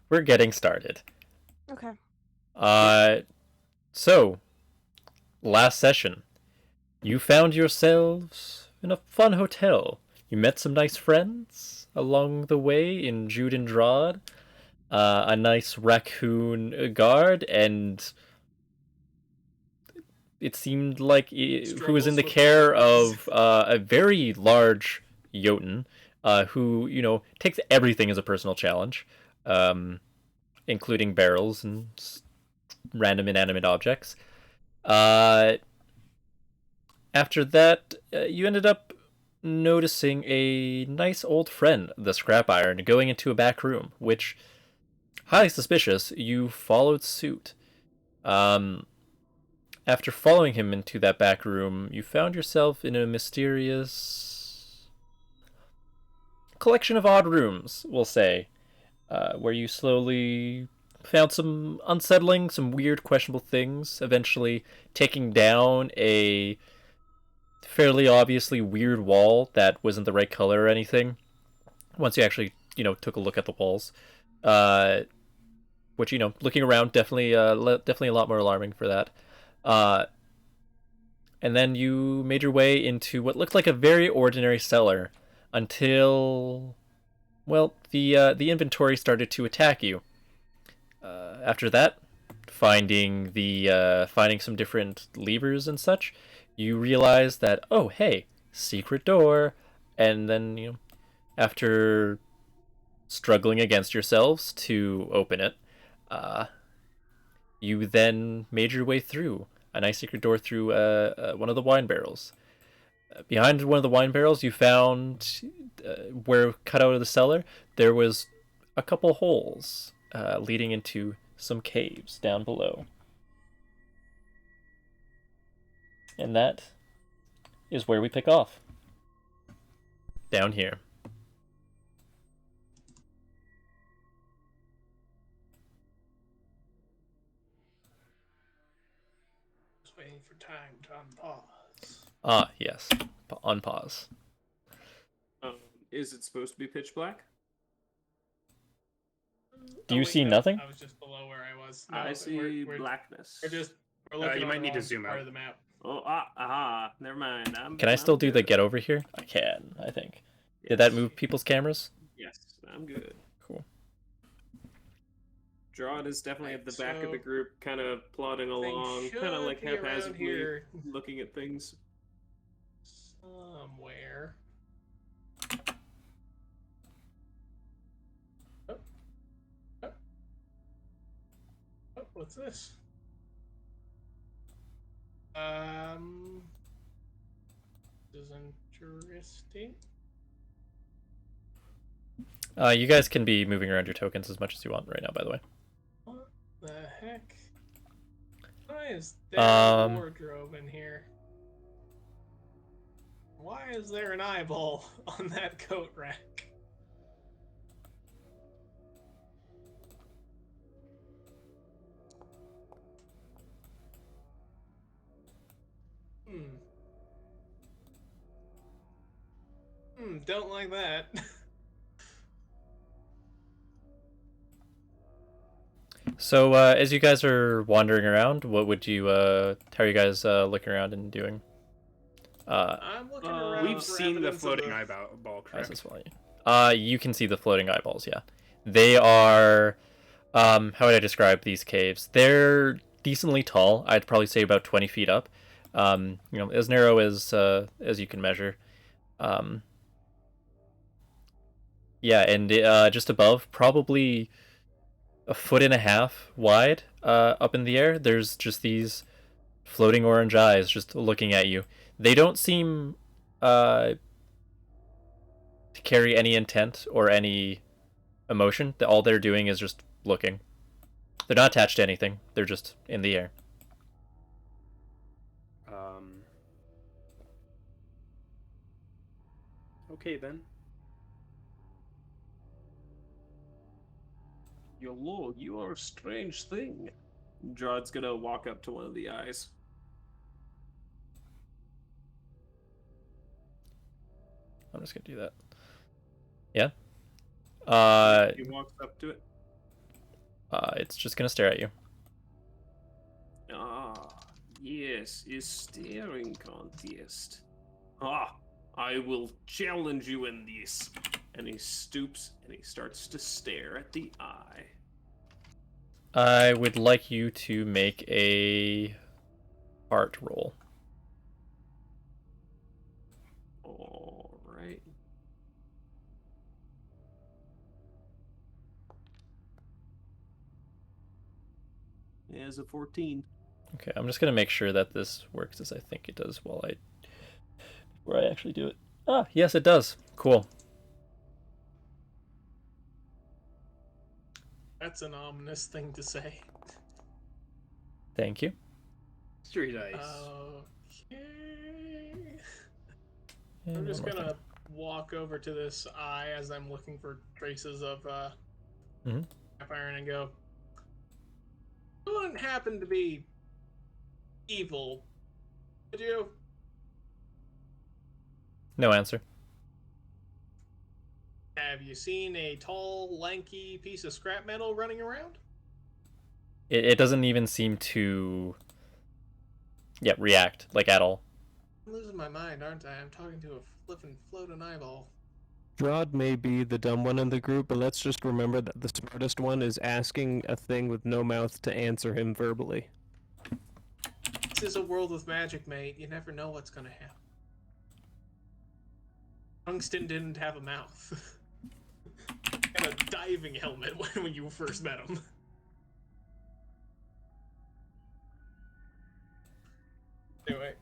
we're getting started. Okay. Uh, so last session, you found yourselves in a fun hotel. You met some nice friends along the way in Jude and Drod, a nice raccoon guard, and it seemed like who was in Struggles the with care boundaries. of a very large Jotun, who takes everything as a personal challenge, um, including barrels and random inanimate objects. Uh, After that, you ended up noticing a nice old friend, the scrap iron, going into a back room, which, highly suspicious, you followed suit. Um, After following him into that back room, you found yourself in a mysterious collection of odd rooms, we'll say, where you slowly found some unsettling, some weird, questionable things, eventually taking down a fairly obviously weird wall that wasn't the right color or anything. Once you actually, took a look at the walls, uh, which looking around, definitely a lot more alarming for that. Uh, and then you made your way into what looked like a very ordinary cellar until, well, the inventory started to attack you. After that, finding some different levers and such, you realize that, oh hey, secret door, and then after struggling against yourselves to open it, uh, you then made your way through a nice secret door through one of the wine barrels. Behind one of the wine barrels, you found where cut out of the cellar there was a couple holes leading into some caves down below, and that is where we pick off down here. Just waiting for time to unpause. Ah, yes. On pause. Um, is it supposed to be pitch black? Do Oh, you wait, see no, nothing? I was just below where I was. No, I see we're blackness. we're looking You on might the need to wrong zoom part out. of the map. Oh, never mind. Can I still do the good. get over here? I can, I think. Yes. Did that move people's cameras? Yes, I'm good. Cool. Drawd is definitely at the Right, back of the so group, kind of plodding along, kind of should like be around haphazardly here. looking at things. Somewhere. Oh. Oh. Oh, what's this? This is interesting. You guys can be moving around your tokens as much as you want right now, by the way. What the heck? Why is there a wardrobe in here? Why is there an eyeball on that coat rack? Don't like that. So, as you guys are wandering around, what would you, how are you guys looking around and doing? I'm looking around. We've for seen the evidence of floating the- eyeball, How's this correct? funny? You can see the floating eyeballs, yeah. They are, how would I describe these caves? They're decently tall. I'd probably say about 20 feet up. As narrow as you can measure. Um, yeah, and just above, probably a foot and a half wide, up in the air, there's just these floating orange eyes just looking at you. They don't seem uh, to carry any intent or any emotion. All they're doing is just looking. They're not attached to anything. They're just in the air. Okay then. Your lord, you are a strange thing. Drawd's gonna walk up to one of the eyes. I'm just gonna do that. Yeah. He walks up to it. It's just gonna stare at you. Ah, yes, a staring contest. Ah, I will challenge you in this. And he stoops and he starts to stare at the eye. I would like you to make a art roll. All right. As a 14. Okay, I'm just gonna make sure that this works as I think it does before I actually do it. Ah, yes, it does. Cool. That's an ominous thing to say. Thank you. 3 dice. Okay. And I'm just one more gonna walk over to this eye as I'm looking for traces of Mhm. iron and go. You wouldn't happen to be evil, would you? thing. No answer. Have you seen a tall, lanky piece of scrap metal running around? It doesn't even seem to react like at all. I'm losing my mind, aren't I? I'm talking to a flippin' floating eyeball. Drod may be the dumb one in the group, but let's just remember that the smartest one is asking a thing with no mouth to answer him verbally. This is a world with magic, mate. You never know what's gonna happen. Tungsten didn't have a mouth. And a diving helmet when you first met him. Anyway.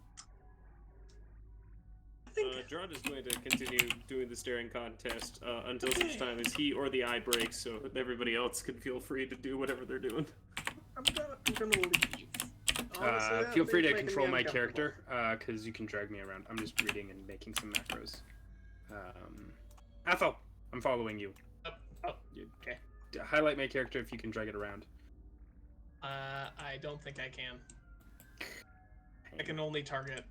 Drod is going to continue doing the staring contest until such time as he or the eye breaks, so everybody else can feel free to do whatever they're doing. I'm gonna leave. Honestly, that Feel free thing's to making control me my uncomfortable. character, because you can drag me around. I'm just reading and making some macros. Athel, I'm following you. Oh, okay. Highlight my character if you can drag it around. I don't think I can. I can only target.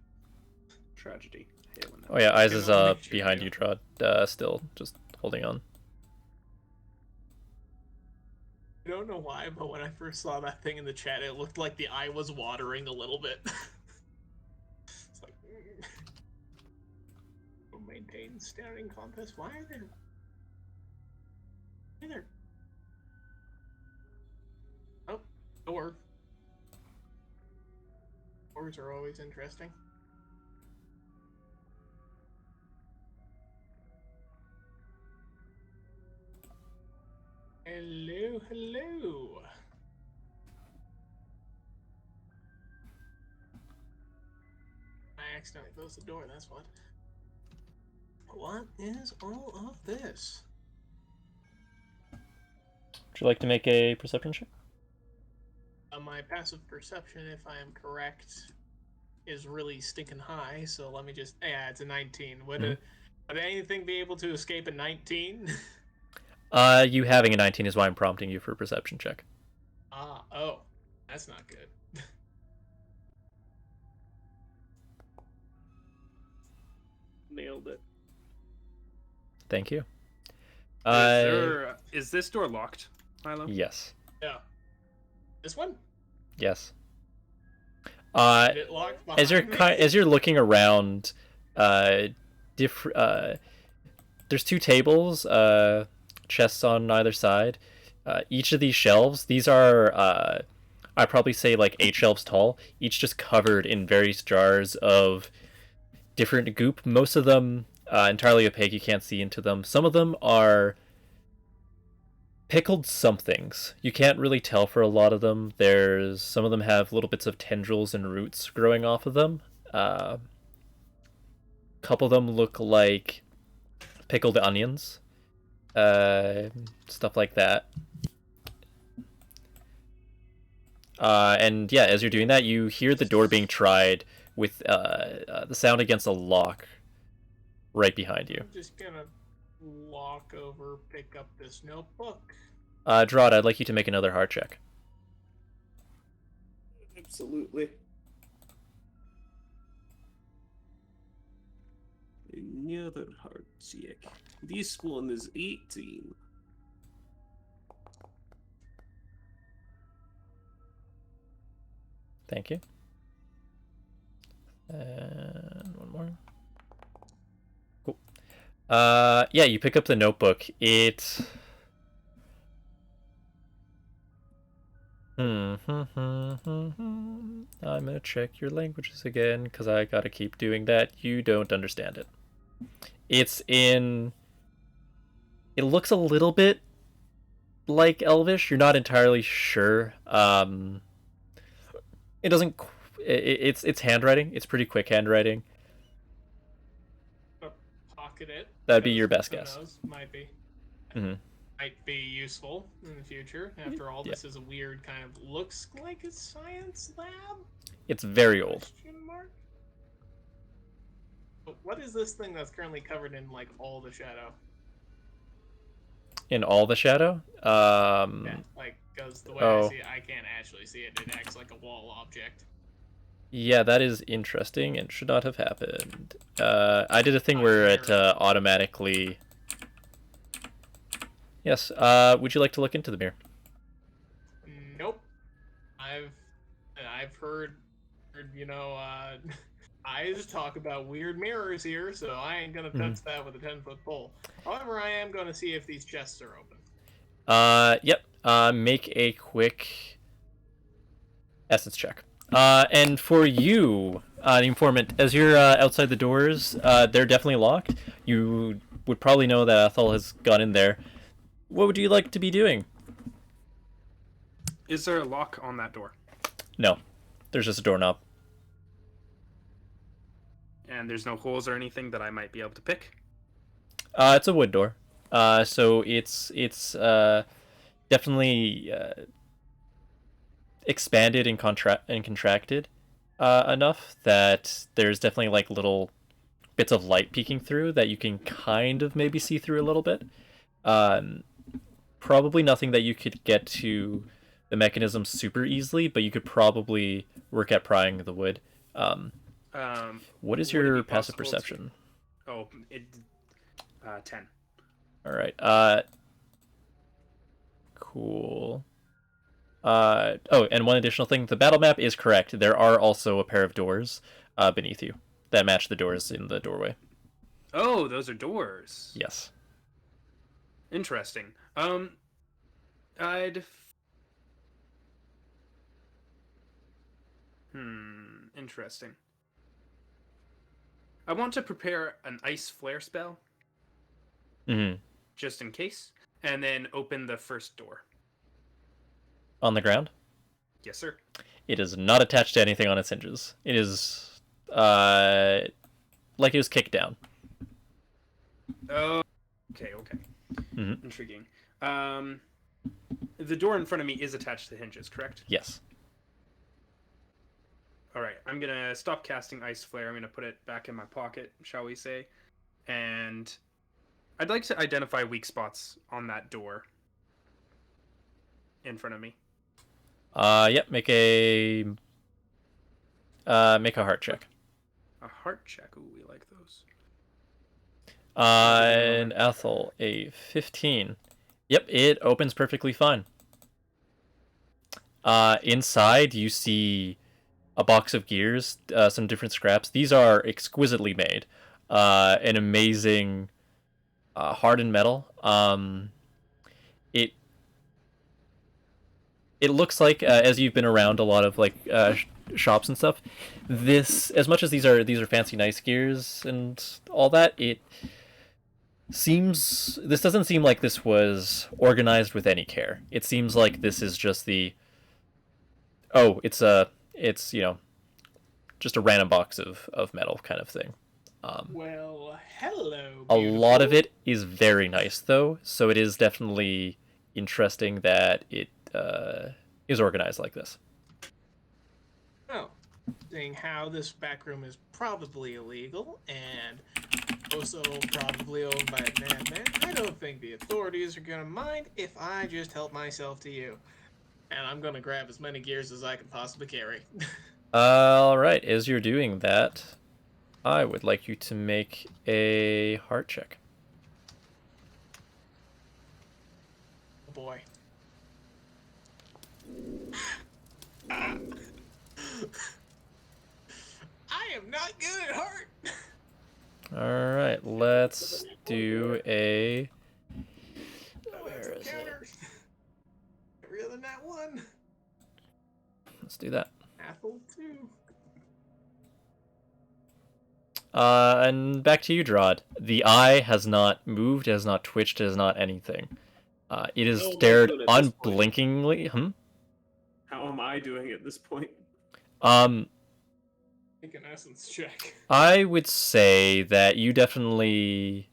Tragedy. I hate when that Oh yeah, Eyes can is only shoot behind you. you, Trod. Still just holding on. I don't know why, but when I first saw that thing in the chat, it looked like the eye was watering a little bit. It's like, maintain staring contest. Why are there? Why are there? Oh, door. Doors are always interesting. Hello, hello. I accidentally closed the door, that's what. What is all of this? Would you like to make a perception check? My passive perception, if I am correct, is really stinking high, so let me just... Yeah, it's a 19. Would anything be able to escape a 19? You having a 19 is why I'm prompting you for a perception check. Oh. That's not good. Nailed it. Thank you. Is this door locked, Milo? Yes. Yeah. This one? Yes. Is it locked behind me? As you're looking around, there's two tables, chests on either side. Each of these shelves, these are I'd probably say like 8 shelves tall, each just covered in various jars of different goop. Most of them entirely opaque, you can't see into them. Some of them are pickled somethings. You can't really tell for a lot of them. Some of them have little bits of tendrils and roots growing off of them. Couple of them look like pickled onions. Stuff like that. And yeah, as you're doing that, you hear the door being tried with the sound against a lock right behind you. I'm just gonna walk over, pick up this notebook. Drod, I'd like you to make another heart check. Absolutely. Another hard check. This one is 18. Thank you. And one more. Cool. Yeah, you pick up the notebook. I'm gonna check your languages again, because I gotta keep doing that. You don't understand it. It's in... It looks a little bit like Elvish. You're not entirely sure. It doesn't... It's handwriting. It's pretty quick handwriting. Pocket it. That'd be your because best who guess. knows, might be. Mm-hmm. Might be useful in the future. After all, Yeah. this is a weird kind of looks like a science lab? It's very old. Question mark? But what is this thing that's currently covered in like all the shadow? In all the shadow? Yeah, like because the way Oh. I see it, I can't actually see it. It acts like a wall object. Yeah, that is interesting and should not have happened. I did a thing where it automatically... Yes, would you like to look into the mirror? Nope. I've heard eyes talk about weird mirrors here, so I ain't gonna touch that with a 10-foot pole. However, I am gonna see if these chests are open. Yep. Make a quick essence check. And for you, the informant, as you're outside the doors, they're definitely locked. You would probably know that Athol has gone in there. What would you like to be doing? Is there a lock on that door? No. There's just a doorknob. And there's no holes or anything that I might be able to pick? It's a wood door. So it's definitely expanded and contracted enough that there's definitely like little bits of light peeking through that you can kind of maybe see through a little bit. Probably nothing that you could get to the mechanism super easily, but you could probably work at prying the wood. What is your passive perception? Oh, 10. All right. Cool. Oh, and one additional thing. The battle map is correct. There are also a pair of doors beneath you that match the doors in the doorway. Oh, those are doors. Yes. Interesting. Interesting. I want to prepare an ice flare spell. Mm-hmm. Just in case. And then open the first door. On the ground? Yes, sir. It is not attached to anything on its hinges. It is, like it was kicked down. Oh, okay. Mm-hmm. Intriguing. The door in front of me is attached to hinges, correct? Yes. Alright, I'm gonna stop casting Ice Flare. I'm gonna put it back in my pocket, shall we say. And I'd like to identify weak spots on that door in front of me. Yep, make a heart check. A heart check. Ooh, we like those. And Ethel, a 15. Yep, it opens perfectly fine. Inside, you see a box of gears, some different scraps. These are exquisitely made. An amazing hardened metal. It looks like, as you've been around a lot of like shops and stuff, this, as much as these are fancy nice gears and all that, this doesn't seem like this was organized with any care. It seems like this is just it's just a random box of metal kind of thing. Well, hello. A lot of it is very nice though, so it is definitely interesting that it is organized like this. Oh, seeing how this back room is probably illegal and also probably owned by a madman, I don't think the authorities are gonna mind if I just help myself to you. And I'm gonna grab as many gears as I can possibly carry. Alright, as you're doing that, I would like you to make a heart check. Oh boy. not good at heart. All right, let's do a. Where is it? Real than that one. Let's do that. Apple 2. And back to you, Drod. The eye has not moved, has not twitched, has not anything. It is How am I stared doing at this point? unblinkingly. How am I doing at this point? Make an essence check. I would say that you definitely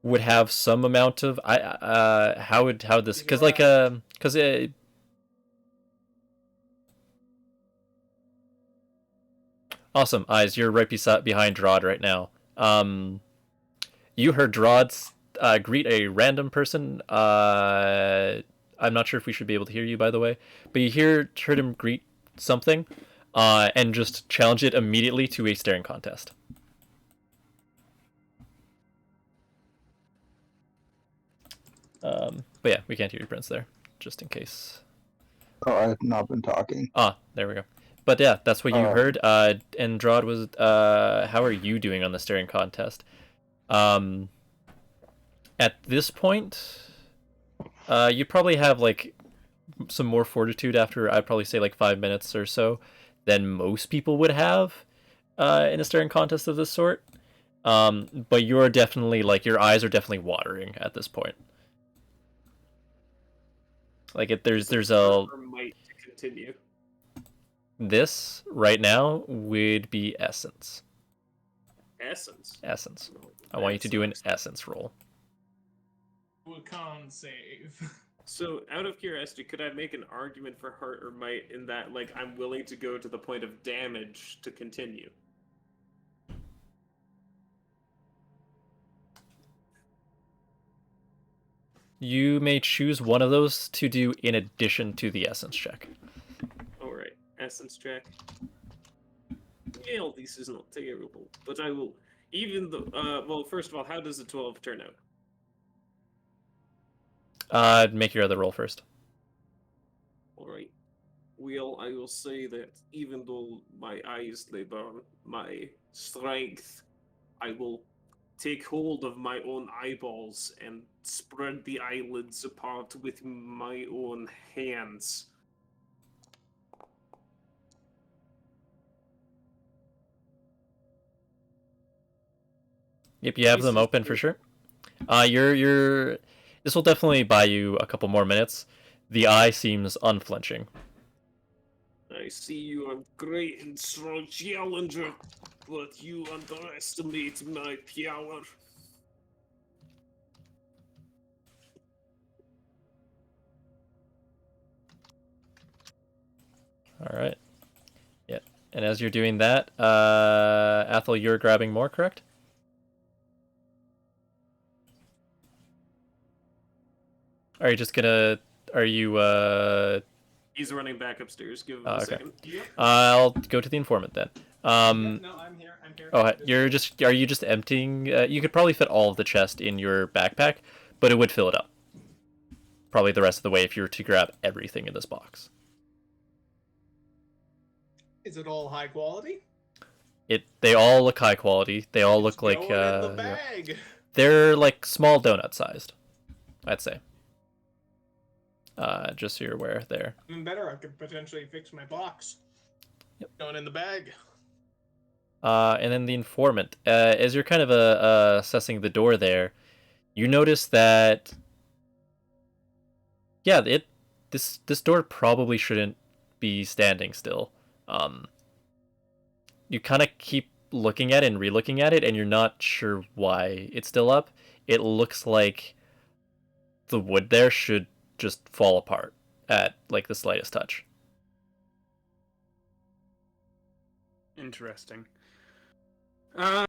would have some amount of how would this because like because it. Awesome, Eyes, you're right behind Drod right now. You heard Drod greet a random person. I'm not sure if we should be able to hear you, by the way, but you heard him greet something, and just challenge it immediately to a staring contest. But yeah, we can't hear your Prince there, just in case. Oh, I've not been talking. Ah, there we go. But yeah, that's what you heard. And Drod was, how are you doing on the staring contest? At this point, you probably have like some more fortitude after I'd probably say like 5 minutes or so than most people would have in a staring contest of this sort. But you're definitely like your eyes are definitely watering at this point. Like there's a Or might to continue. this right now would be essence. Essence. Essence. No, I want you that to do an sucks. essence roll. Do a con save. So, out of curiosity, could I make an argument for heart or might in that, like, I'm willing to go to the point of damage to continue? You may choose one of those to do in addition to the essence check. Alright, essence check. Well, this is not terrible, but I will. Even though, well, first of all, how does the 12 turn out? Make your other roll first. Alright. Well, I will say that even though my eyes they burn, my strength, I will take hold of my own eyeballs and spread the eyelids apart with my own hands. Yep, you have them open for sure. You're. This will definitely buy you a couple more minutes. The eye seems unflinching. I see you are great and strong challenger, but you underestimate my power. All right. Yeah. And as you're doing that, Athel, you're grabbing more, correct? Are you just gonna? Are you? He's running back upstairs. Give him Oh, a okay. second. Yep. I'll go to the informant then. No, I'm here. I'm here. Oh, you're just. Are you just emptying? You could probably fit all of the chest in your backpack, but it would fill it up. Probably the rest of the way if you were to grab everything in this box. Is it all high quality? They all look high quality. They all look like Going in the yeah. bag. They're like small donut sized, I'd say. Just so you're aware there. Even better, I could potentially fix my box. Yep. Going in the bag. And then the informant. As you're kind of assessing the door there, you notice that yeah, this door probably shouldn't be standing still. You kind of keep looking at it and re-looking at it, and you're not sure why it's still up. It looks like the wood there should just fall apart at like the slightest touch. Interesting. Can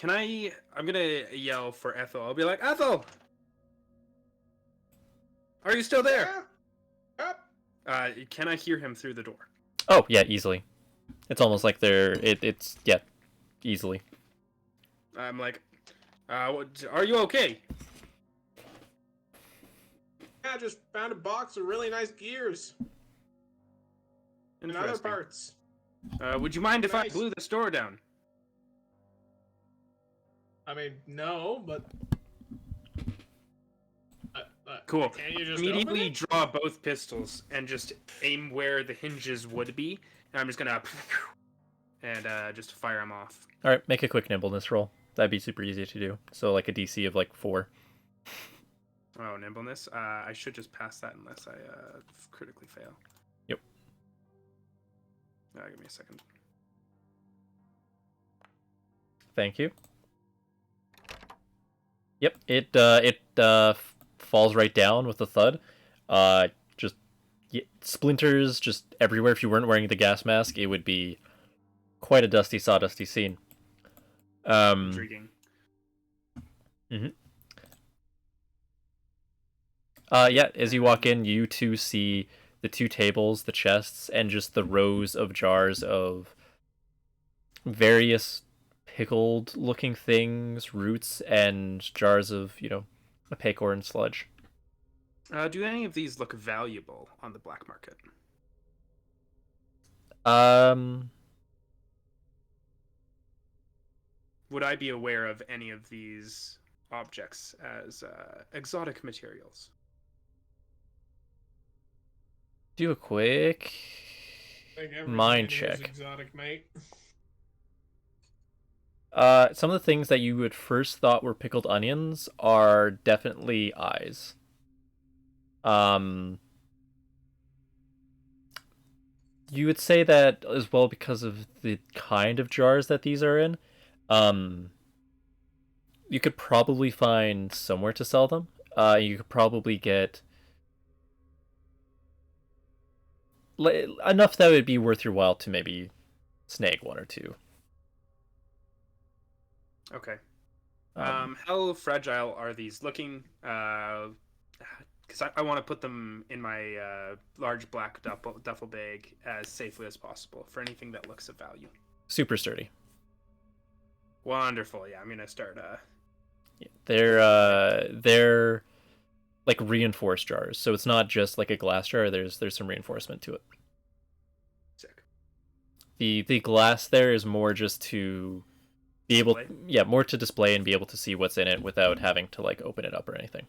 I? I'm gonna yell for Ethel. I'll be like, Ethel, are you still there? Yeah. Can I hear him through the door? Oh yeah, easily. It's almost like it's yeah, easily. I'm like, are you okay? Yeah, I just found a box of really nice gears and other Interesting. parts. Would you mind if I Nice. blew this door down? I mean, no, but. Cool. Can you just Immediately open it? draw both pistols and just aim where the hinges would be. And I'm just gonna and just fire them off. All right, make a quick nimbleness roll. That'd be super easy to do. So like a DC of like 4. Oh, nimbleness. I should just pass that unless I critically fail. Yep. Give me a second. Thank you. Yep, it falls right down with a thud. Just splinters just everywhere. If you weren't wearing the gas mask, it would be quite a dusty, sawdusty scene. Intriguing. Yeah, as you walk in, you two see the 2 tables, the chests, and just the rows of jars of various pickled looking things, roots, and jars of, opaque orange sludge. Do any of these look valuable on the black market? Would I be aware of any of these objects as exotic materials? Do a quick Like everything mind in here is check. Exotic, mate. Some of the things that you would first thought were pickled onions are definitely eyes. You would say that as well because of the kind of jars that these are in. You could probably find somewhere to sell them. You could probably get enough that would be worth your while to maybe snag 1 or 2. Okay. How fragile are these looking? Because I want to put them in my large black duffel bag as safely as possible for anything that looks of value. Super sturdy. Wonderful. Yeah, I'm gonna start. They're like reinforced jars, so it's not just like a glass jar. There's some reinforcement to it. Sick. The glass there is more just to be able, more to display and be able to see what's in it without having to like open it up or anything.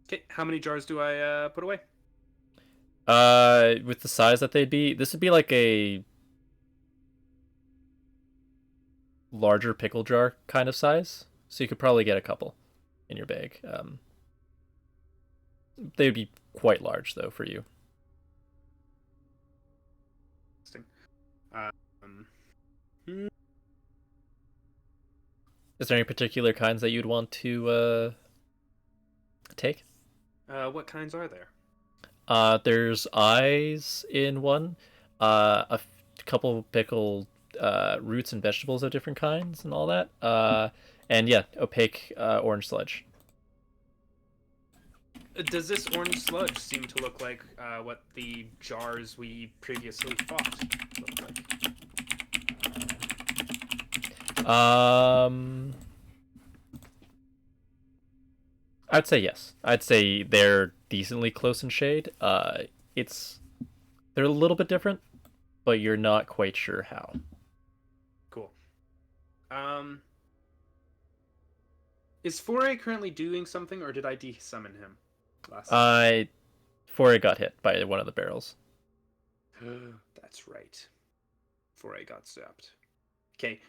Okay, how many jars do I put away? With the size that they'd be, this would be like a larger pickle jar kind of size, so you could probably get a couple in your bag. They would be quite large though for you. Is there any particular kinds that you'd want to take? What kinds are there? There's eyes in one, a couple pickled roots and vegetables of different kinds and all that. And yeah, opaque orange sludge. Does this orange sludge seem to look like what the jars we previously fought looked like? I'd say yes. I'd say they're decently close in shade. They're a little bit different, but you're not quite sure how. Cool. Is Foray currently doing something, or did I de-summon him last time? Before it got hit by one of the barrels. That's right. Foray got zapped. Okay,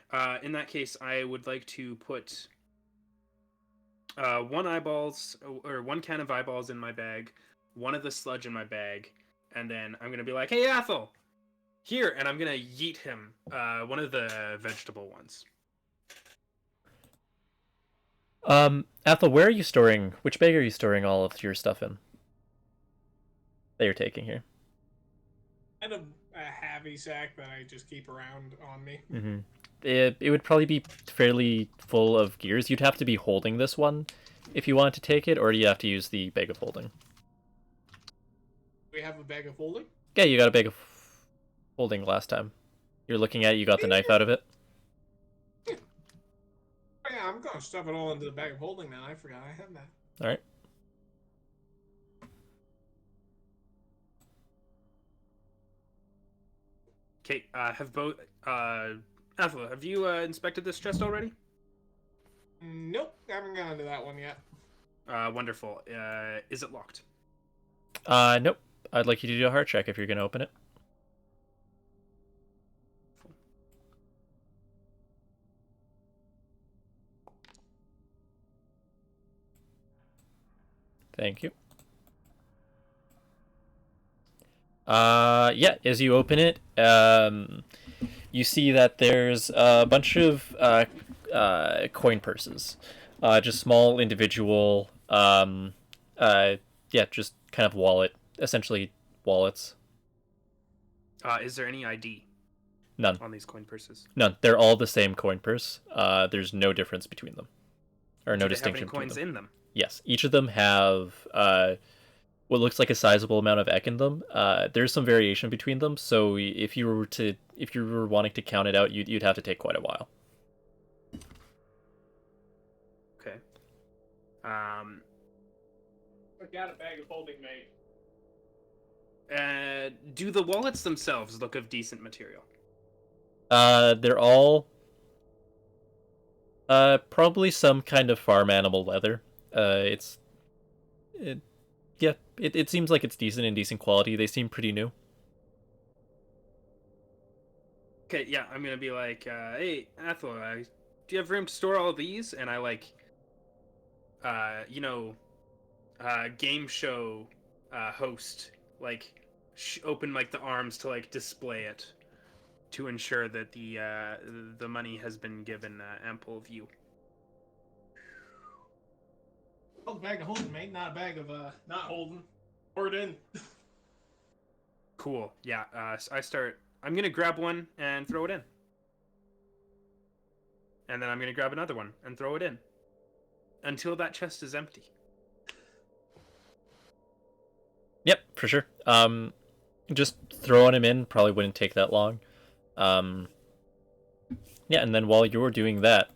in that case, I would like to put 1 can of eyeballs in my bag, 1 of the sludge in my bag, and then I'm gonna be like, "Hey, Athel, here!" and I'm gonna yeet him 1 of the vegetable ones. Athel, which bag are you storing all of your stuff in? That you're taking here? I have a heavy sack that I just keep around on me. Mm-hmm. It would probably be fairly full of gears. You'd have to be holding this one if you want to take it, or do you have to use the bag of holding? We have a bag of holding? Yeah, you got a bag of holding last time. You're looking at it, you got the knife out of it? Yeah. Oh, yeah, I'm gonna stuff it all into the bag of holding now. I forgot I had that. Alright. Okay, have both... Ethel, have you inspected this chest already? Nope, haven't gotten to that one yet. Wonderful. Is it locked? Nope. I'd like you to do a heart check if you're going to open it. Thank you. Yeah, as you open it, you see that there's a bunch of coin purses. Just small individual, yeah, just kind of wallet, essentially wallets. Is there any ID None. on these coin purses? None. They're all the same coin purse. There's no difference between them. Or no Do they have any distinction between coins them. in them? Yes, each of them have what looks like a sizable amount of ek in them. There's some variation between them, so if you were wanting to count it out, you'd have to take quite a while. Okay. I got a bag of holding, mate. Do the wallets themselves look of decent material? They're all probably some kind of farm animal leather. It seems like it's decent and decent quality. They seem pretty new. Okay, yeah, I'm gonna be like, hey, Ethel, do you have room to store all of these? And I like, game show host, like, open like the arms to like display it, to ensure that the money has been given ample view. Oh, a bag of holding, mate, not a bag of not holding. Pour it in. Cool. Yeah. I'm gonna grab one and throw it in, and then I'm gonna grab another one and throw it in, until that chest is empty. Yep, for sure. Just throwing him in probably wouldn't take that long. Yeah, and then while you're doing that,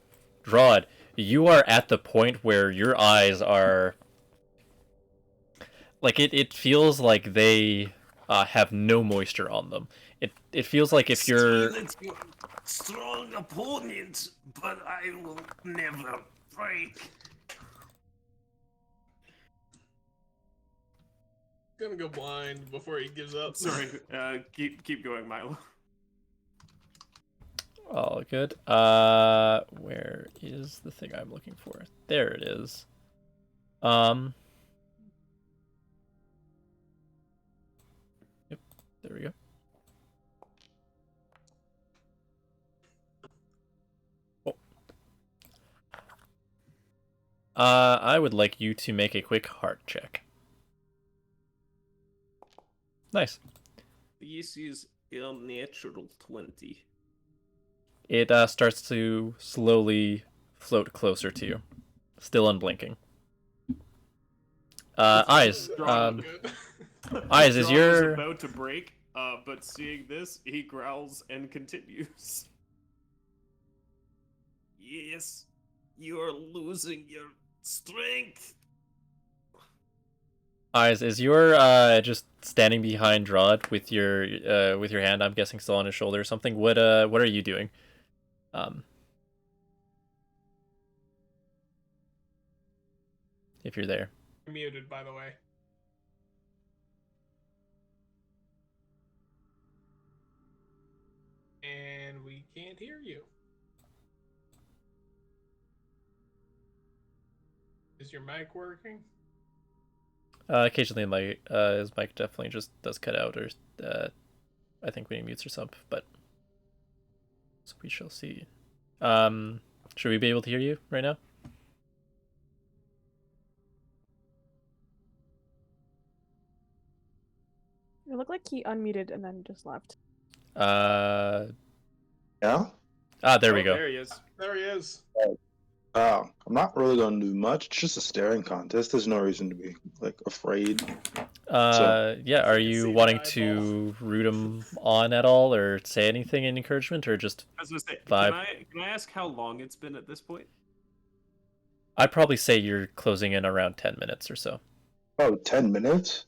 Drod, you are at the point where your eyes are like it feels like they have no moisture on them. It feels like if you're strong opponent, but I will never break. Gonna go blind before he gives up. Sorry, keep going, Milo. all good. Where is the thing I'm looking for? There it is. Yep, there we go. Oh. I would like you to make a quick heart check. Nice. This is a natural 20. It starts to slowly float closer to you, still unblinking. Eyes. Eyes, is John your was about to break, but seeing this, he growls and continues. Yes, you're losing your strength. Eyes, is your just standing behind Rod with your hand, I'm guessing, still on his shoulder or something? What are you doing? If you're there. Muted, by the way. And we can't hear you. Is your mic working? Occasionally his mic definitely just does cut out, or I think when he mutes or something, but so we shall see. Should we be able to hear you right now? It looked like he unmuted and then just left. Yeah? There we go. There he is. There he is. I'm not really going to do much. It's just a staring contest. There's no reason to be, like, afraid. Yeah, are you see the wanting eyeball. to root him on at all, or say anything in encouragement, or just I was gonna say, vibe? can I ask how long it's been at this point? I'd probably say you're closing in around 10 minutes or so. Oh, 10 minutes?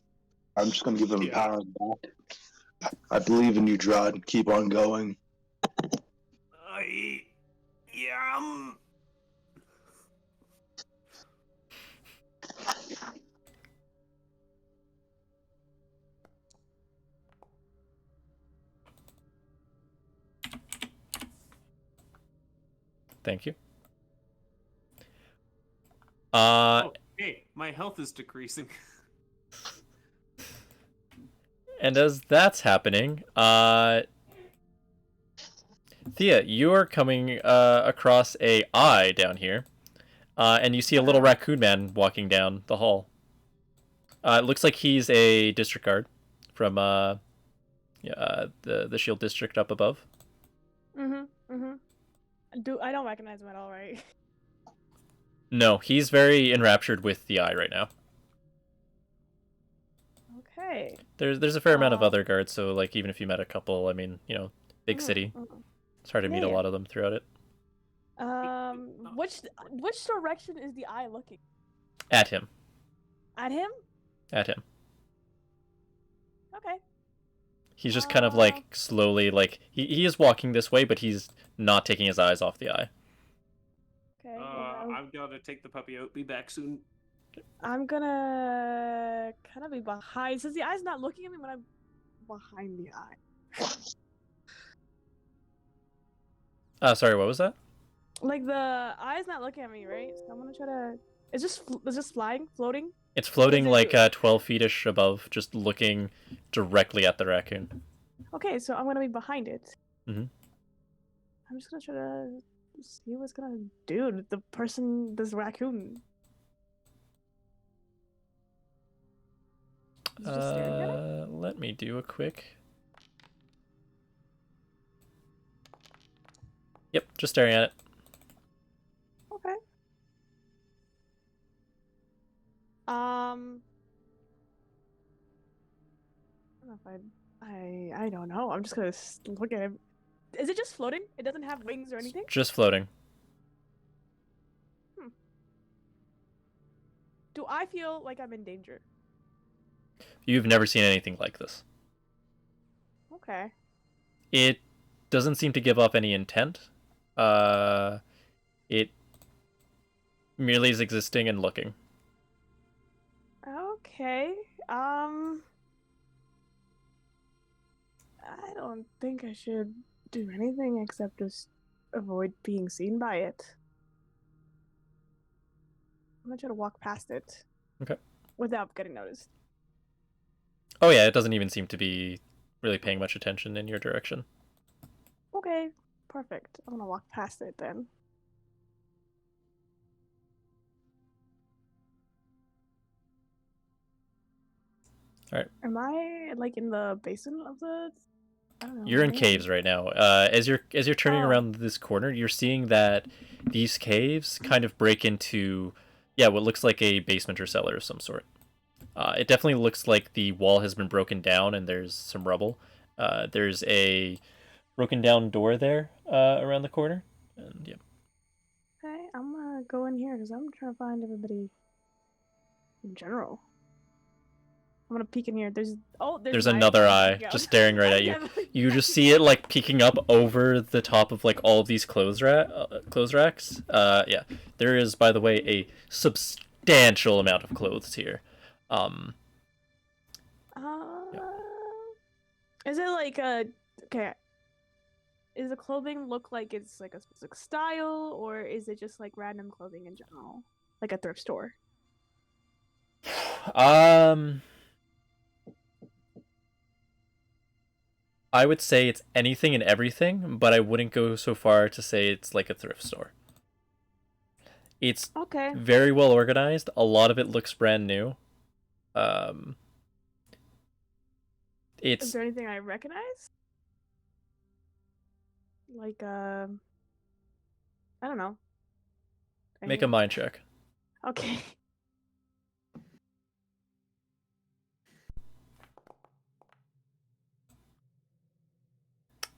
I'm just going to give them a Yeah. power back. I believe in you, Drod. Keep on going. Yeah. Thank you. Oh, hey, my health is decreasing. And as that's happening, Thea, you're coming across a eye down here, and you see a little raccoon man walking down the hall. It looks like he's a district guard from the Shield district up above. I don't recognize him at all, right? No, he's very enraptured with the eye right now. Okay. There's a fair amount of other guards, so like even if you met a couple, I mean, big city. It's hard to meet a lot of them throughout it. Which direction is the eye looking? At him. At him? At him. Okay. He's just kind of like slowly, like he is walking this way, but he's not taking his eyes off the eye. Okay. I've got to take the puppy out. Be back soon. I'm gonna kind of be behind. Since the eye's not looking at me, but I'm behind the eye. Sorry, what was that? Like the eye's not looking at me, right? So I'm gonna try to. It's just flying, floating. It's floating like 12 feet-ish above, just looking directly at the raccoon. Okay, so I'm gonna be behind it. Mhm. I'm just gonna try to see what's gonna do to the person, this raccoon. Is it just staring at it? Let me do a quick. Yep, just staring at it. Okay. I don't know if I don't know. I'm just gonna look at him. Is it just floating? It doesn't have wings or anything? Just floating. Do I feel like I'm in danger? You've never seen anything like this. Okay. It doesn't seem to give off any intent. It merely is existing and looking. Okay. I don't think I should do anything except just avoid being seen by it. I'm gonna try to walk past it. Okay. Without getting noticed. Oh yeah, it doesn't even seem to be really paying much attention in your direction. Okay, perfect. I'm gonna walk past it then. Alright. Am I like in the basin of the? I don't know. You're in where am I? caves right now. As you're turning around this corner, you're seeing that these caves kind of break into, what looks like a basement or cellar of some sort. It definitely looks like the wall has been broken down and there's some rubble. There's a broken down door there around the corner. And yeah. Okay, I'm gonna go in here because I'm trying to find everybody in general. I'm gonna peek in here. There's another eye just staring right at you. You just see it like peeking up over the top of like all of these clothes racks. Yeah. There is, by the way, a substantial amount of clothes here. Is it like a okay? Is the clothing look like it's like a specific style, or is it just like random clothing in general, like a thrift store? I would say it's anything and everything, but I wouldn't go so far to say it's like a thrift store. It's okay. Very well organized. A lot of it looks brand new. Is there anything I recognize? Like I don't know. Make a mind check. Okay.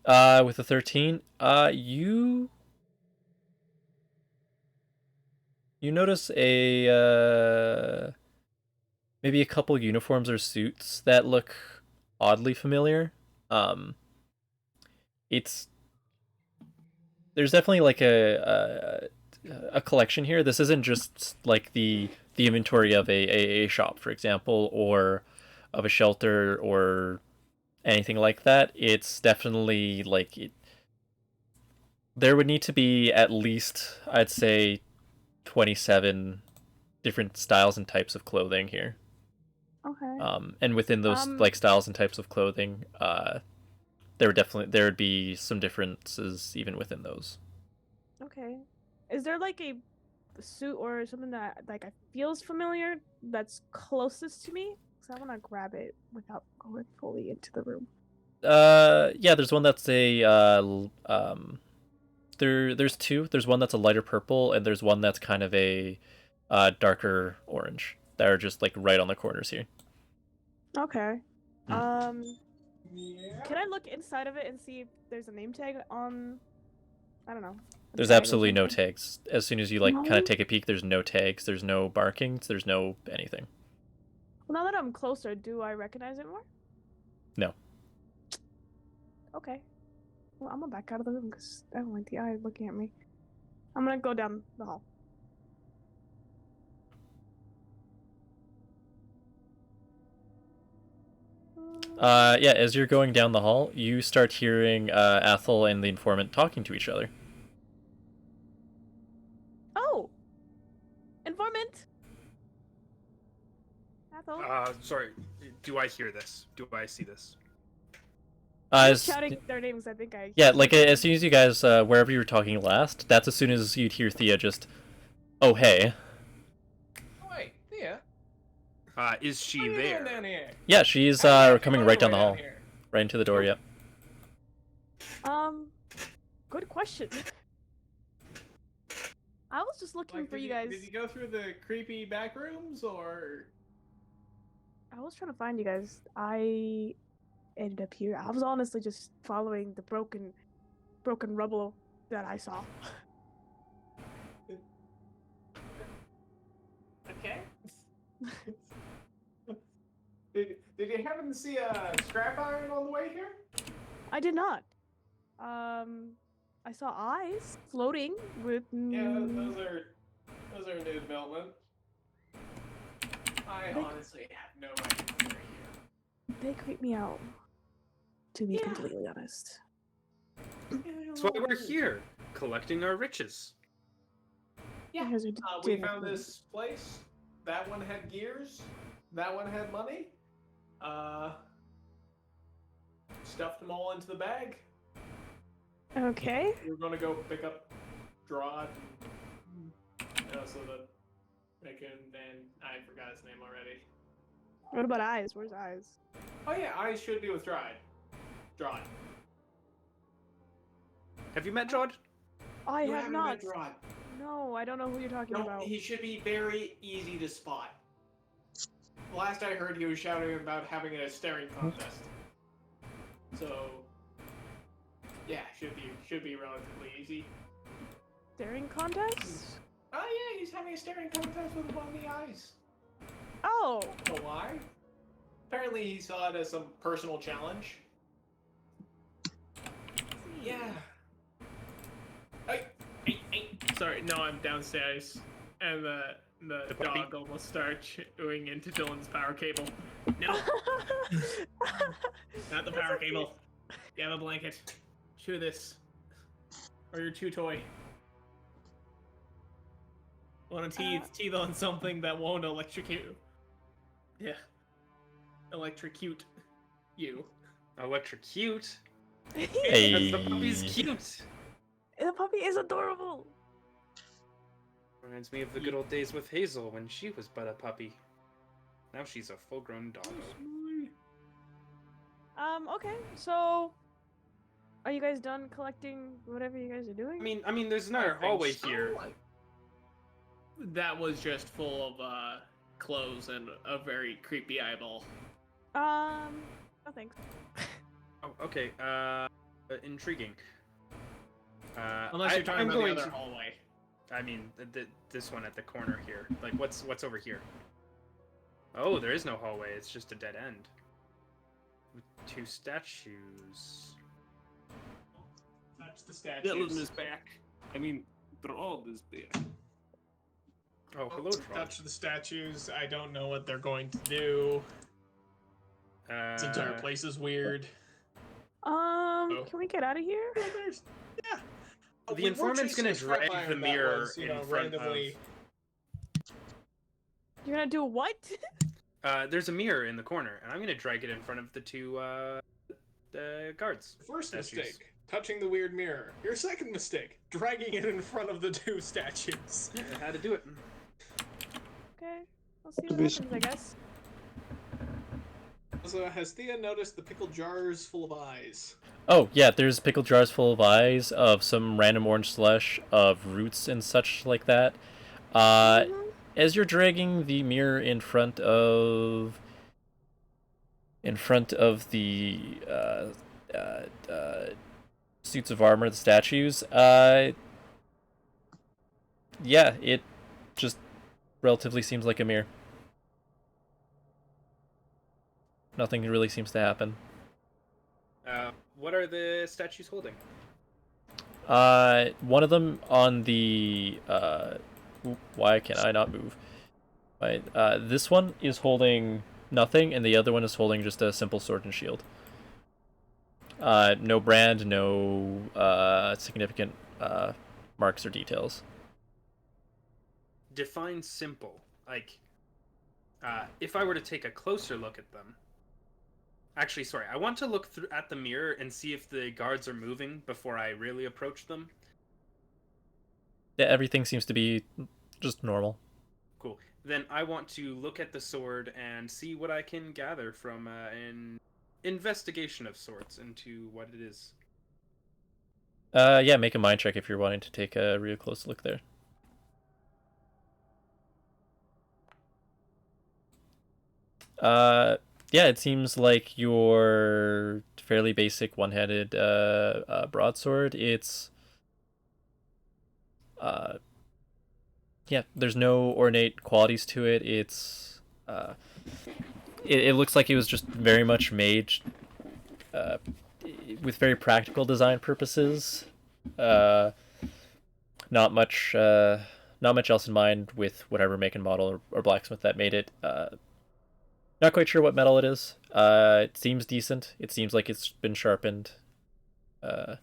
With a 13, you notice maybe a couple uniforms or suits that look oddly familiar. Um, it's there's definitely like a collection here. This isn't just like the inventory of a shop, for example, or of a shelter or anything like that. It's definitely like there would need to be at least, I'd say, 27 different styles and types of clothing here. Okay. And within those like styles and types of clothing, there would be some differences even within those. Okay. Is there like a suit or something that like feels familiar that's closest to me? Because I want to grab it without going fully into the room. Yeah, there's one that's a there's two. There's one that's a lighter purple, and there's one that's kind of a darker orange. That are just like right on the corners here. Okay. Hmm. Can I look inside of it and see if there's a name tag on? I don't know. a There's tag or absolutely no something? tags. As soon as you like kind No? of take a peek, there's no tags. There's no markings. There's no anything. Well, now that I'm closer, do I recognize it more? No. Okay. Well, I'm gonna back out of the room because I don't like the eye looking at me. I'm gonna go down the hall. Yeah, as you're going down the hall, you start hearing Athel and the informant talking to each other. Oh! Informant! Athel? Sorry. Do I hear this? Do I see this? Shouting their names, I think I... Yeah, like as soon as you guys, wherever you were talking last, that's as soon as you'd hear Thea just, oh hey. Oh, wait, Thea. Is she What are you doing there? down here? Yeah, she's How did you coming find right your down the way hall. here? Right into the door, yep. Good question. I was just looking Like, for did you guys. Did you go through the creepy back rooms, or? I was trying to find you guys. I ended up here. I was honestly just following the broken rubble that I saw. Okay. Did you happen to see a scrap iron on the way here? I did not. I saw eyes floating with. Yeah, those are a new development. I honestly have no idea what they're here. They creep me out. To be completely honest. That's why we're here, collecting our riches. Yeah. Because We found this place. That one had gears. That one had money. Stuffed them all into the bag. Okay. We were gonna go pick up Drod and also the Raccoon, and I forgot his name already. What about eyes? Where's eyes? Oh yeah, I should be with Drod. Have you met Jod? I You have haven't not. met Drod. No, I don't know who you're talking No, about. he should be very easy to spot. Last I heard, he was shouting about having a staring contest. So, yeah, should be relatively easy. Staring contest? Oh yeah, he's having a staring contest with one of the eyes. Oh. Don't know why. Apparently, he saw it as some personal challenge. Yeah. Hey. Sorry, no, I'm downstairs, and the dog almost started chewing into Dylan's power cable. No, not the power cable. You have a blanket. Chew this, or your chew toy. Want to teeth on something that won't electrocute? Yeah, electrocute you. Electrocute? Hey. Because the puppy's cute. The puppy is adorable. Reminds me of the good old days with Hazel when she was but a puppy. Now she's a full-grown dog. Okay, so are you guys done collecting whatever you guys are doing? I mean, there's another hallway here. That was just full of clothes and a very creepy eyeball. No thanks. Oh, okay. Intriguing. Unless you're talking I'm about the going other to- hallway. I mean, this one at the corner here. Like, what's over here? Oh, there is no hallway. It's just a dead end. with 2 statues. Touch the Dylan statues. is back. I mean, Drod is back. Oh, hello, Trod. Touch the statues. I don't know what they're going to do. This entire place is weird. Can we get out of here? Oh, there's yeah. The We were informant's chasing gonna a scrap drag iron the that mirror was, in front randomly. You're gonna do what? There's a mirror in the corner, and I'm gonna drag it in front of the 2 guards. First statues. mistake, touching the weird mirror. Your second mistake, dragging it in front of the 2 statues. I had to do it. Okay, we'll see what happens, I guess. So, has Thea noticed the pickle jars full of eyes? Oh, yeah, there's pickle jars full of eyes, of some random orange slush, of roots and such like that. As you're dragging the mirror in front of the suits of armor, the statues, yeah, it just relatively seems like a mirror. Nothing really seems to happen. What are the statues holding? One of them on the why can I not move? Right. This one is holding nothing, and the other one is holding just a simple sword and shield. No brand, no significant marks or details. Define simple. Like, if I were to take a closer look at them. Actually, sorry. I want to look at the mirror and see if the guards are moving before I really approach them. Yeah, everything seems to be just normal. Cool. Then I want to look at the sword and see what I can gather from an investigation of sorts into what it is. Yeah, make a mind check if you're wanting to take a real close look there. Yeah, it seems like your fairly basic one-handed broadsword. It's yeah, there's no ornate qualities to it. It's it looks like it was just very much made with very practical design purposes. Not much else in mind with whatever make and model or blacksmith that made it. Not quite sure what metal it is. It seems decent. It seems like it's been sharpened. Yeah,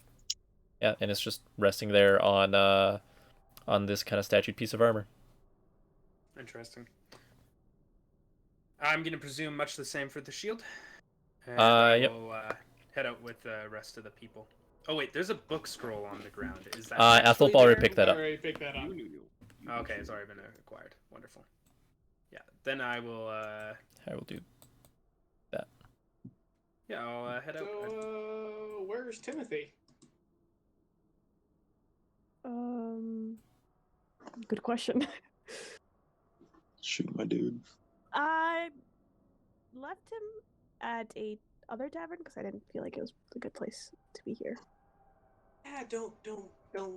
and it's just resting there on this kind of statued piece of armor. Interesting. I'm gonna presume much the same for the shield. And Yep. We'll head out with the rest of the people. Oh wait, there's a book scroll on the ground. Is that Athelp actually already there? picked that up. Already picked that up. Okay, it's already been acquired. Wonderful. Yeah, then I will. I will do. Yeah, I'll head out. So, where's Timothy? Good question. Shoot my dude. I left him at a other tavern because I didn't feel like it was a good place to be here. Yeah, don't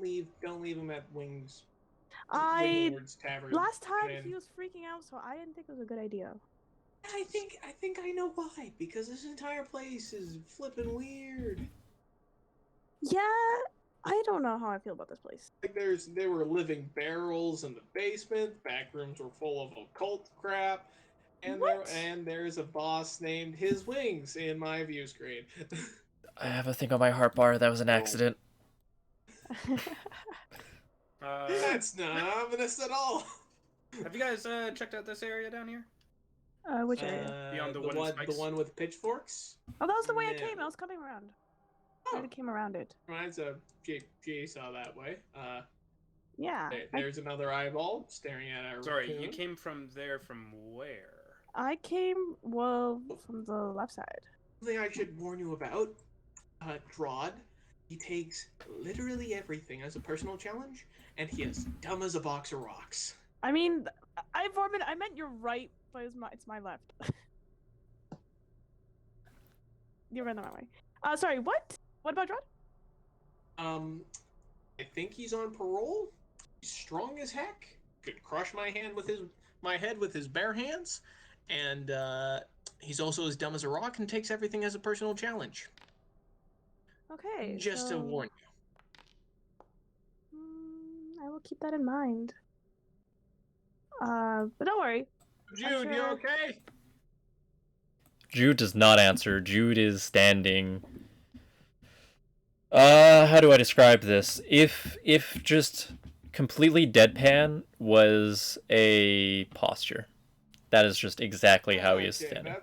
leave him at Wings. Last time And- he was freaking out, so I didn't think it was a good idea. I think I know why. Because this entire place is flipping weird. Yeah, I don't know how I feel about this place. Like there were living barrels in the basement. Back rooms were full of occult crap, and What? there's a boss named His Wings in my view screen. I have a thing on my heart bar. That was an accident. That's not ominous at all. Have you guys checked out this area down here? Which area? Beyond the wooden spikes? one with pitchforks. Oh, that was the way I No. came. I was coming around. Oh. I came around it. Mine's a jigsaw that way. Yeah. There's another eyeball staring at our. Sorry, you raccoon. came from there from where? I came, well, from the left side. Something I should warn you about. Drod, he takes literally everything as a personal challenge, and he is dumb as a box of rocks. I mean, I meant your right, but it's my left. You're in the wrong way. Sorry, what? What about Drod? I think he's on parole. He's strong as heck. Could crush my head with his bare hands, and He's also as dumb as a rock and takes everything as a personal challenge. Okay. Just to so, warn I will keep that in mind. But don't worry. you. Jude, you sure- okay? Jude does not answer. Jude is standing. How do I describe this? If just completely deadpan was a posture, that is just exactly how he is Okay, standing.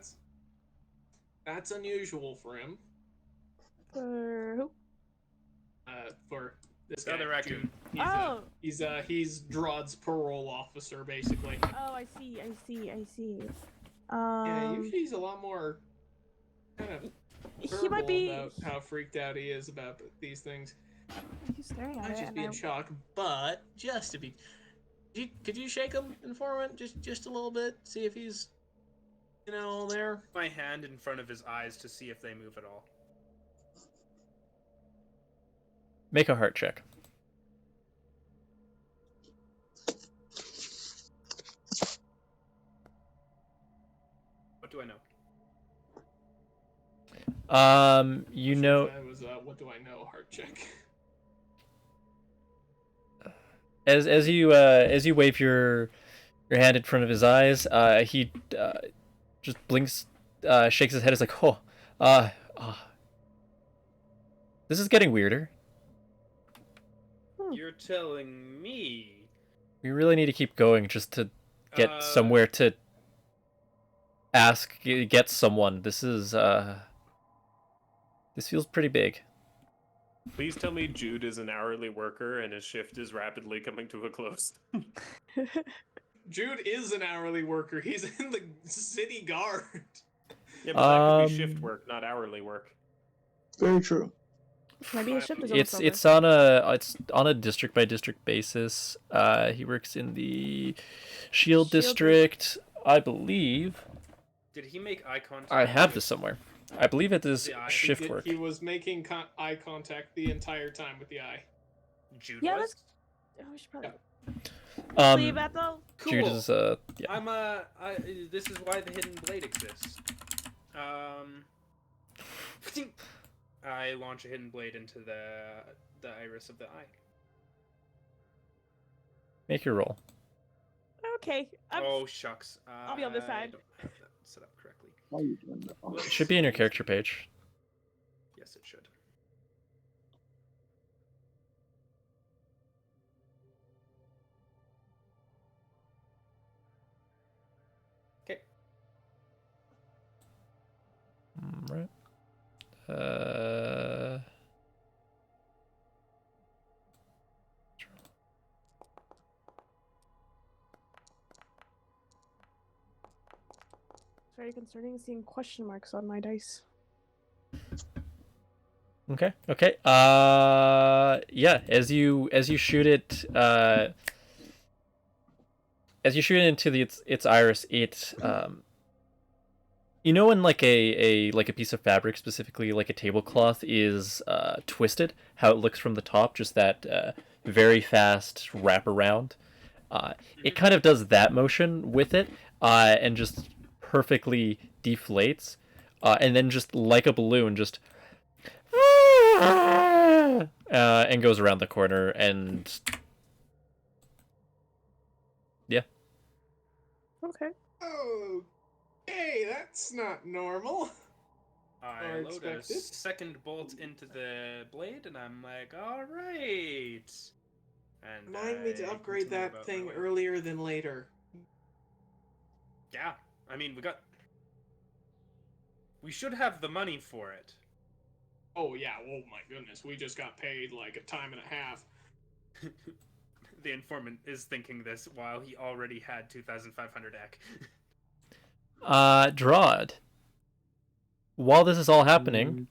That's unusual for him. For who? For this The guy, other raccoon. Jude. He's Drod's parole officer, basically. Oh, I see. Yeah, usually he's a lot more kind of He might verbal be. about how freaked out he is about these things. He's staring at Might it. just and be in shock, but just to be, could you shake him, informant, just a little bit, see if he's, there. My hand in front of his eyes to see if they move at all. Make a heart check. What do I know? You know, That was what do I know? Heart check. as you wave your hand in front of his eyes, he just blinks, shakes his head. It's like, this is getting weirder. You're telling me. We really need to keep going just to get somewhere to get someone. This feels pretty big. Please tell me Jude is an hourly worker and his shift is rapidly coming to a close. Jude is an hourly worker. He's in the city guard. Yeah, but that could be shift work, not hourly work. Very true. Maybe his ship is almost over. It's on a district by district basis. He works in the Shield district, I believe. Did he make eye contact? I have this somewhere. I believe it is Yeah, shift work. He was making eye contact the entire time with the eye. Jude Yeah, was? we should probably leave Um, that though. Cool. Jude is yeah. I'm this is why the hidden blade exists. I launch a hidden blade into the iris of the eye. Make your roll. Okay. Oh shucks. I'll be on this I side. don't have that set up correctly. Why are you doing that? Oh, It should be in your character page. Yes, it should. Okay. Right. It's very concerning seeing question marks on my dice. Okay. Yeah. As you shoot it, as you shoot it into its iris, it when like a piece of fabric, specifically like a tablecloth, is twisted, how it looks from the top, just that very fast wraparound. It kind of does that motion with it, and just perfectly deflates, and then just like a balloon, just and goes around the corner, and yeah. Okay. Okay, that's not normal. I Or load a expected. second bolt into the blade, and I'm like, all right. And Remind me to I upgrade continue that about my thing way. earlier than later. Yeah, I mean, we should have the money for it. Oh yeah, oh my goodness, we just got paid like a time and a half. The informant is thinking this while he already had 2,500 ek. Drod. While this is all happening,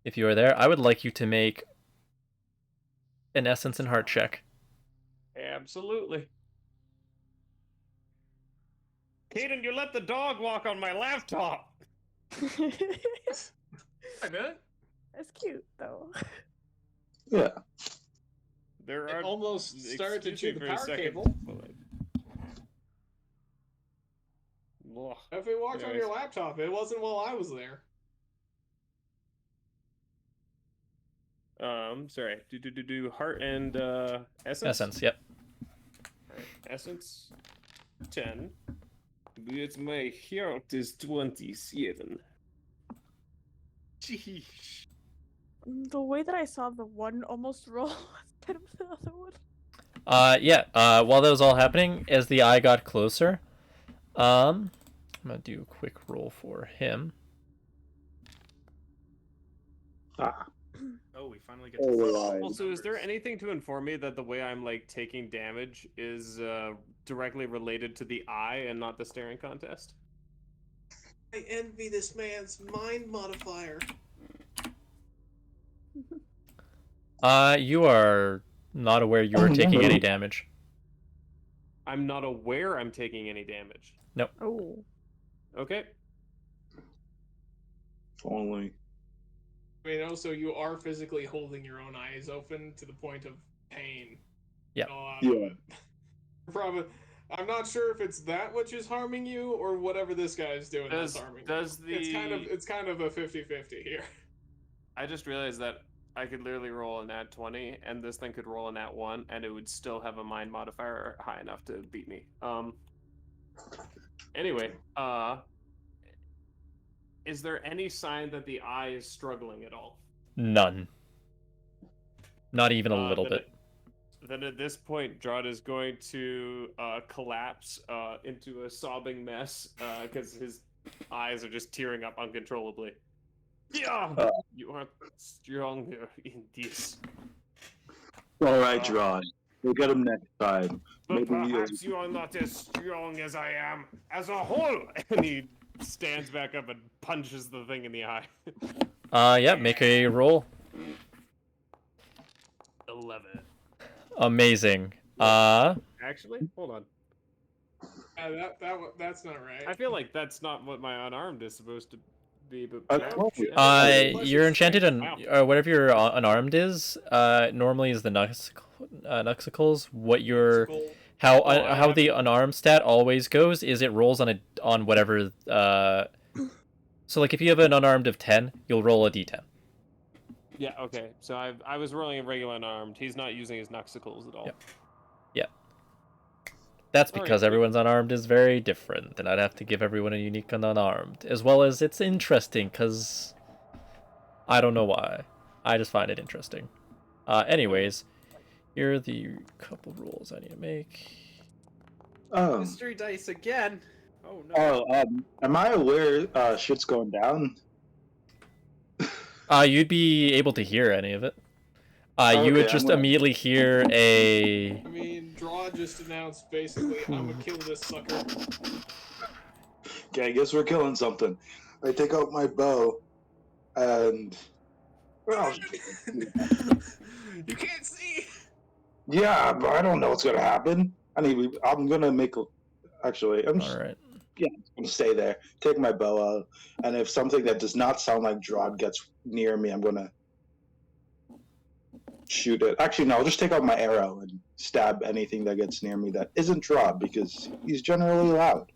if you are there, I would like you to make an essence and heart check. Absolutely. Kaden, you let the dog walk on my laptop! I bet. That's cute though. Yeah. There It are almost started to excuse me chew the for a power second. cable. Ugh. If we watch on Anyways. your laptop, it wasn't while I was there. Sorry. Do heart and essence. Essence, yep. Alright, essence 10. But my heart is 27. Jeez. The way that I saw the one almost roll instead of the other one. Yeah, while that was all happening, as the eye got closer, I'm gonna do a quick roll for him. Ah. Oh, we finally get to Oh, Also, is there numbers. anything to inform me that the way I'm like taking damage is directly related to the eye and not the staring contest? I envy this man's mind modifier. You are not aware you are taking any damage. I'm not aware I'm taking any damage. Oh. Okay. If only. I mean, also, you are physically holding your own eyes open to the point of pain. Yeah. Yeah. Probably. I'm not sure if it's that which is harming you or whatever this guy is doing that's harming you. It's kind of a 50-50 here. I just realized that I could literally roll a nat 20, and this thing could roll a nat 1, and it would still have a mind modifier high enough to beat me. Anyway, is there any sign that the eye is struggling at all? None. Not even a little then bit. Then at this point, Drod is going to collapse into a sobbing mess because his eyes are just tearing up uncontrollably. Yeah, you are stronger in this. All right, Drod. We'll get him next time. But Maybe perhaps you are not as strong as I am as a whole. And he stands back up and punches the thing in the eye. Yeah, make a roll. 11. Amazing. Actually, hold on. That's not right. I feel like that's not what my unarmed is supposed to be. But Your enchanted and whatever your unarmed is, normally is the nuxicles. What your how the unarmed stat always goes is it rolls on whatever. So like if you have an unarmed of 10, you'll roll a d10. Yeah. Okay. So I was rolling a regular unarmed. He's not using his nuxicles at all. Yep. Yeah. That's because everyone's unarmed is very different, and I'd have to give everyone a unique and unarmed, as well as it's interesting because I don't know why. I just find it interesting. Anyways, here are the couple rules I need to make. Mystery dice again. Oh no. Am I aware shit's going down? You'd be able to hear any of it. You would just immediately hear a. I mean, Draw just announced basically, I'm gonna kill this sucker. Okay, I guess we're killing something. I take out my bow, and well, You can't see. yeah, but I don't know what's gonna happen. I'm gonna make. Actually, I'm just All right. gonna stay there. Take my bow out, and if something that does not sound like Drod gets near me, I'm gonna shoot it. Actually, no, I'll just take out my arrow and stab anything that gets near me that isn't Drod, because he's generally loud.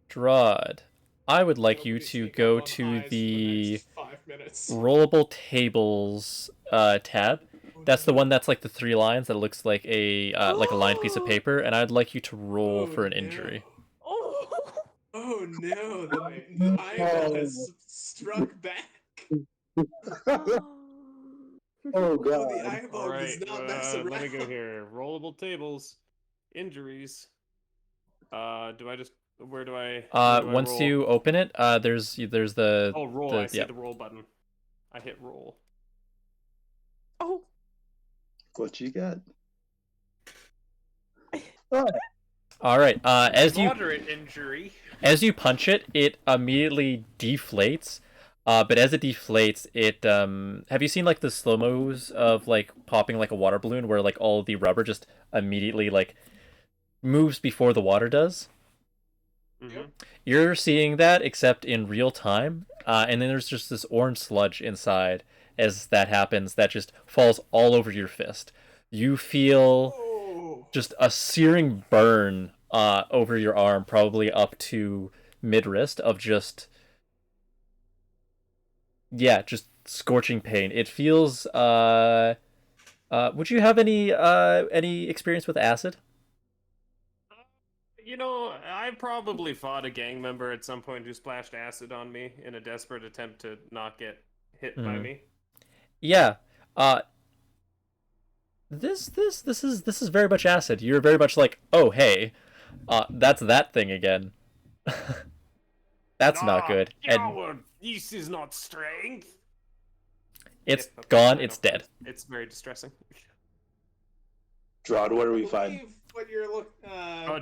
Drod, I would like you Nobody's to sneak go up on to eyes for the next 5 minutes. rollable tables tab. That's the one that's like the 3 lines that looks like a lined piece of paper, and I'd like you to roll for an injury. Oh no, the eyeball has struck back. Oh Oh, god. the eyeball All does right. not mess around. Let me go here. Rollable tables, injuries. Do I just? Where do I? Where do I Once roll? you open it, there's the. Oh, roll! the- I see yeah. the roll button. I hit roll. Oh. What you got? All right. As you Moderate injury. punch it, it immediately deflates. But as it deflates, it have you seen like the slow-mos of like popping like a water balloon where like all the rubber just immediately like moves before the water does? Mm-hmm. You're seeing that except in real time, and then there's just this orange sludge inside as that happens that just falls all over your fist. You feel just a searing burn over your arm, probably up to mid wrist, of just scorching pain. It feels would you have any experience with acid? You know, I probably fought a gang member at some point who splashed acid on me in a desperate attempt to not get hit by me. Yeah. This is very much acid. You're very much like, oh hey, that's that thing again. That's not good. And this is not strength. it's gone. It's dead. It's very distressing. Drod, what do we find? What you're looking.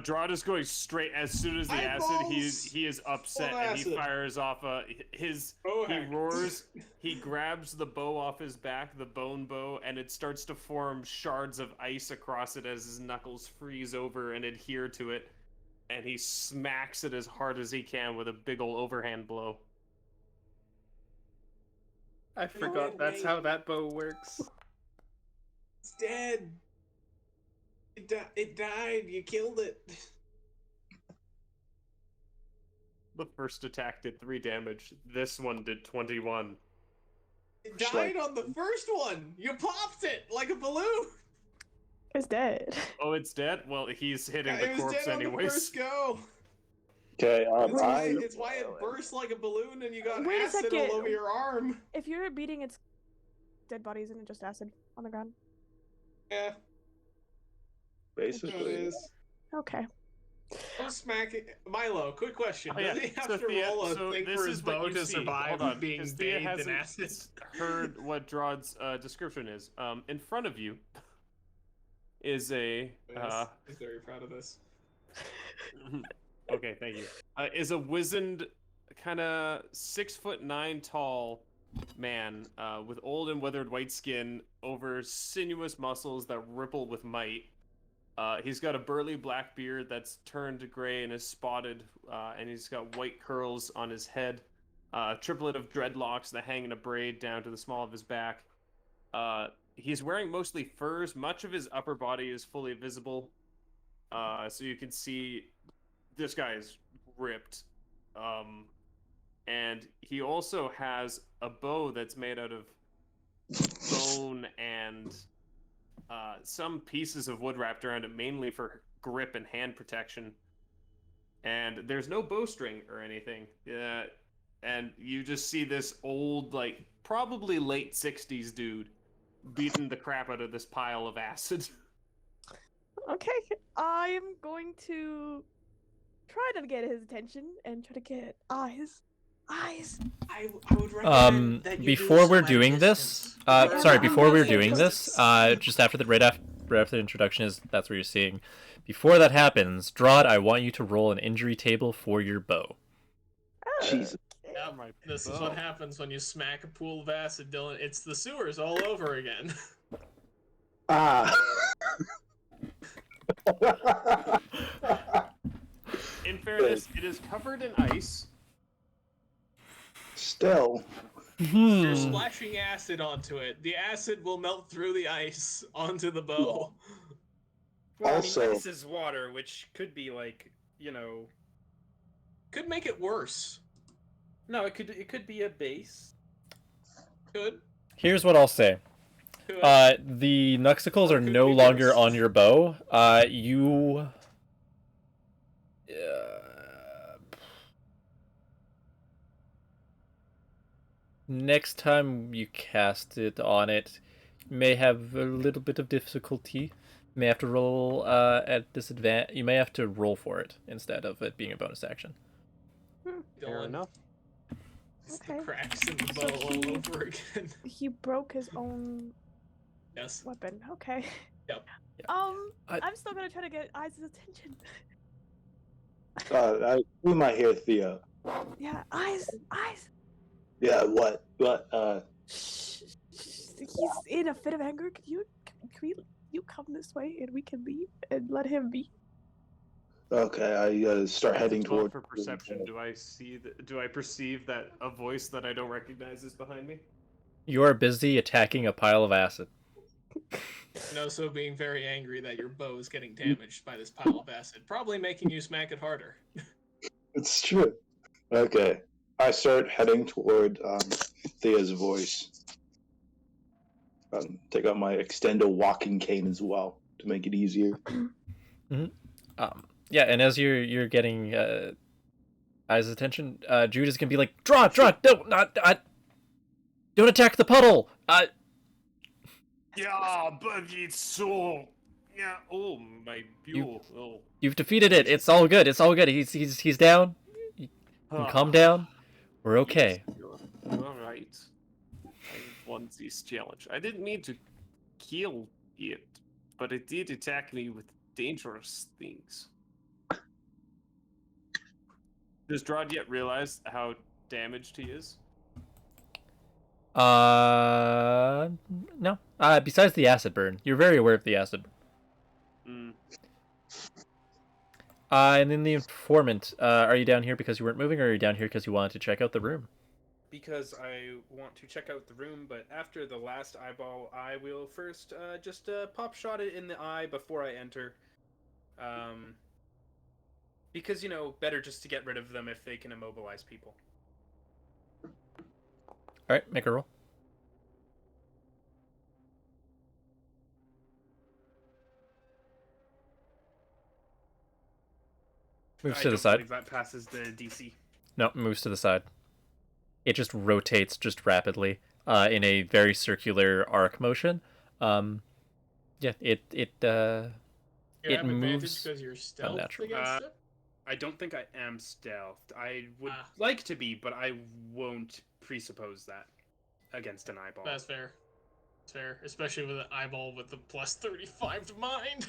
Drod is going straight as soon as the acid. He is upset and he fires off he roars. He grabs the bow off his back, the bone bow, and it starts to form shards of ice across it as his knuckles freeze over and adhere to it. And he smacks it as hard as he can with a big ol' overhand blow. I forgot that's how that bow works. It's dead. It died. You killed it. The first attack did 3 damage. This one did 21. It died on the first one. You popped it like a balloon. It's dead. Oh, it's dead? Well, he's hitting the it was corpse dead anyways. On the first go. Okay, It's why it burst like a balloon and you got Wait a acid second. all over your arm. If you're beating its dead body, isn't it just acid on the ground? Yeah. basically. It is. Okay. I'm smacking Milo. Quick question: Does he have to Thea, roll a thing this for is his what bow you to see. survive Hold on, being 'cause Thea bathed in hasn't acid? heard what Drod's description is. In front of you is a. He's very proud of this. Okay, thank you. Is a wizened, kind of 6'9" tall man with old and withered white skin over sinuous muscles that ripple with might. He's got a burly black beard that's turned gray and is spotted, and he's got white curls on his head, a triplet of dreadlocks that hang in a braid down to the small of his back. He's wearing mostly furs. Much of his upper body is fully visible, so you can see this guy is ripped. And he also has a bow that's made out of bone and some pieces of wood wrapped around it, mainly for grip and hand protection. And there's no bowstring or anything. And you just see this old, like, probably late 60s dude beating the crap out of this pile of acid. Okay, I'm going to try to get his attention and try to get eyes. I would recommend that you before do we're some doing this, distance. before we're doing this, just after right after the introduction is that's what you're seeing. Before that happens, Drod, I want you to roll an injury table for your bow. Jesus. Yeah, this is what happens when you smack a pool of acid, Dylan. It's the sewers all over again. Ah. In fairness, it is covered in ice. Still. You're splashing acid onto it. The acid will melt through the ice onto the bow. Well, Also- I mean, ice is water, which could be like, Could make it worse. No, it could be a base. Could. Here's what I'll say. Could. The nuxicles are Could no be longer worse. on your bow. You. Next time you cast it on it, you may have a little bit of difficulty. You may have to roll at disadvantage. You may have to roll for it instead of it being a bonus action. Dylan. enough. It's Okay. the cracks in the bow all over again. He broke his own Yes. weapon. Okay. Yep. I'm still gonna try to get Eyes' attention. We might hear Theo. Yeah, Eyes. Yeah, what? Shh. He's in a fit of anger. Can you come this way and we can leave and let him be? Okay, I start heading Roll toward. for perception. Do I perceive that a voice that I don't recognize is behind me? You are busy attacking a pile of acid. And also being very angry that your bow is getting damaged by this pile of acid, probably making you smack it harder. It's true. Okay. I start heading toward Thea's voice. Take out my extendo walking cane as well to make it easier. Yeah, and as you're getting Ai's attention, Jude is gonna be like, draw, no, not, don't attack the puddle. Yeah, but it's so. Yeah. Oh my beautiful. You've defeated it. It's all good. It's all good. He's down. You can calm down. We're okay. Yes, you're all right. I won this challenge. I didn't mean to kill it, but it did attack me with dangerous things. Does Drod yet realize how damaged he is? No. Besides the acid burn, you're very aware of the acid. And then the informant. Are you down here because you weren't moving, or are you down here because you wanted to check out the room? Because I want to check out the room, but after the last eyeball, I will first just pop shot it in the eye before I enter. Because, better just to get rid of them if they can immobilize people. Alright, make a roll. Moves to the side. I don't believe that passes the DC. No, moves to the side. It just rotates just rapidly in a very circular arc motion. Yeah, it You have moves advantage because you're stealth unnatural. against it? I don't think I am stealthed. I would like to be, but I won't presuppose that against an eyeball. That's fair. That's fair. Especially with an eyeball with the plus 35 to mind.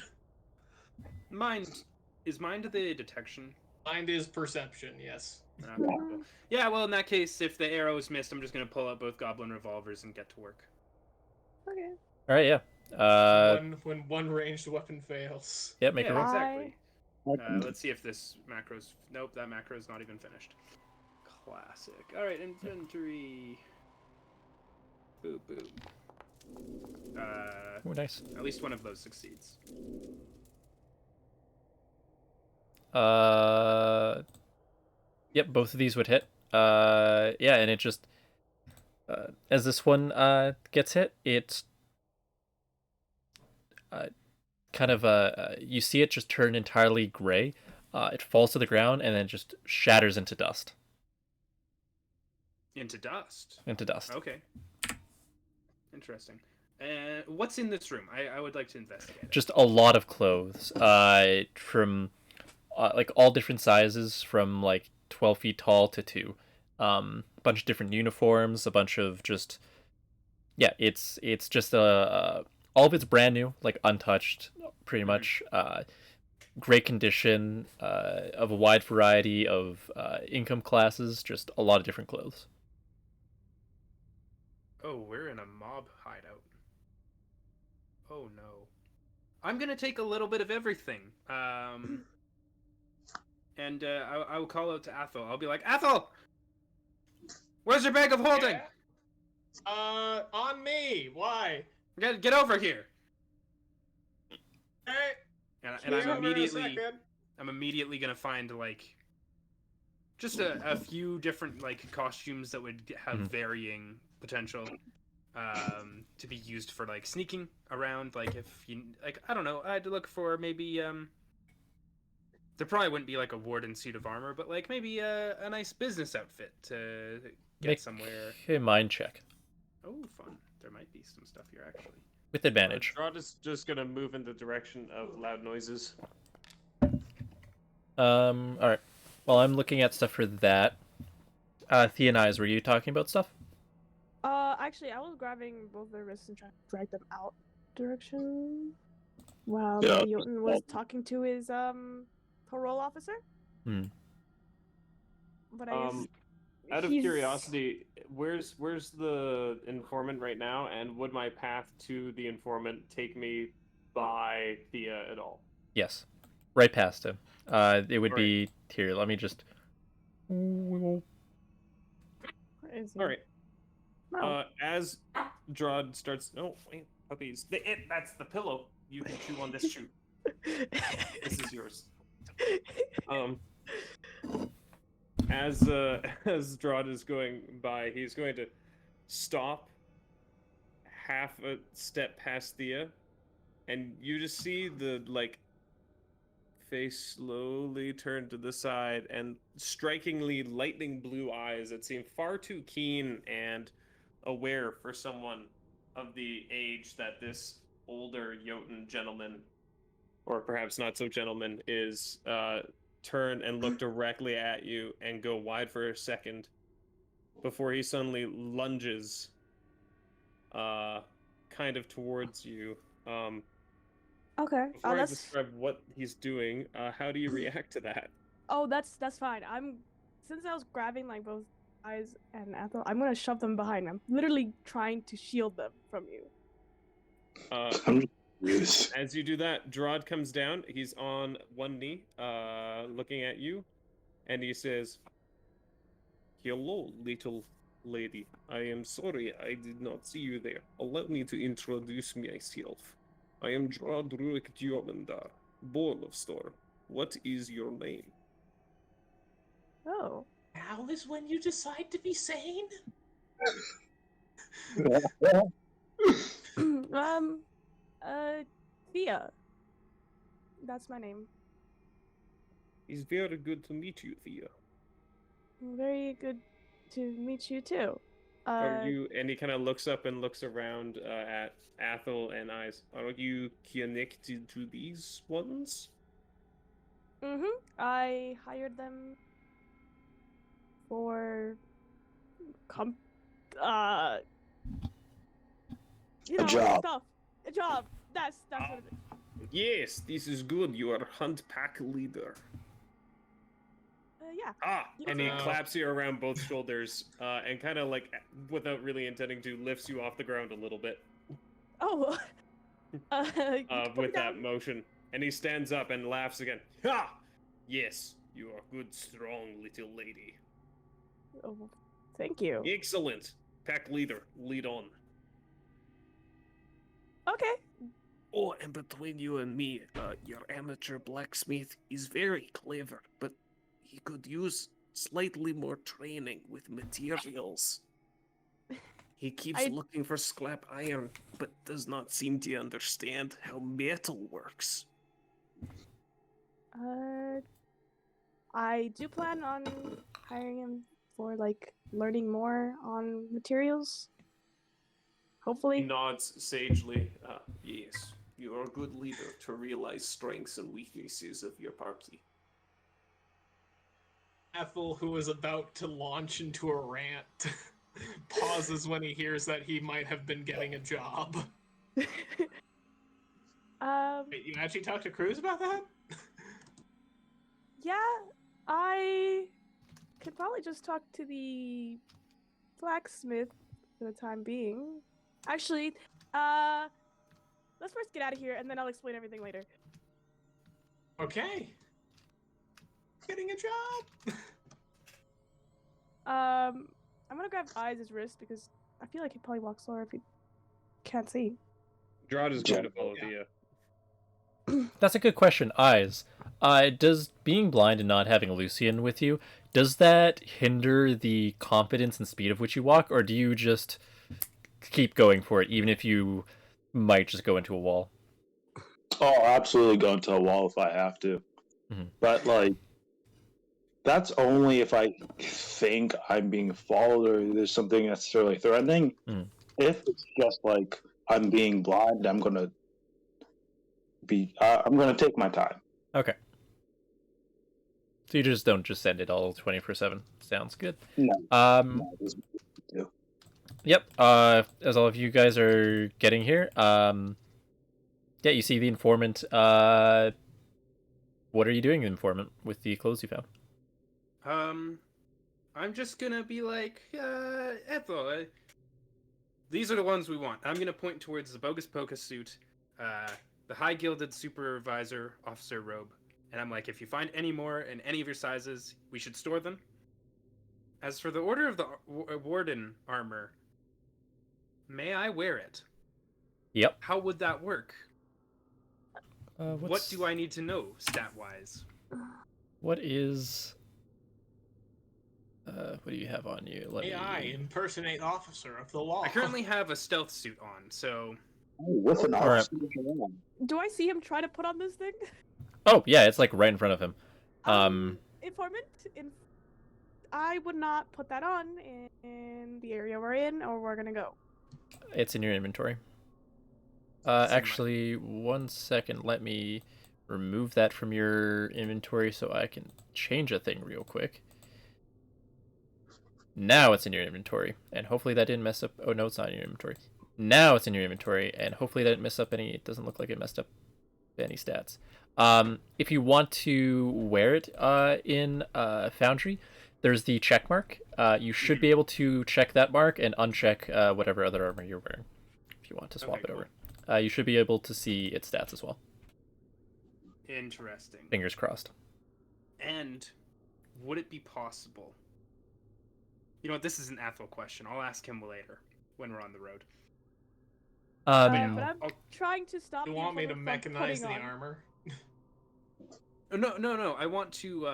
Is mind the detection? Mind is perception, yes. Okay, cool. Yeah, well, in that case, if the arrow is missed, I'm just going to pull out both goblin revolvers and get to work. Okay. Alright, yeah. When one ranged weapon fails. Yeah, make a roll. Exactly. Let's see if this macro's... Nope, that macro is not even finished. Classic. Alright, inventory. Boop, boop. Oh, nice. At least one of those succeeds. Yep, both of these would hit. Yeah, and it just... as this one gets hit, it's... kind of you see it just turn entirely gray. It falls to the ground and then just shatters into dust. Into dust? Into dust. Okay. Interesting. What's in this room? I would like to investigate it. Just a lot of clothes. From like all different sizes, from like 12 feet tall to 2. A bunch of different uniforms, a bunch of just... Yeah, it's just all of it's brand new, like untouched, pretty much. Great condition, of a wide variety of income classes, just a lot of different clothes. Oh, we're in a mob hideout. Oh no. I'm gonna take a little bit of everything. And I will call out to Athel. I'll be like, Athel! Where's your bag of holding? Yeah. On me. Why? Get over here. Hey. And I'm immediately gonna find like just a few different like costumes that would have varying potential to be used for like sneaking around. Like if you like, I don't know, I'd look for maybe there probably wouldn't be like a warden suit of armor, but like maybe a nice business outfit to get somewhere. Okay, mind check. Oh, fun. There might be some stuff here actually. With advantage. Drod is just gonna move in the direction of loud noises. Alright. Well, I'm looking at stuff for that. Thea and Eyes, were you talking about stuff? Actually, I was grabbing both their wrists and trying to drag them out direction. While Jotun was talking to his parole officer. But I guess out of curiosity, where's the informant right now, and would my path to the informant take me by Thea at all? Yes. Right past him. It would Right. be here. Let me just... Where is he? All right. No. As Drod starts... Oh, wait. Puppies. That's the pillow. You can chew on this shoe. This is yours. As as Drod is going by, he's going to stop half a step past Thea, and you just see the face slowly turn to the side, and strikingly lightning blue eyes that seem far too keen and aware for someone of the age that this older Jotun gentleman, or perhaps not so gentleman, is, turn and look directly at you and go wide for a second before he suddenly lunges kind of towards you. Okay. Before I describe what he's doing, how do you react to that? Oh, that's fine. Since I was grabbing like both eyes and Ethel, I'm gonna shove them behind. I'm literally trying to shield them from you. As you do that, Drod comes down. He's on one knee, looking at you, and he says, "Hello, little lady. I am sorry I did not see you there. Allow me to introduce myself. I am Drodruik Djomendar, Ball of Storm. What is your name?" Oh. Now is when you decide to be sane? Thea. That's my name. It's very good to meet you, Thea. Very good to meet you too. Are you? And he kind of looks up and looks around at Athel and Eyes. Are you connected to these ones? Mm-hmm. I hired them for A job. stuff. A job. That's what it is. Yes, this is good. You are hunt pack leader. Yeah. And he claps you around both shoulders, and kind of like, without really intending to, lifts you off the ground a little bit. Oh. With that motion. And he stands up and laughs again. Ha! Yes, you are good, strong little lady. Oh, thank you. Excellent. Pack leader, lead on. Okay. Oh, and between you and me, your amateur blacksmith is very clever, but he could use slightly more training with materials. He keeps looking for scrap iron, but does not seem to understand how metal works. I do plan on hiring him for learning more on materials. Hopefully. He nods sagely. Yes, you are a good leader to realize strengths and weaknesses of your party. Ethel, who is about to launch into a rant, pauses when he hears that he might have been getting a job. Wait, you actually talked to Cruz about that? Yeah, I could probably just talk to the blacksmith for the time being. Actually, let's first get out of here, and then I'll explain everything later. Okay. Getting a job. I'm gonna grab Eyes' wrist because I feel like he'd probably walk slower if he can't see. Drod is going to follow Thea. That's a good question, Eyes. Does being blind and not having Lucian with you, does that hinder the confidence and speed of which you walk, or do you just keep going for it, even if you might just go into a wall? Oh, I'll absolutely go into a wall if I have to. Mm-hmm. But, that's only if I think I'm being followed or there's something necessarily threatening. Mm. If it's just I'm being blind, I'm gonna take my time. Okay. So you just don't just send it all 24/7. Sounds good. No. Yep. As all of you guys are getting here, yeah, you see the informant. What are you doing, informant, with the clothes you found? I'm just gonna be like, Ethel, these are the ones we want. I'm gonna point towards the Bogus Pocus suit, the High Gilded Supervisor Officer robe, and I'm like, if you find any more in any of your sizes, we should store them. As for the Order of the Warden armor, may I wear it? Yep. How would that work? What What's- do I need to know stat-wise? What is? What do you have on you? Let AI, me. impersonate officer of the law. I currently have a stealth suit on, so Oh, with an Alright. officer on. Do I see him try to put on this thing? Oh yeah, it's like right in front of him. Informant. I would not put that on in the area we're in, or we're gonna go. It's in your inventory. It's in my- Actually, 1 second. Let me remove that from your inventory so I can change a thing real quick. Now it's in your inventory, and hopefully that didn't mess up. Oh no, it's not in your inventory. Now it's in your inventory, and hopefully that didn't mess up any. It doesn't look like it messed up any stats. If you want to wear it in Foundry, there's the check mark. You should be able to check that mark and uncheck whatever other armor you're wearing if you want to swap Okay, it over. You should be able to see its stats as well. Interesting. Fingers crossed. And would it be possible? You know what? This is an Athel question. I'll ask him later when we're on the road. Yeah, But I'm I'll- trying to stop. You the want me to informant from mechanize putting the on. armor? No. I want to,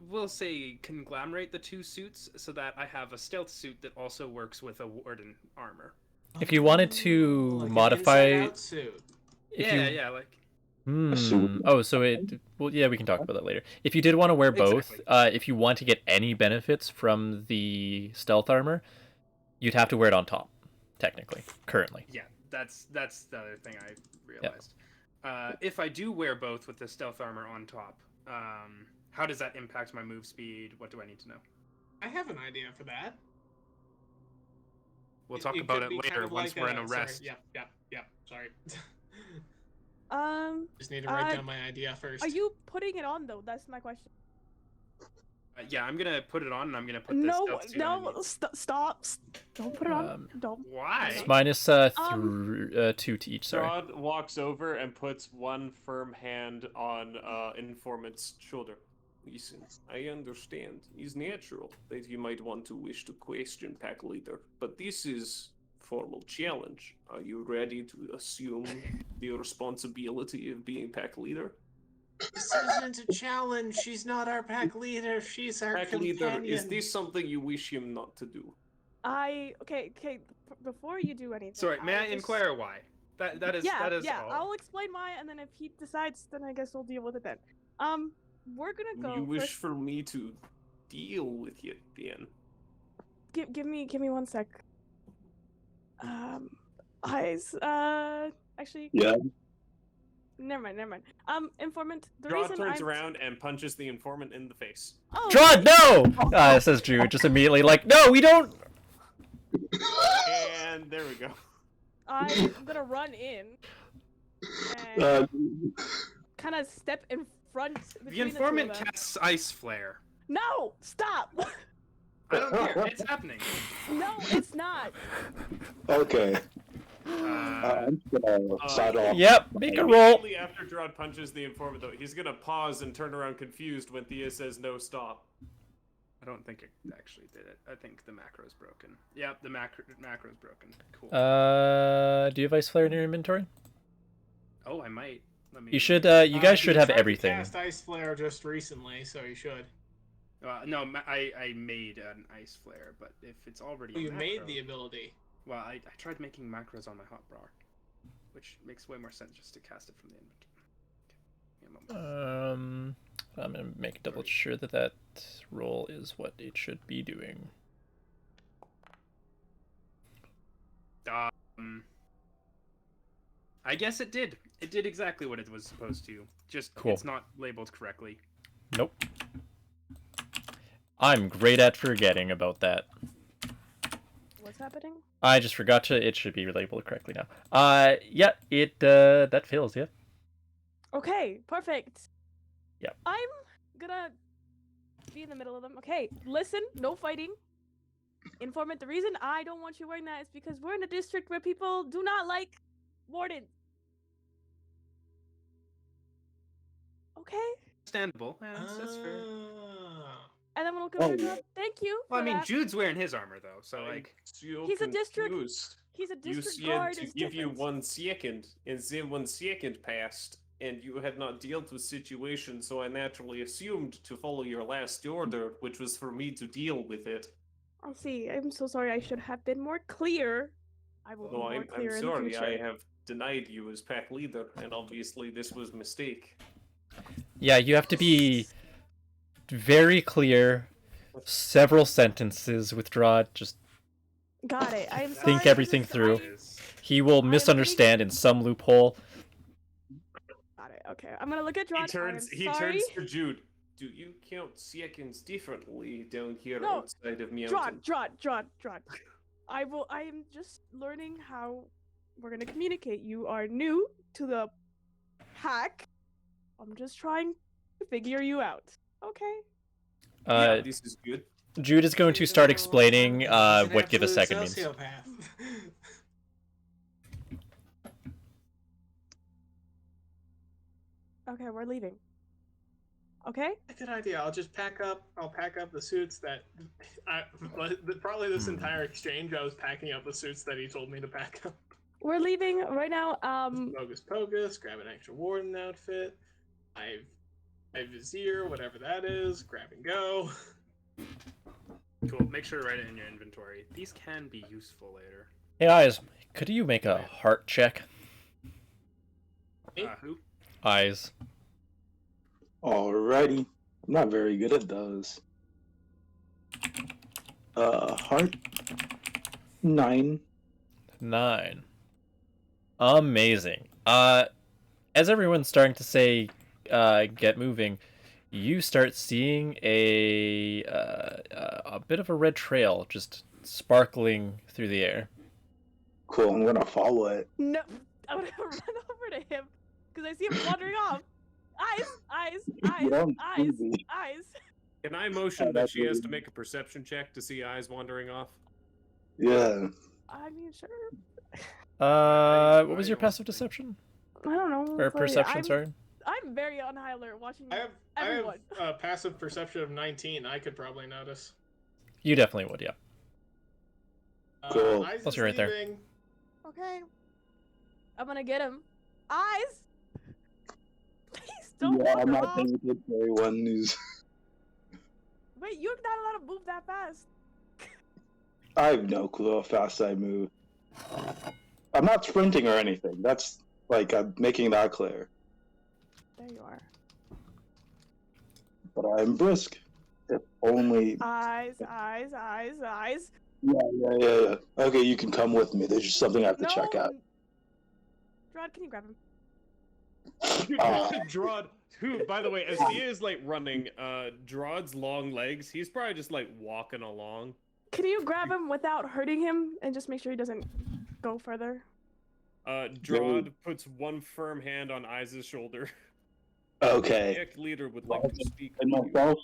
we'll say, conglomerate the two suits so that I have a stealth suit that also works with a warden armor. If you wanted to Like an modify, inside-out suit. Yeah, like. Oh, so it. Well, yeah, we can talk about that later. If you did want to wear both, Exactly. if you want to get any benefits from the stealth armor, you'd have to wear it on top, technically, currently. Yeah, that's the other thing I realized. If I do wear both with the stealth armor on top, how does that impact my move speed? What do I need to know? I have an idea for that. We'll talk It about could it be kind later of once like we're in a sorry, rest. Yep. Sorry. Um, Just need to write down my idea first. are you putting it on though? That's my question. Yeah, I'm gonna put it on, and I'm gonna put this No, stealth suit no, underneath. stop! Don't put it on. Don't. Why? It's minus 2 to each. Sorry. Rod walks over and puts one firm hand on informant's shoulder. Listen, I understand. It's natural that you might want to wish to question pack leader, but this is formal challenge. Are you ready to assume the responsibility of being pack leader? This isn't a challenge. She's not our pack leader. She's our Pack companion. leader, is this something you wish him not to do? Okay. Before you do anything. Sorry, may I just- inquire why? That is all. I'll explain why, and then if he decides, then I guess we'll deal with it then. We're gonna go. You wish first- for me to deal with it then? Give me 1 sec. Eyes. Actually. Yeah. Never mind. Informant. The Rod reason turns I'm... around and punches the informant in the face. Oh. John, no! Says Drew, just immediately like, no, we don't. And there we go. I'm gonna run in. And Uh, kind of step in front. The between informant the two of them. casts ice flare. No! Stop! I don't care. It's happening. No, it's not. okay. I'm just gonna side off. Yep, make a roll. Immediately after Gerard punches the informant, though, he's gonna pause and turn around confused when Thea says no, stop. I don't think it actually did it. I think the macro's broken. Yep, the macro's broken. Cool. Do you have ice flare in your inventory? Oh, I might. Let me. You should. You guys should He have tried to everything. Cast ice flare just recently, so you should. No, I made an ice flare, but if it's already. Oh, a you made macro- the ability. Well, I tried making macros on my hotbar, which makes way more sense just to cast it from the inventory. Okay. I'm gonna make double sure that roll is what it should be doing. I guess it did. It did exactly what it was supposed to. Just Cool. it's not labeled correctly. Nope. I'm great at forgetting about that. What's happening? I just forgot to. It should be labeled correctly now. Yeah, it that fails. Yeah. Okay, perfect. Yep. I'm gonna be in the middle of them. Okay, listen, no fighting. Informant, the reason I don't want you wearing that is because we're in a district where people do not like wardens. Okay? Understandable. Yeah, that's fair. Ah. And then we'll come Oh. to thank you. Well, I for mean, that. Jude's wearing his armor though, so like. So He's a district- confused. He's a You district said guard. to It's give you different. 1 second, and then 1 second passed, and you had not dealt with situation, so I naturally assumed to follow your last order, which was for me to deal with it. I see. I'm so sorry. I should have been more clear. I will be No, more I'm clear in the sorry, future. I have denied you as pack leader, and obviously this was a mistake. Yeah, you have to be very clear. Several sentences. Withdraw. Just Got it. I am sorry. think everything through. I- He will I am misunderstand in some loophole. Got it. Okay. I'm gonna look at He John. turns I am sorry. to Jude. Do you count seconds differently down here No, outside of Mountain? John. I am just learning how we're gonna communicate. You are new to the pack. I'm just trying to figure you out. Okay. Yeah, this is good. Jude is going to start explaining what give a second means. Sociopath. Okay, we're leaving. Okay. Good idea. I'll just pack up. I'll pack up the suits that probably this entire exchange I was packing up the suits that he told me to pack up. We're leaving right now. Bogus Pogus, grab an extra warden outfit. I vizier, whatever that is, grab and go. Cool. Make sure to write it in your inventory. These can be useful later. Hey, Eyes, could you make a heart check? Who? Eyes. Alrighty. I'm not very good at those. Heart 9. 9. Amazing. As everyone's starting to say, get moving, you start seeing a bit of a red trail just sparkling through the air. Cool, I'm gonna follow it. No, I'm gonna run over to him because I see him wandering off. Eyes. Can I motion that she has to make a perception check to see eyes wandering off? Yeah. I mean, sure. What was your passive deception? I don't know. Or it's like, perception, sorry? I'm very on high alert watching I have everyone. passive perception of 19. I could probably notice. You definitely would, yeah. Cool. Eyes Plus is you're right there. leaving. Okay. I'm gonna get him. Eyes! Please don't Yeah, wander I'm not off. paying attention to everyone who's... Wait, you're not allowed to move that fast. I have no clue how fast I move. I'm not sprinting or anything. That's, like, I'm making that clear. There you are. But I'm brisk. If only... Eyes. Yeah. Okay, you can come with me. There's just something I have to check out. Rod, can you grab him? Drod, who, by the way, as he is like running, Drod's long legs, he's probably just like walking along. Can you grab him without hurting him and just make sure he doesn't go further? Drod puts one firm hand on Eyes' shoulder. Okay. Pack leader would like to speak And with you. myself,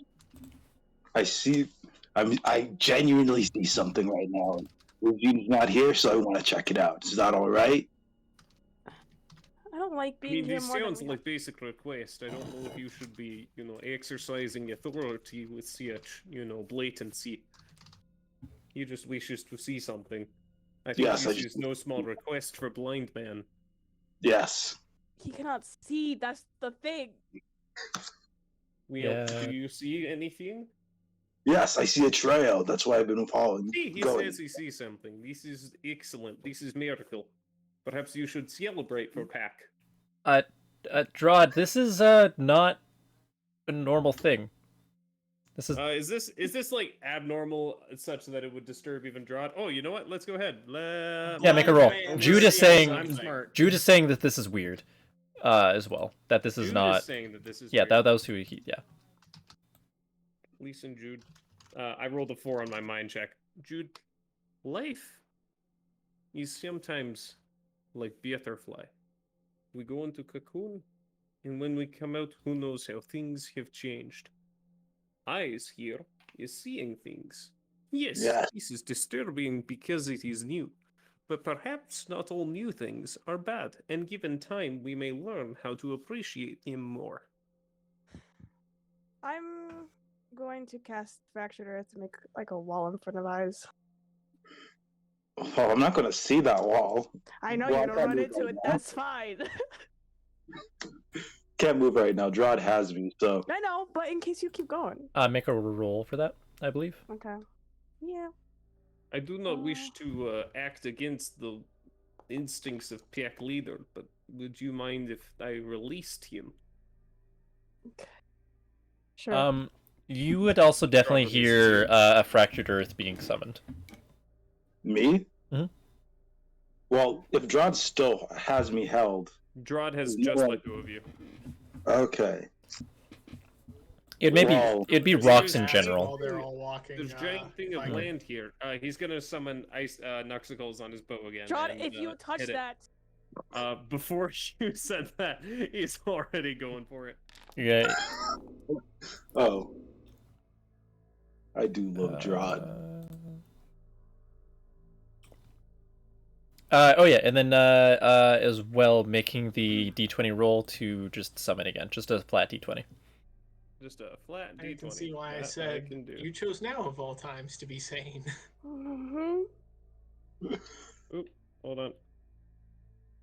I genuinely see something right now. Eugene's not here, so I want to check it out. Is that all right? I don't like I being mean, here this more sounds than like basic request. I don't know if you should be, exercising authority with such, blatancy. He just wishes to see something. I think Yes, this is no small request for blind man. Yes. he cannot see. That's the thing. Well, Yeah. do you see anything? Yes, I see a trail. That's why I've been following. See, he going. says he sees something. This is excellent. This is miracle. Perhaps you should celebrate for Pack. Drod, this is not a normal thing. This is Is this like abnormal such that it would disturb even Drod? Oh, you know what? Let's go ahead. yeah, make a roll. Man, Jude we're is seeing saying I'm smart. Jude is saying that this is weird, as well. That this is Jude not. is saying that this is Yeah, weird. that was who he. Yeah. Lisa and Jude. I rolled a 4 on my mind check. Jude, life is sometimes like butterfly. We go into cocoon, and when we come out, who knows how things have changed. Eyes here is seeing things. Yes, Yeah. this is disturbing because it is new. But perhaps not all new things are bad, and given time, we may learn how to appreciate them more. I'm going to cast Fractured Earth to make like a wall in front of Eyes. Oh, I'm not gonna see that wall. I know Well, you're I gonna can't run move into right it. now. That's fine. Can't move right now. Drod has me, so I know, but in case you keep going. Make a roll for that, I believe. Okay. Yeah. I do not wish to act against the instincts of pack leader, but would you mind if I released him? Sure. You would also definitely Probably hear too. a fractured earth being summoned. me. Mhm. Well, if Drod still has me held, Drod has No just way. let go of you. okay. It'd be Just rocks use in acid general. While they're all walking. There's a giant thing if of I can- land here. He's gonna summon ice Nuxicles on his bow again. John, and, if you touch hit it. that, Before you said that, he's already going for it. Yeah. Oh. I do love Drod. Oh yeah, and then as well making the d20 roll to just summon again, just a flat d20. Just a flat D20. I can see why I That said can do. you chose now of all times to be sane. Mhm. Oop, hold on.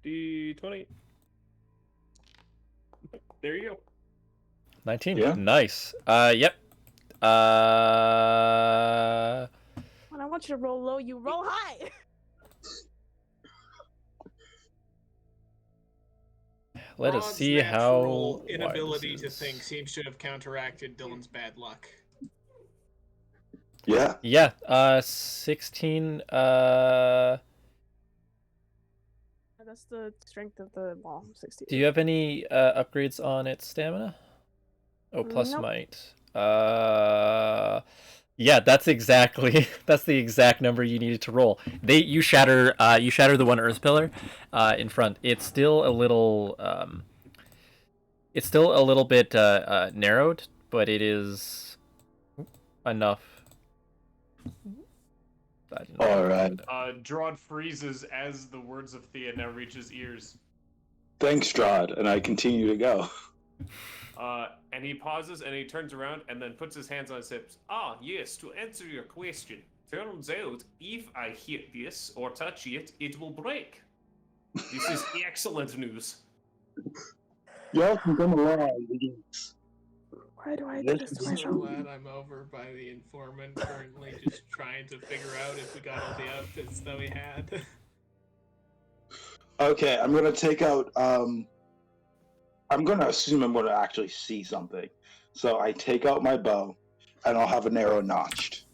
D20. There you go. 19. Yeah. Nice. Yep. When I want you to roll low, you roll high. Let us Rod's see natural how inability wide to this think is. seems to have counteracted Dylan's bad luck. Yeah. Yeah. 16. That's the strength of the wall. 60. Do you have any upgrades on its stamina? Oh, plus Nope. might. Yeah, that's exactly that's the exact number you needed to roll. You shatter the one earth pillar in front. It's still a little bit narrowed, but it is enough. All right. Drod freezes as the words of Thea now reach his ears. Thanks, Drod, and I continue to go. And he pauses and he turns around and then puts his hands on his hips. Ah, yes, to answer your question. Turns out, if I hit this or touch it, it will break. This is excellent news. Y'all can come along. Why do I do This this is to I'm so myself? glad I'm over by the informant currently just trying to figure out if we got all the outfits that we had. Okay, I'm gonna take out. I'm gonna assume I'm gonna actually see something. So I take out my bow, and I'll have an arrow notched.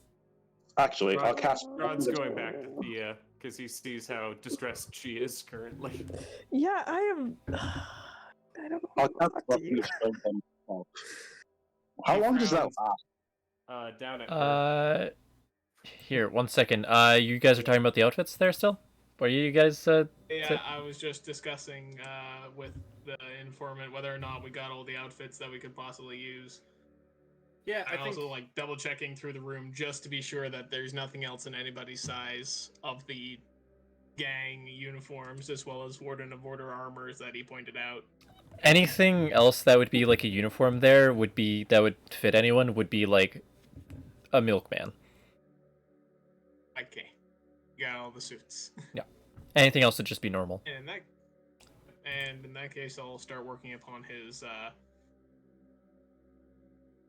Actually, I'll cast. Rod's going back to Thea because he sees how distressed she is currently. Yeah, I am. I don't know. I'll What cast to talk to you. Weapon of Strength on myself. How long does that last? Down at her. Here, 1 second. You guys are talking about the outfits there still? Or you guys Yeah, I was just discussing with the informant whether or not we got all the outfits that we could possibly use. Yeah, I And think also like double checking through the room just to be sure that there's nothing else in anybody's size of the gang uniforms, as well as Warden of Order armors that he pointed out. anything else that would be like a uniform there that would fit anyone would be like a milkman. Okay, you got all the suits. Anything else would just be normal. And in that case, I'll start working upon his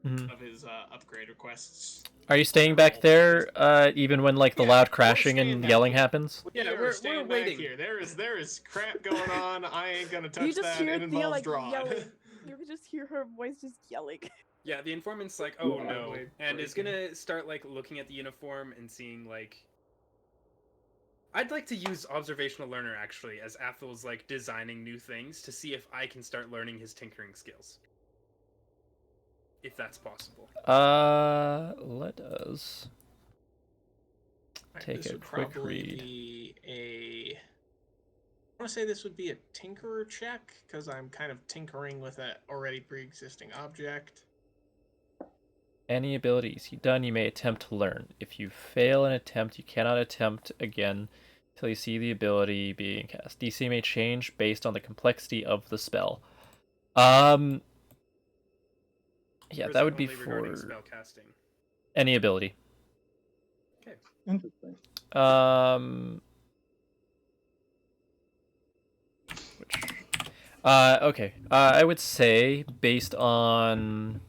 Mhm. of his upgrade requests. Are you staying back there even when like the Yeah, loud we're crashing staying and back yelling here. happens? Yeah, We are we're staying back waiting. here. There is crap going on. I ain't gonna touch You just that. hear It Thea involves like Drod. yelling. You could just hear her voice just yelling. Yeah, the informant's like, oh Yeah. no, Wait, and is breaking. gonna start like looking at the uniform and seeing like. I'd like to use observational learner actually, as Athel's like designing new things to see if I can start learning his tinkering skills. If that's possible. Let us take This a would quick probably read. be a. I want to say this would be a tinkerer check because I'm kind of tinkering with an already pre-existing object. Any abilities you done, you may attempt to learn. If you fail an attempt, you cannot attempt again until you see the ability being cast. DC may change based on the complexity of the spell. Yeah, Or is that it would be only regarding for spell casting. any ability. Interesting. Okay. I would say, based on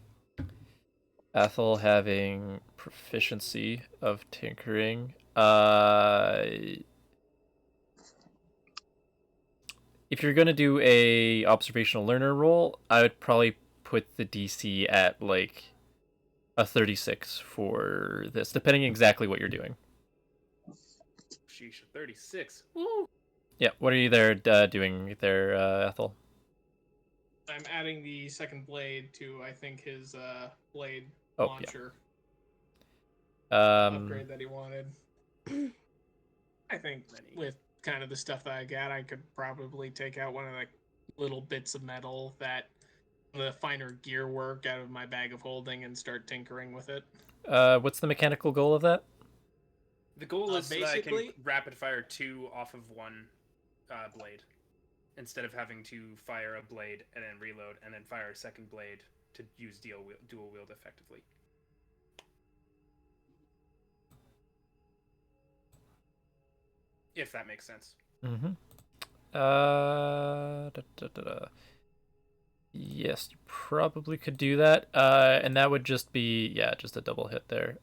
Ethel having proficiency of tinkering, if you're gonna do a observational learner roll, I would probably put the DC at like a 36 for this, depending exactly what you're doing. Sheesh, 36. Woo! Yeah, what are you there doing there, Ethel? I'm adding the second blade to, I think, his blade Oh, launcher yeah. upgrade that he wanted. I think with kind of the stuff that I got, I could probably take out one of the little bits of metal that the finer gear work out of my bag of holding and start tinkering with it. What's the mechanical goal of that? The goal is that I can basically- rapid fire 2 off of one blade, instead of having to fire a blade and then reload and then fire a second blade to use dual wield effectively. If that makes sense. Mm-hmm. Yes, you probably could do that. And that would just be, yeah, just a double hit there.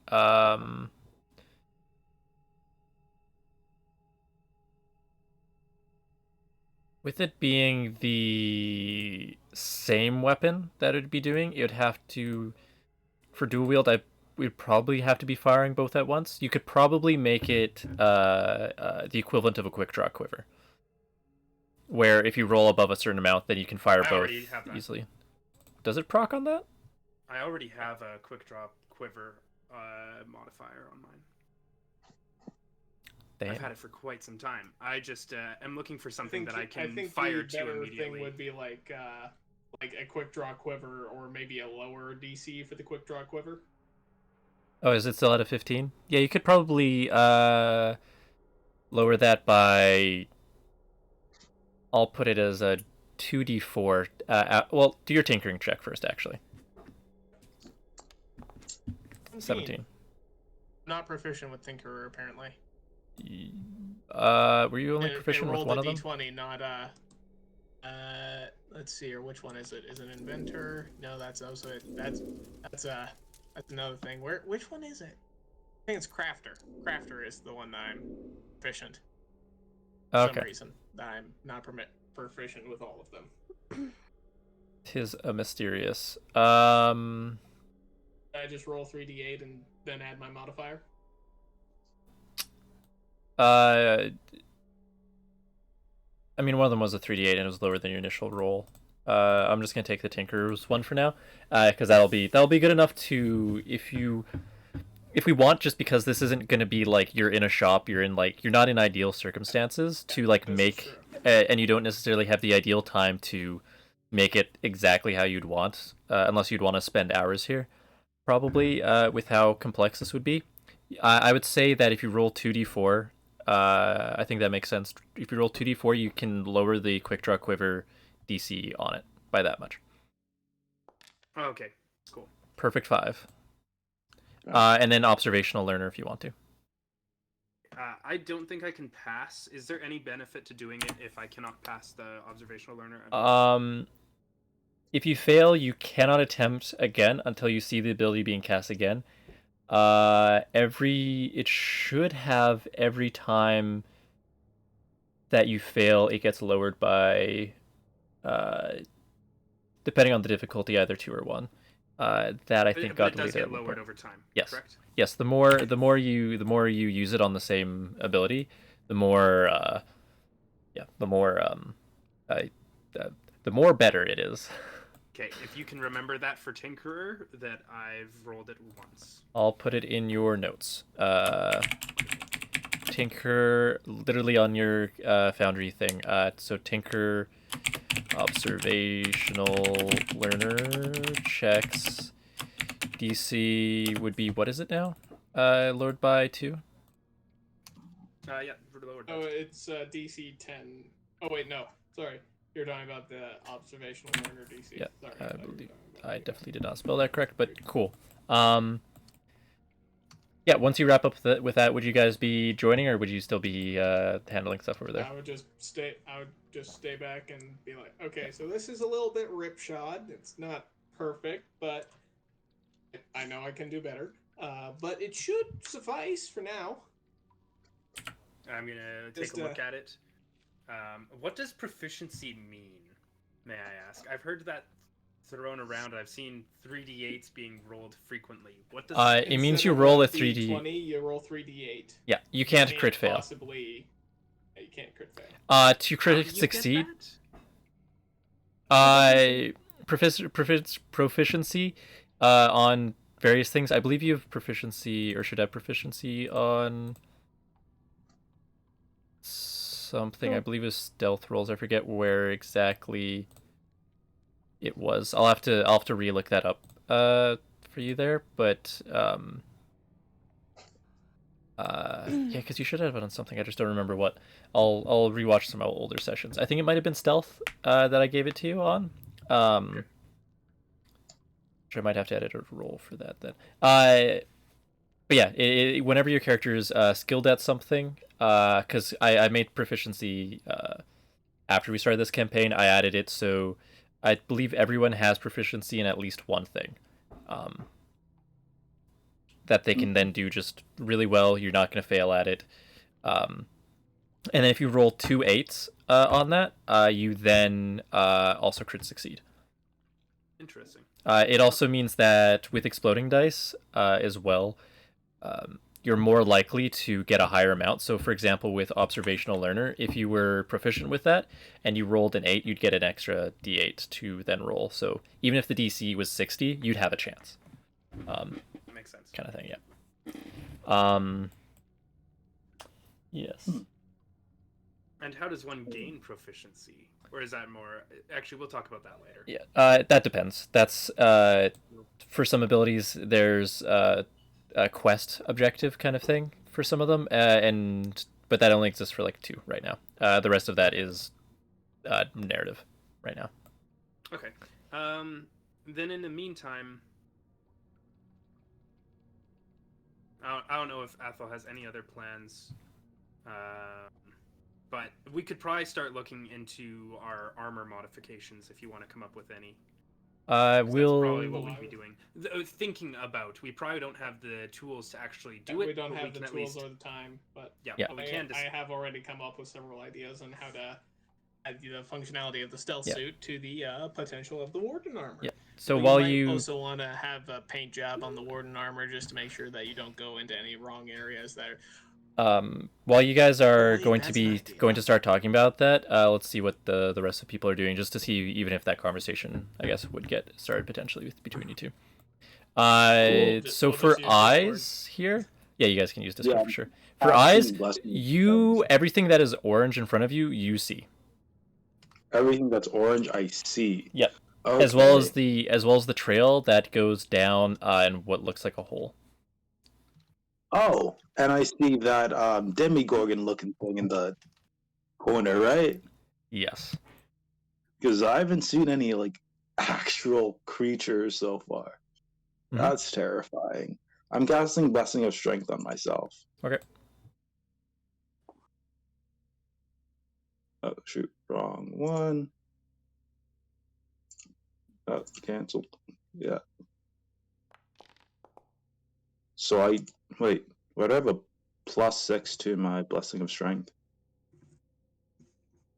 With it being the same weapon that it'd be doing, it would have to, for dual wield, we'd probably have to be firing both at once. You could probably make it the equivalent of a quick draw quiver, where if you roll above a certain amount, then you can fire I both already have that. easily. Does it proc on that? I already have a quick draw quiver modifier on mine. Damn. I've had it for quite some time. I just am looking for I something think, that I can think fire the to better immediately. thing would be like a quick draw quiver, or maybe a lower DC for the quick draw quiver. Oh, is it still at a 15? Yeah, you could probably lower that by... I'll put it as a 2d4. Well, do your tinkering check first, actually. 17. Not proficient with Tinkerer, apparently. Were you only proficient with one of them? D20, not let's see here. Which one is it? Is it Inventor? No, that's also it. That's another thing. Which one is it? I think it's Crafter. Crafter is the one that I'm proficient. For some reason that I'm not proficient with all of them. 'Tis a mysterious. I just roll 3d8 and then add my modifier. I mean, one of them was a 3d8 and it was lower than your initial roll. I'm just gonna take the Tinker's one for now, because that'll be good enough to, if we want, just because this isn't gonna be like you're in a shop, you're not in ideal circumstances to like make, and you don't necessarily have the ideal time to make it exactly how you'd want, unless you'd want to spend hours here, probably, with how complex this would be. I would say that if you roll 2d4, I think that makes sense. If you roll 2d4, you can lower the quick draw quiver DC on it by that much. Okay, cool. Perfect 5. And then observational learner if you want to. I don't think I can pass. Is there any benefit to doing it if I cannot pass the observational learner? If you fail, you cannot attempt again until you see the ability being cast again. It should have every time that you fail, it gets lowered by, depending on the difficulty, either 2 or 1. That I think got it does deleted. get lowered over time. Yes. Correct? Yes. The more you use it on the same ability, the more better it is. Okay, if you can remember that for Tinkerer, that I've rolled it once. I'll put it in your notes. Tinker, literally on your Foundry thing. So Tinker, observational learner checks. DC would be, what is it now? Lowered by 2? Yeah, lowered by Oh, 2. it's DC 10. Oh wait, no, sorry. You're talking about the observational learner DC. Yeah, Sorry, I definitely did not spell that correct, but cool. Yeah, Yeah, once you wrap up with that, would you guys be joining, or would you still be handling stuff over there? I would just stay back and be like, okay, so this is a little bit ripshod. It's not perfect, but I know I can do better. But it should suffice for now. I'm gonna take Just, a look at it. What does proficiency mean? May I ask? I've heard that thrown around. I've seen 3d8s being rolled frequently. What does It means Instead you of roll a 3d. D20, you roll 3d8. Yeah, you can't crit fail. Possibly. Yeah, you can't crit fail. To How do you crit get succeed, that? proficiency on various things. I believe you have proficiency, or should have proficiency on something. I believe is stealth rolls. I forget where exactly it was. I'll have to relook that up for you there, but yeah, because you should have it on something. I just don't remember what. I'll rewatch some older sessions. I think it might have been stealth that I gave it to you on. Which I might have to edit a roll for that then. But yeah, whenever your character is skilled at something, because I made proficiency after we started this campaign, I added it so I believe everyone has proficiency in at least one thing. That they can then do just really well. You're not going to fail at it. And then if you roll 2 8s on that, you then also crit succeed. Interesting. It also means that with exploding dice as well, you're more likely to get a higher amount. So for example, with observational learner, if you were proficient with that and you rolled an 8, you'd get an extra d8 to then roll. So even if the DC was 60, you'd have a chance. Makes sense. Kind of thing, yeah. Yes. And how does one gain proficiency? Or is that more... Actually, we'll talk about that later. Yeah, that depends. That's, for some abilities, there's a quest objective kind of thing for some of them, but that only exists for like 2 right now. The rest of that is narrative right now. Okay. Then in the meantime... I don't know if Athel has any other plans, but we could probably start looking into our armor modifications if you want to come up with any. That's probably what we'd be doing. Thinking about. We probably don't have the tools to actually do it. We don't but have we the can tools at least... or the time, but Yeah, but we can I have already come up with several ideas on how to add the functionality of the stealth suit to the potential of the warden armor. Yeah. So you while might you also want to have a paint job on the warden armor just to make sure that you don't go into any wrong areas there. While you guys are going to start talking about that, let's see what the rest of the people are doing, just to see even if that conversation, I guess, would get started potentially between you two. Cool. So We'll for just use eyes here, yeah, you guys can use Discord Yeah. for sure. For eyes, everything that is orange in front of you, you see. Everything that's orange, I see. Yep. Okay. As well as the trail that goes down in what looks like a hole. Oh, and I see that demigorgon looking thing in the corner, right? Yes. Because I haven't seen any like actual creatures so far. Mhm. That's terrifying. I'm casting Blessing of Strength on myself. Okay. Oh shoot, wrong one. Oh, canceled. Yeah. So wait, would I have a +6 to my Blessing of Strength?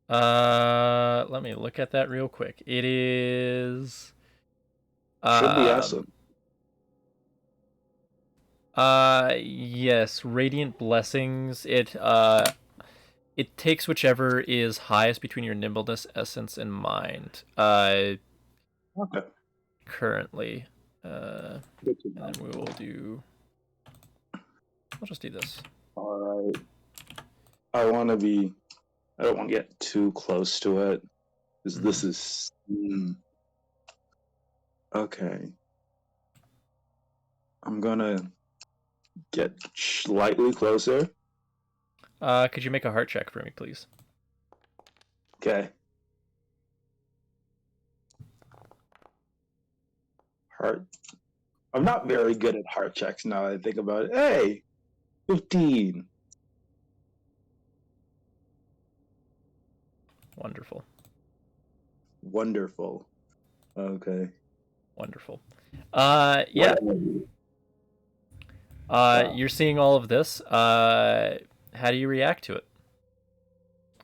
Let me look at that real quick. It is. Should be awesome. Yes, Radiant Blessings. It takes whichever is highest between your nimbleness, essence, and mind. Okay. Currently, Good to know. and we will do. I'll just do this. All right. I don't want to get too close to it, because this is. Okay. I'm gonna get slightly closer. Could you make a heart check for me, please? Okay. Heart. I'm not very good at heart checks now that I think about it. Hey, 15. Wonderful. Wonderful. Okay. Wonderful. Yeah. You're seeing all of this. How do you react to it?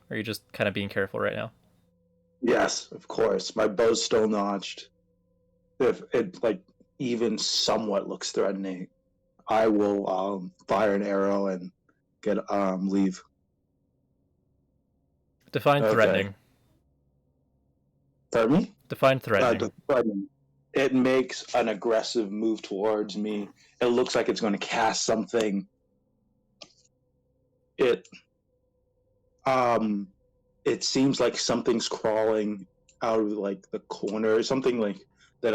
Or are you just kind of being careful right now? Yes, of course. My bow's still notched. If it like even somewhat looks threatening, I will fire an arrow and get leave. Define Okay. threatening. Pardon me? Define threatening. Threatening. It makes an aggressive move towards me. It looks like it's going to cast something. It seems like something's crawling out of like the corner, something like that.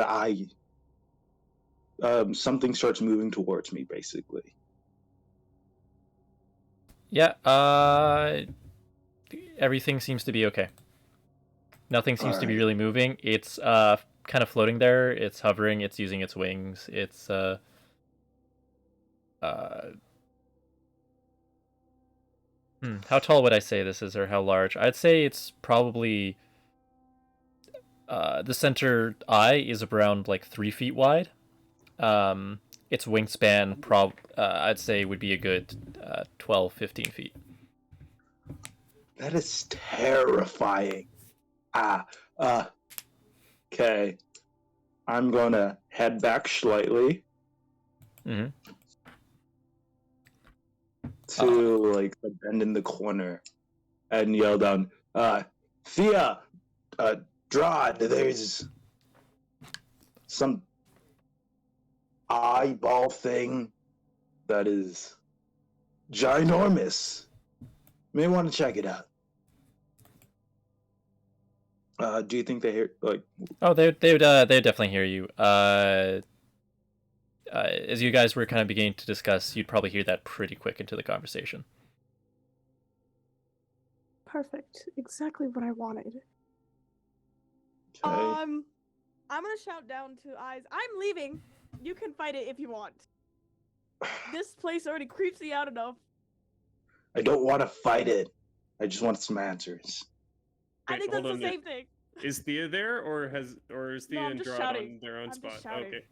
Something starts moving towards me, basically. Yeah. Everything seems to be okay. Nothing seems to be really moving. It's kind of floating there. It's hovering. It's using its wings. It's how tall would I say this is, or how large? I'd say it's probably the center eye is around like 3 feet wide. Its wingspan I'd say would be a good 12, 15 feet. That is terrifying. Okay. I'm gonna head back slightly Mm-hmm. to like the bend in the corner and yell down, Thea, Drod, there's some eyeball thing that is ginormous. May want to check it out. Do you think they hear like? Oh, they'd definitely hear you. As you guys were kind of beginning to discuss, you'd probably hear that pretty quick into the conversation. Perfect. Exactly what I wanted. Okay. I'm gonna shout down to Eyes. I'm leaving. You can fight it if you want. This place already creeps me out enough. I don't want to fight it. I just want some answers. I Wait, think that's hold the on, same thing. Is Thea there, or is Thea I'm and just Drod shouting. on their own I'm spot? just shouting. Okay.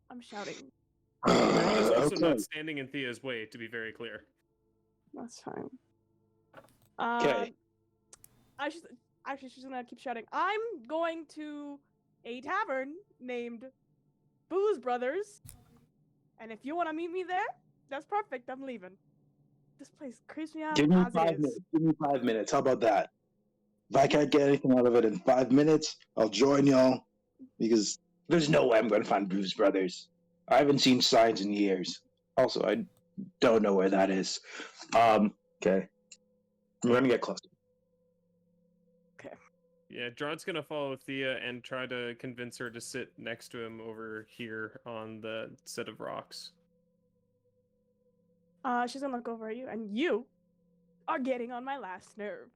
I'm shouting. Drod is also Okay. not standing in Thea's way, to be very clear. That's fine. Okay. She's gonna keep shouting. I'm going to a tavern named Booze Brothers, and if you want to meet me there, that's perfect. I'm leaving. This place creeps me out. Give me as it 5 is. minutes. Give me 5 minutes. How about that? If I can't get anything out of it in 5 minutes, I'll join y'all. Because there's no way I'm going to find Blues Brothers. I haven't seen signs in years. Also, I don't know where that is. Okay. I'm going to get closer. Yeah, Drod's gonna follow Thea and try to convince her to sit next to him over here on the set of rocks. She's gonna look over at you, and you are getting on my last nerve.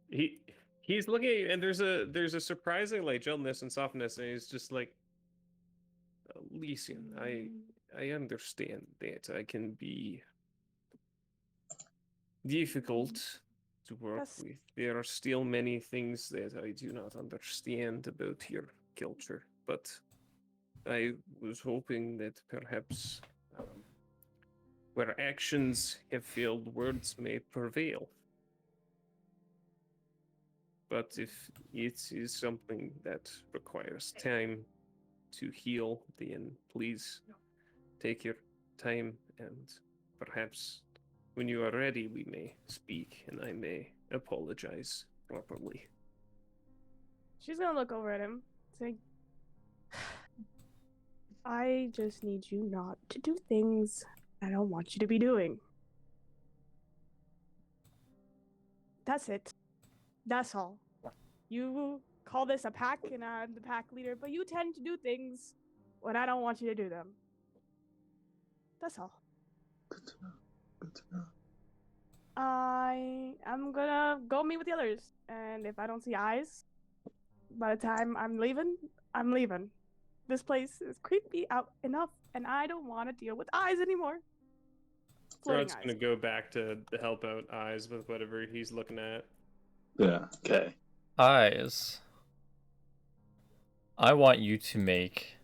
He's looking at you, and there's a surprising like gentleness and softness, and he's just like, listen, I understand that I can be difficult to work with. There are still many things that I do not understand about your culture, but I was hoping that perhaps where actions have failed, words may prevail. But if it is something that requires time to heal, then please take your time, and perhaps when you are ready, we may speak and I may apologize properly. She's gonna look over at him, saying, I just need you not to do things I don't want you to be doing. That's it. That's all. You call this a pack, and I'm the pack leader, but you tend to do things when I don't want you to do them. That's all. Good to know. Good to know. I'm gonna go meet with the others, and if I don't see Eyes by the time I'm leaving, I'm leaving. This place is creepy out enough, and I don't want to deal with eyes anymore. Floating Rod's eyes. gonna go back to the help out eyes with whatever he's looking at. Yeah. Okay. Eyes. I want you to make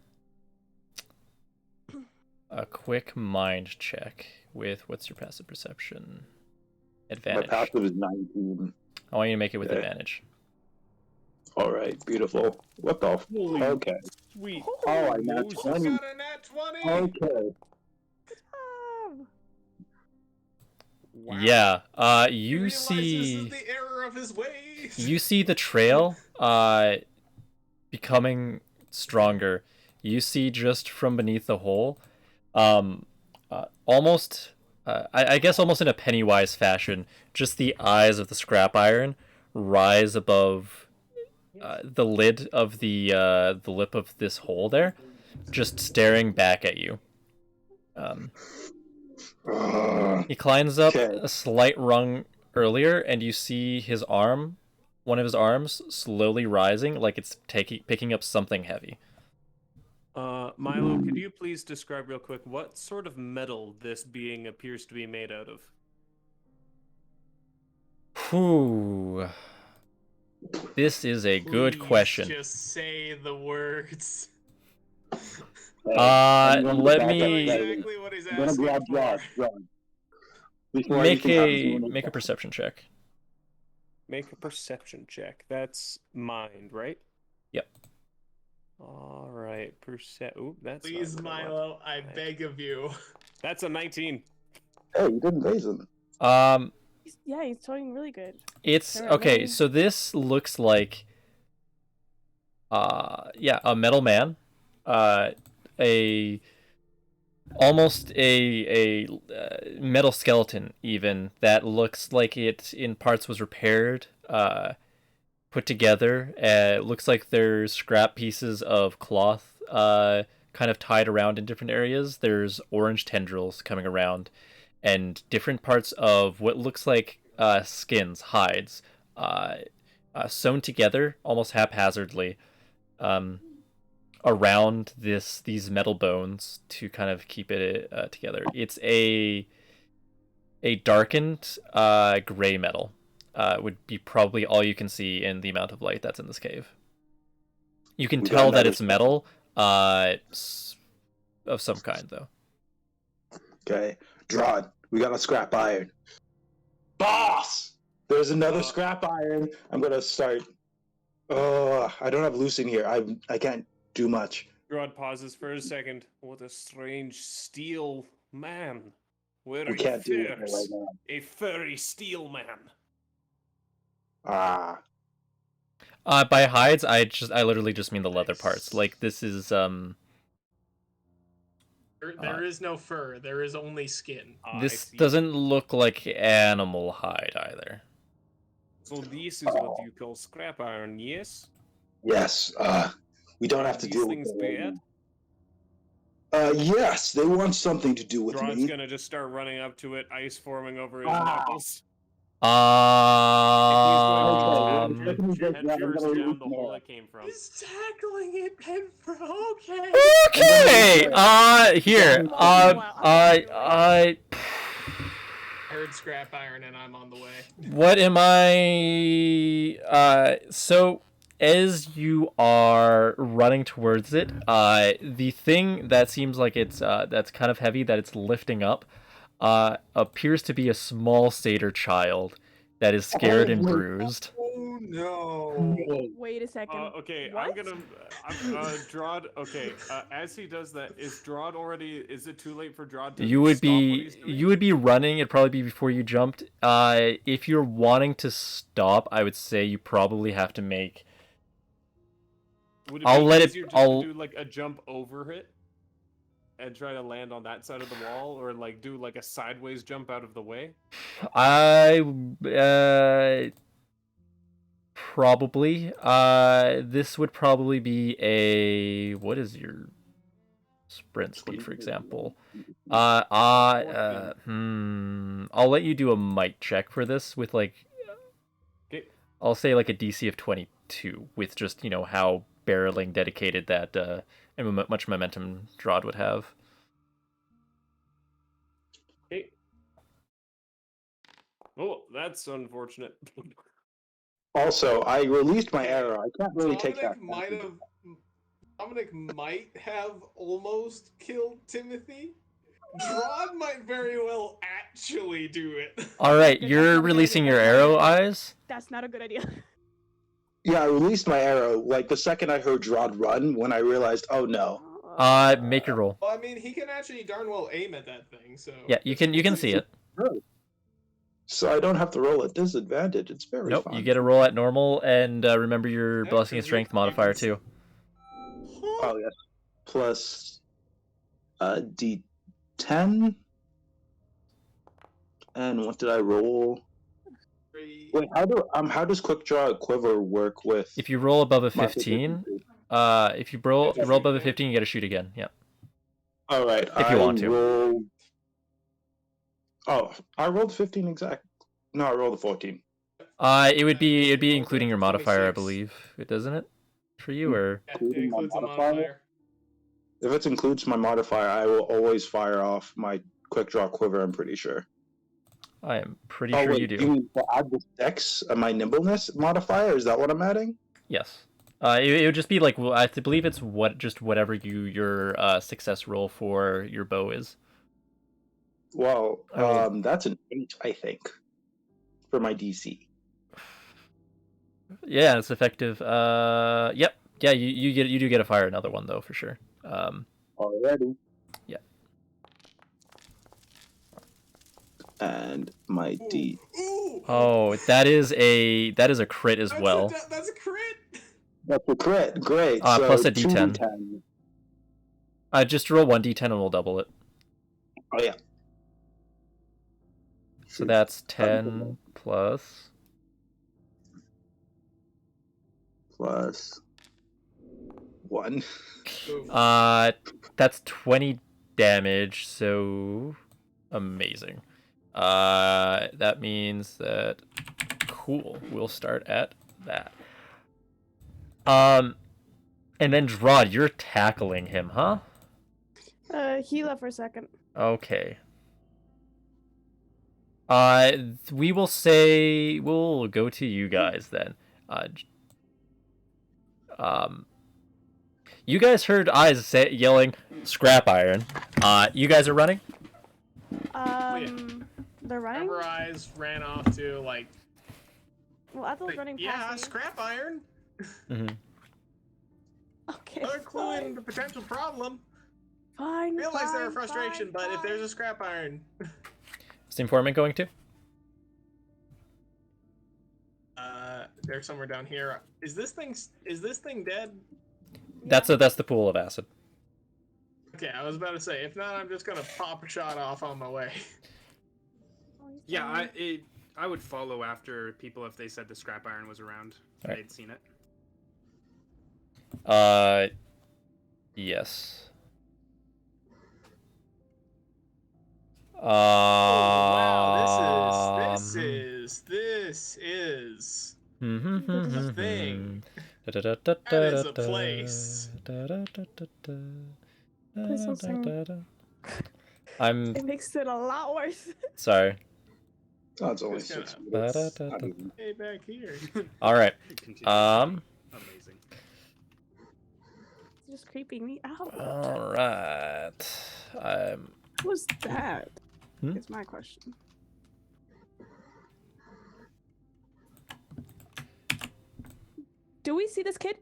a quick mind check with what's your passive perception? Advantage. My passive is 19. I want you to make it with Okay. advantage. All right. Beautiful. What the? Holy Okay. sweet. Oh, I got Moses. 20. Got a nat 20. Okay. Wow. Yeah. He You realizes see. the error of his ways. You see the trail becoming stronger. You see just from beneath the hole, almost, I guess almost in a Pennywise fashion, just the eyes of the scrap iron rise above the lid of the lip of this hole there, just staring back at you. He climbs up Okay. a slight rung earlier, and you see his arm, one of his arms, slowly rising, like it's picking up something heavy. Milo, could you please describe real quick what sort of metal this being appears to be made out of? Whew. This is a good Please question. Just say the words. Let me Exactly what he's I'm gonna asking grab for. John. Before make anything happens, I'm gonna make a perception check. Make a perception check. That's mind, right? Yep. All right. Ooh, that's not Please, gonna work. Milo, I Right. beg of you. That's a 19. Hey, you didn't raise him. Yeah, he's doing really good. It's Alright, okay. let me- So this looks like, yeah, a metal man, a almost a metal skeleton even that looks like it in parts was repaired, put together. It looks like there's scrap pieces of cloth, kind of tied around in different areas. There's orange tendrils coming around, and different parts of what looks like skins, hides, sewn together almost haphazardly, around these metal bones to kind of keep it together. It's a darkened gray metal. Would be probably all you can see in the amount of light that's in this cave. You can We got tell that another it's metal, of some kind though. Okay. Drod, we got a scrap iron. Boss! There's another scrap iron. I'm gonna start. Oh, I don't have loose in here. I can't do much. Rod pauses for a second. What a strange steel man. We Wearing can't do it right furs. now. A furry steel man. Ah. By hides, I literally just mean the leather parts. Like this is There is no fur. There is only skin. I this see. doesn't look like animal hide either. So this is what you call scrap iron, yes? Yes. We don't have to These deal with things it right bad? now. Yes, they want something to do with Drod's me. gonna just start running up to it, ice forming over his Ah. knuckles. Um. Head first down the hole it came from. He's tackling it head for okay. Okay. Here. I heard scrap iron and I'm on the way. What am I? So as you are running towards it, the thing that seems like it's that's kind of heavy that it's lifting up, appears to be a small satyr child that is scared and bruised. Oh no. Wait a second. Okay, What? Drod. Okay, as he does that, is Drod already? Is it too late for Drod to You would stop what be he's doing? you would be running. It'd probably be before you jumped. If you're wanting to stop, I would say you probably have to make. Would it I'll be let it- easier just I'll- to do like a jump over it and try to land on that side of the wall, or like do like a sideways jump out of the way? Probably. This would probably be a. What is your sprint speed, for example? I'll let you do a might check for this with like. Okay. I'll say like a DC of 22 with just how barreling dedicated that and much momentum Drod would have. Hey. Oh, that's unfortunate. Also, I released my arrow. I can't really take that. Dominic might have almost killed Timothy. Drod might very well actually do it. All right, That's you're not a good releasing idea. your arrow, Eyes. That's not a good idea. Yeah, I released my arrow. Like the second I heard Drod run, when I realized, oh no. Make your roll. Well, I mean, he can actually darn well aim at that thing, so... Yeah, you can see it. So I don't have to roll at disadvantage. It's very Nope, fun. you get a roll at normal, and remember your Yeah, blessing and 'cause strength you modifier can see- too. Oh yes. Plus D10. And what did I roll? Wait, how does quick draw quiver work with? If you roll above a my 15, proficiency? if you roll Shoot above a again. 15, you get to shoot again. Yeah. All right. If you want to. Rolled... Oh, I rolled 15 exact. No, I rolled a 14. It'd be including your modifier, I 26. believe. Doesn't it? For you or Yeah, it Including my includes a modifier? modifier. If it includes my modifier, I will always fire off my quick draw quiver. I'm pretty sure. I am pretty Oh sure wait, you do. you mean to add this dex and my nimbleness modifier? Is that what I'm adding? Yes. It would just be like, well, I believe it's whatever your success roll for your bow is. Well, Oh. that's an 8, I think, for my DC. Yeah, it's effective. Yep. Yeah, you do get to fire another one though for sure. Already. Yeah. And my D. Ooh! Oh, that is a crit as well. That's a crit! That's a crit. Great. So Plus a 2 D10. Just roll 1d10 and we'll double it. Oh yeah. So that's 10 plus. Plus 1. That's 20 damage. So amazing. That means that cool. We'll start at that. And then Drod, you're tackling him, huh? He left for a second. Okay. We will say we'll go to you guys then. You guys heard Eyes yelling scrap iron. You guys are running? They're running? Remember Eyes ran off to, like... Well, I was running yeah, past me. scrap iron! Mm-hmm. Okay, Another clue fine. in the potential problem. Fine, Realize fine, their frustration, fine, but if there's a fine. scrap iron... Is the informant going to? They're somewhere down here. Is this thing dead? That's the pool of acid. Okay, I was about to say, if not, I'm just gonna pop a shot off on my way. Oh, he's Yeah, fine. I would follow after people if they said the scrap iron was around. And Alright. they'd seen it. Yes. Wow, this is a thing. That is a place. Please don't sing. I'm It makes it a lot worse. sorry. Oh, it's only Just 6 gonna- minutes. Not even- Hey, back here. All right. Continue. Um. Amazing. It's just creeping me out. All right. Who's that? Hmm? Is my question. Do we see this kid?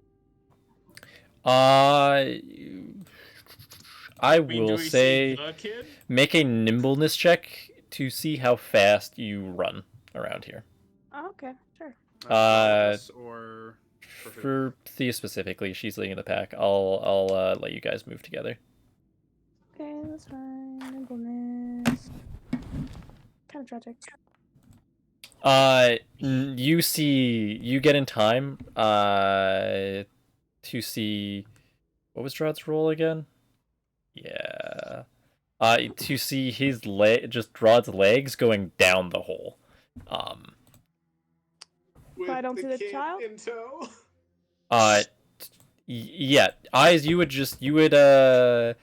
I mean, do will we say see the kid? make a nimbleness check to see how fast you run around here. Oh, okay, sure. Us or who? For Thea specifically, she's leading the pack. I'll let you guys move together. Okay, that's fine. Nimbleness. Kind of tragic. You get in time to see what was Drod's roll again? Yeah. To see his just Drod's legs going down the hole. With I don't see the kid child? in tow? Yeah, eyes. You would I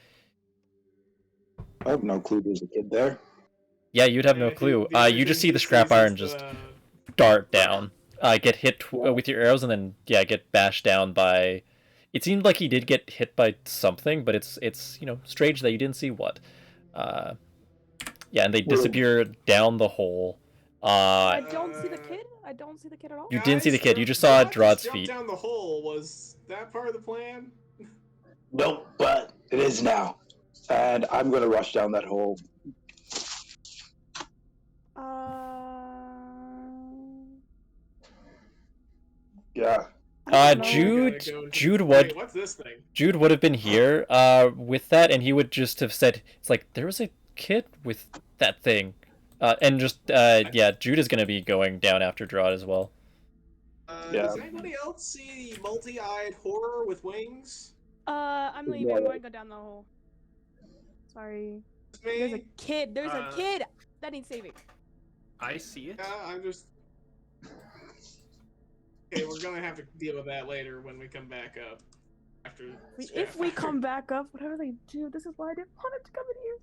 have no clue there's a kid there. Yeah, you'd have no clue. The only You just thing see the he scrap sees iron is just the- dart down, get hit with your arrows, and then get bashed down by. It seemed like he did get hit by something, but it's strange that you didn't see what. Yeah, and they disappear down the hole. I don't see the kid. I don't see the kid at all. You didn't see the Guys, kid. You just saw Drod Drod's jumped feet. down the hole. Was that part of the plan? Nope, but it is now. And I'm gonna rush down that hole. Yeah. I don't know. Jude Wait, what's this thing? Jude would have been here with that, and he would just have said, it's like, there was a kid with that thing. And just, Jude is going to be going down after Drod as well. Yeah. Does anybody else see multi-eyed horror with wings? I'm leaving. I'm going to go down the hole. Sorry. There's a kid. There's a kid that needs saving. I see it. Yeah, I'm just... Okay, we're gonna have to deal with that later when we come back up. After If we come back up, whatever they do, this is why I didn't want it to come in here.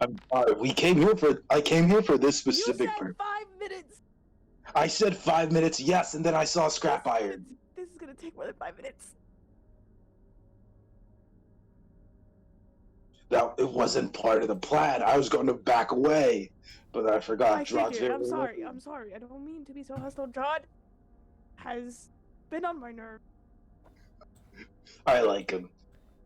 I'm sorry. I came here for this specific You said purpose. 5 minutes. I said 5 minutes, yes, and then I saw scrap iron. This is gonna take more than 5 minutes. That it wasn't part of the plan. I was going to back away, but I forgot. I Drod's figured. very I'm sorry. I don't mean to be so hostile. Drod has been on my nerve. I like him.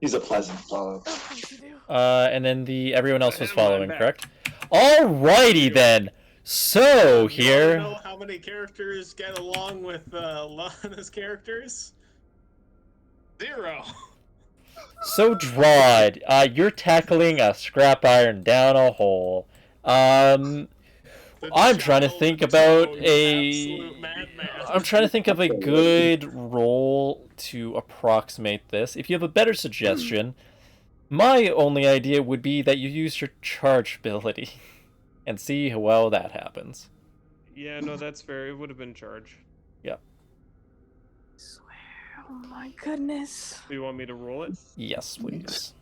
He's a pleasant fellow. Of course you do. And then everyone else was following, correct? Alrighty then. So You here. wanna know how many characters get along with Lana's characters? 0. So Drod, you're tackling a scrap iron down a hole. I'm trying to think about I'm trying to think of a good role to approximate this. If you have a better suggestion, my only idea would be that you use your charge ability and see how well that happens. Yeah, no, that's fair. It would have been charge. Yep. Oh my goodness. Do you want me to roll it? Yes, please.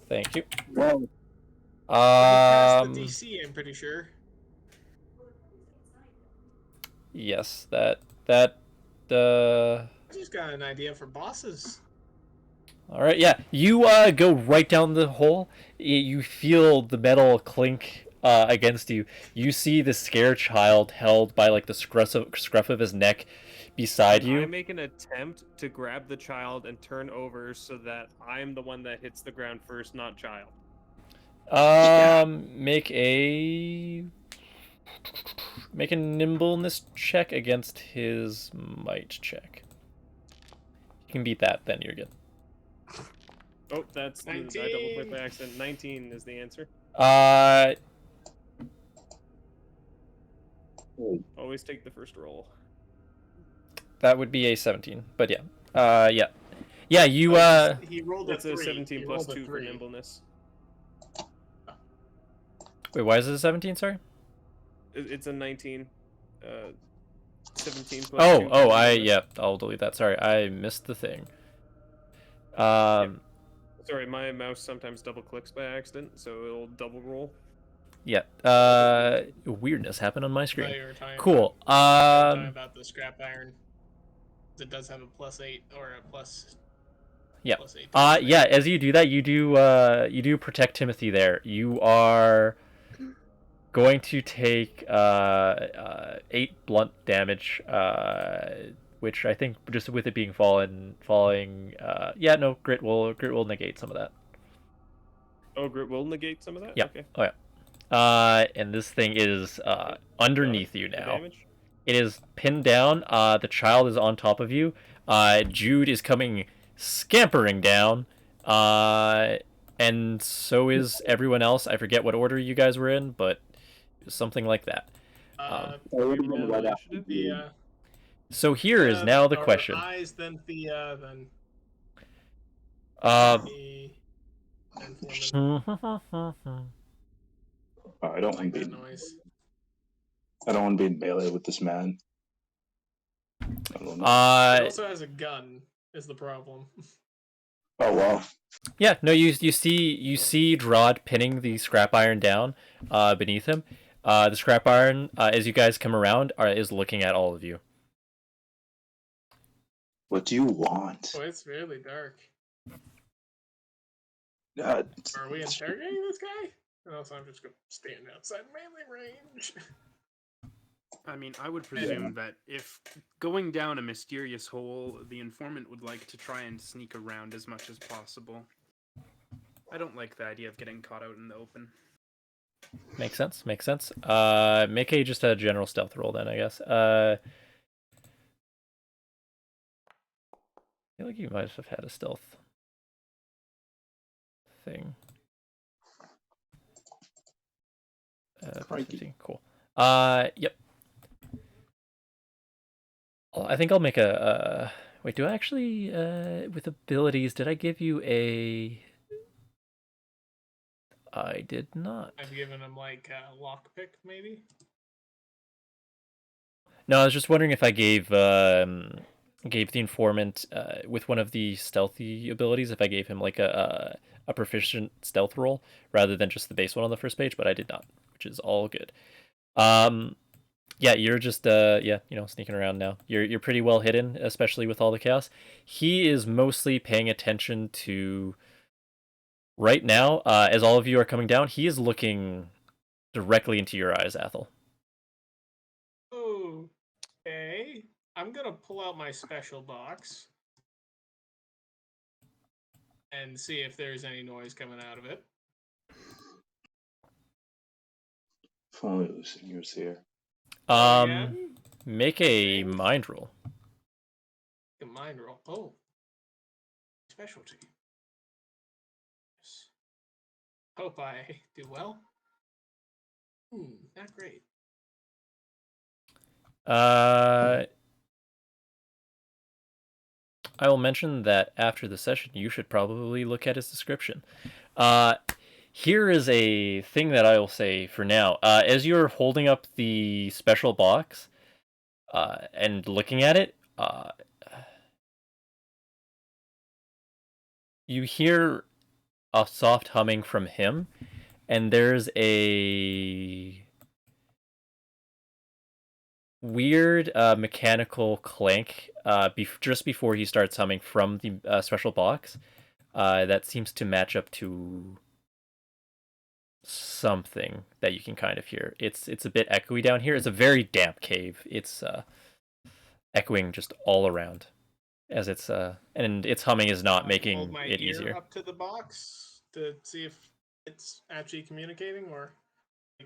Thank you. Well, Past the DC, I'm pretty sure. Yes, I just got an idea for bosses. All right, yeah. You go right down the hole. You feel the metal clink against you. You see the scared child held by like the scruff of his neck beside you. I make an attempt to grab the child and turn over so that I'm the one that hits the ground first, not child. Make a nimbleness check against his might check. You can beat that, then you're good. Oh, that's I double clicked by accident. 19 is the answer. Always take the first roll. That would be a 17, but yeah. Yeah. Yeah, you He rolled That's a 17 He plus rolled a 2 for 3. nimbleness. Wait, why is it a 17, sorry? It's a 19. 17 plus 2. I'll delete that. Sorry, I missed the thing. Sorry, my mouse sometimes double clicks by accident, so it'll double roll. Yeah. Weirdness happened on my screen. You were talking Cool. talking about the scrap iron. It does have a +8 or a plus. Yeah. +8. Yeah. As you do that, you do protect Timothy there. You are going to take 8 blunt damage, which I think just with it being falling. Grit will negate some of that. Oh, grit will negate some of that. Yeah. Okay. Oh yeah. And this thing is underneath you now. Damage? It is pinned down. The child is on top of you. Jude is coming scampering down. And so is everyone else. I forget what order you guys were in, but something like that. So here is now the question. Eyes, then Thea, then. I don't think that noise. I don't want to be in melee with this man. I don't know. He also has a gun. Is the problem? Oh well. Yeah, no, you see Drod pinning the scrap iron down beneath him. The scrap iron, as you guys come around, is looking at all of you. What do you want? Oh, it's really dark. Uh, Are we interrogating this guy? And also, I'm just going to stand outside melee range. I mean, I would presume that if going down a mysterious hole, the informant would like to try and sneak around as much as possible. I don't like the idea of getting caught out in the open. Makes sense. Make just a general stealth roll then, I guess. I feel like you might have had a stealth thing. 15. Cool. Yep. I think I'll make a. Wait, do I actually with abilities? Did I give you a? I did not. I've given him like a lockpick, maybe. No, I was just wondering if I gave the informant with one of the stealthy abilities, if I gave him like a proficient stealth roll rather than just the base one on the first page, but I did not, which is all good. Yeah, you're just sneaking around now. You're pretty well hidden, especially with all the chaos. He is mostly paying attention to right now, as all of you are coming down, he is looking directly into your eyes, Athel. Okay. I'm gonna pull out my special box and see if there's any noise coming out of it. If only Lucy was here. Again? Make a mind roll. A mind roll. Oh. Specialty. Yes. Hope I do well. Not great. I will mention that after the session, you should probably look at his description. Here is a thing that I will say for now. As you're holding up the special box and looking at it, you hear a soft humming from him, and there's a weird mechanical clank just before he starts humming from the special box that seems to match up to something that you can kind of hear. It's a bit echoey down here. It's a very damp cave. It's echoing just all around as it's and its humming is not making hold my it ear easier. up to the box to see if it's actually communicating, or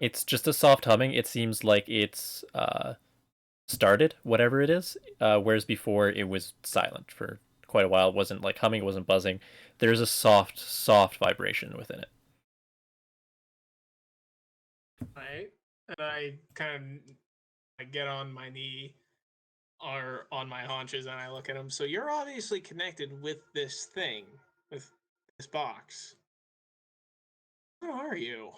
it's just a soft humming. It seems like it's started whatever it is, whereas before it was silent for quite a while. It wasn't like humming, it wasn't buzzing. There's a soft vibration within it. right? And I kind of get on my knee or on my haunches and I look at him. So you're obviously connected with this thing, with this box. Who are you?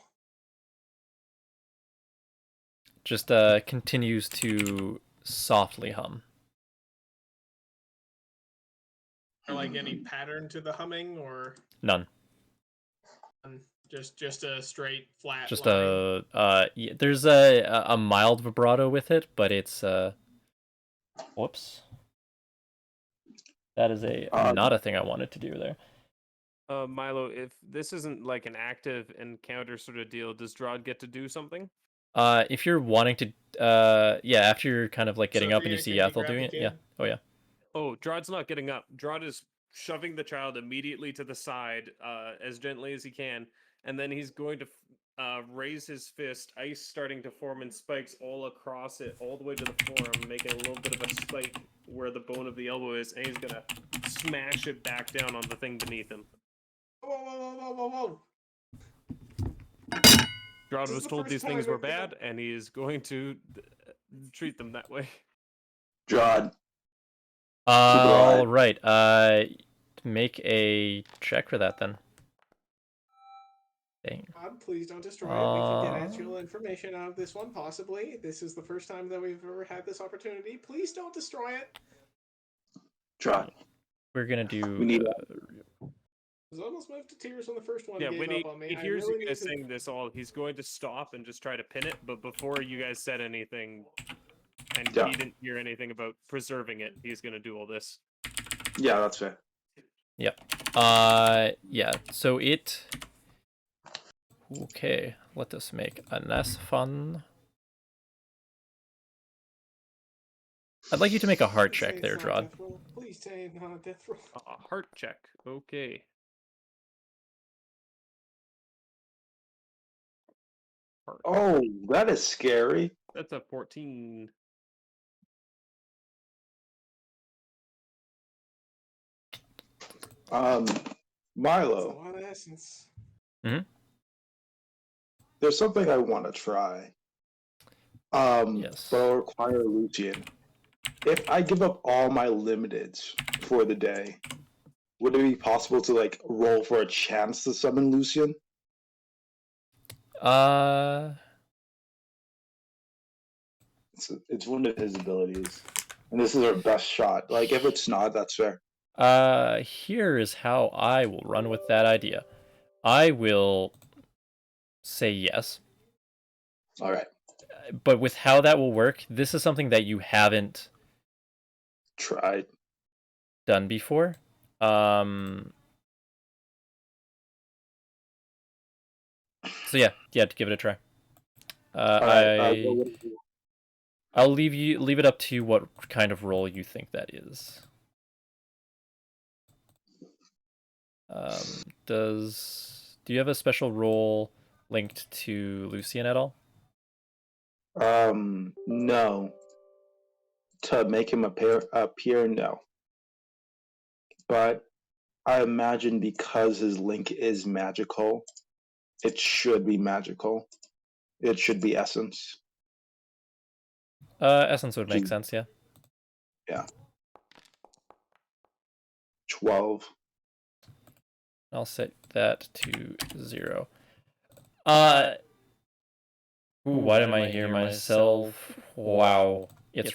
Just continues to softly hum. Or like any pattern to the humming, or None. Just a straight flat Just line? there's a mild vibrato with it, but it's whoops. That is not a thing I wanted to do there. Milo, if this isn't like an active encounter sort of deal, does Drod get to do something? If you're wanting to, after you're kind of like getting up and you see Yathel doing it, yeah. Oh yeah. Oh, Drod's not getting up. Drod is shoving the child immediately to the side, as gently as he can, and then he's going to raise his fist, ice starting to form in spikes all across it, all the way to the forearm, making a little bit of a spike where the bone of the elbow is, and he's gonna smash it back down on the thing beneath him. Whoa. Drod was told these things were bad, and he is going to treat them that way. Drod. All right. Make a check for that then. Dang. Please don't destroy it. We can get actual information out of this one, possibly. This is the first time that we've ever had this opportunity. Please don't destroy it. Try. We're gonna do. We need I was almost moved to tears when the first one Yeah, gave when up on me. he I hears really you guys need to... saying this all, he's going to stop and just try to pin it. But before you guys said anything, and Yeah. he didn't hear anything about preserving it, he's going to do all this. Yeah, that's fair. Yeah. So it. Okay, let us make a nice fun. I'd like you to make a heart Please say check it's there, not Drod. death roll. Please say it's not a death roll. Heart check. Okay. Heart. Oh, that is scary. That's a 14. That's a Milo, lot of essence. there's something I want to try. Yes. But I'll require Lucian. If I give up all my limiteds for the day, would it be possible to like roll for a chance to summon Lucian? It's one of his abilities, and this is our best shot. Like if it's not, that's fair. Here is how I will run with that idea. I will say yes. All right. But with how that will work, this is something that you haven't Tried. done before. So yeah, to give it a try. I'll leave it up to you what kind of role you think that is. Do you have a special role linked to Lucian at all? No. To make him appear, no. But I imagine because his link is magical, it should be magical. It should be essence. Essence would make sense, yeah. Yeah. 12. I'll set that to 0. Why am I here myself? Wow. It's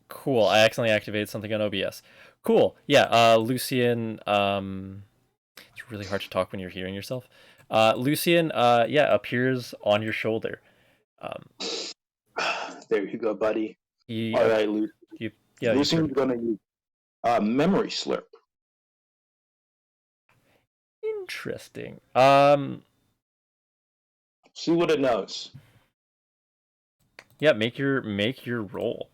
cool. I accidentally activated something on OBS. Cool. Yeah, Lucian, it's really hard to talk when you're hearing yourself. Lucian, appears on your shoulder. There you go, buddy. He, All right, Lucian. yeah, Lucian's going to use memory slurp. interesting. See what it knows. Yeah, make your roll.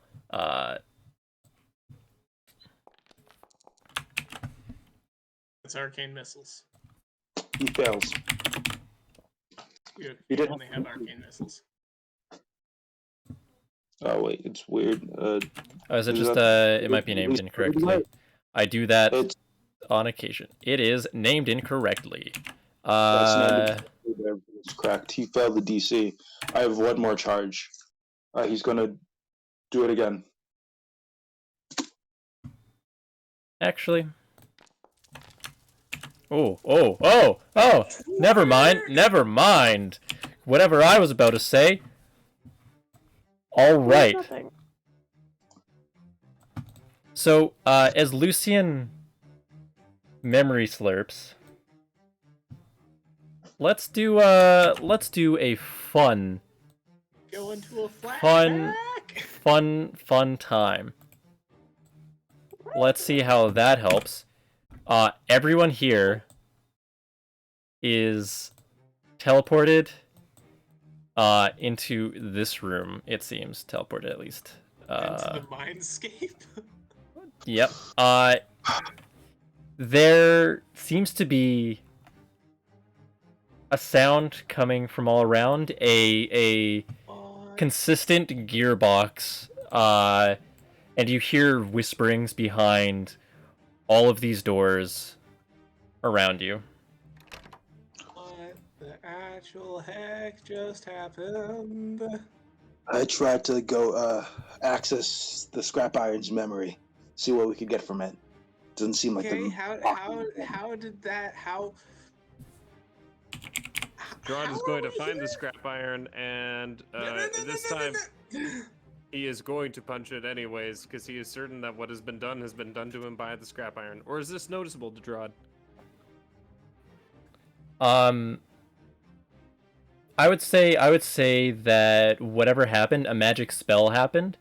It's arcane missiles. He fails. Good. He didn't Only have arcane missiles. Oh wait, it's weird. Is it is just that- it might be named incorrectly. I do that It's on occasion. It is named incorrectly. that's named it's cracked. He failed the DC. I have one more charge. He's gonna do it again. Actually. Oh. Never mind. Whatever I was about to say. All right. Nothing. So, as Lucian memory slurps, let's do a fun Go into a flashback. fun time. Let's see how that helps. Everyone here is teleported into this room, it seems. Teleported, at least. Into the mindscape. Yep. There seems to be a sound coming from all around, a consistent gearbox, and you hear whisperings behind all of these doors around you. What the actual heck just happened? I tried to go access the scrap iron's memory, see what we could get from it. Doesn't seem like Okay, the how did that Drod is how going are to we find the here? scrap iron, and No. this time he is going to punch it anyways, because he is certain that what has been done to him by the scrap iron. Or is this noticeable to Drod? I would say that whatever happened, a magic spell happened.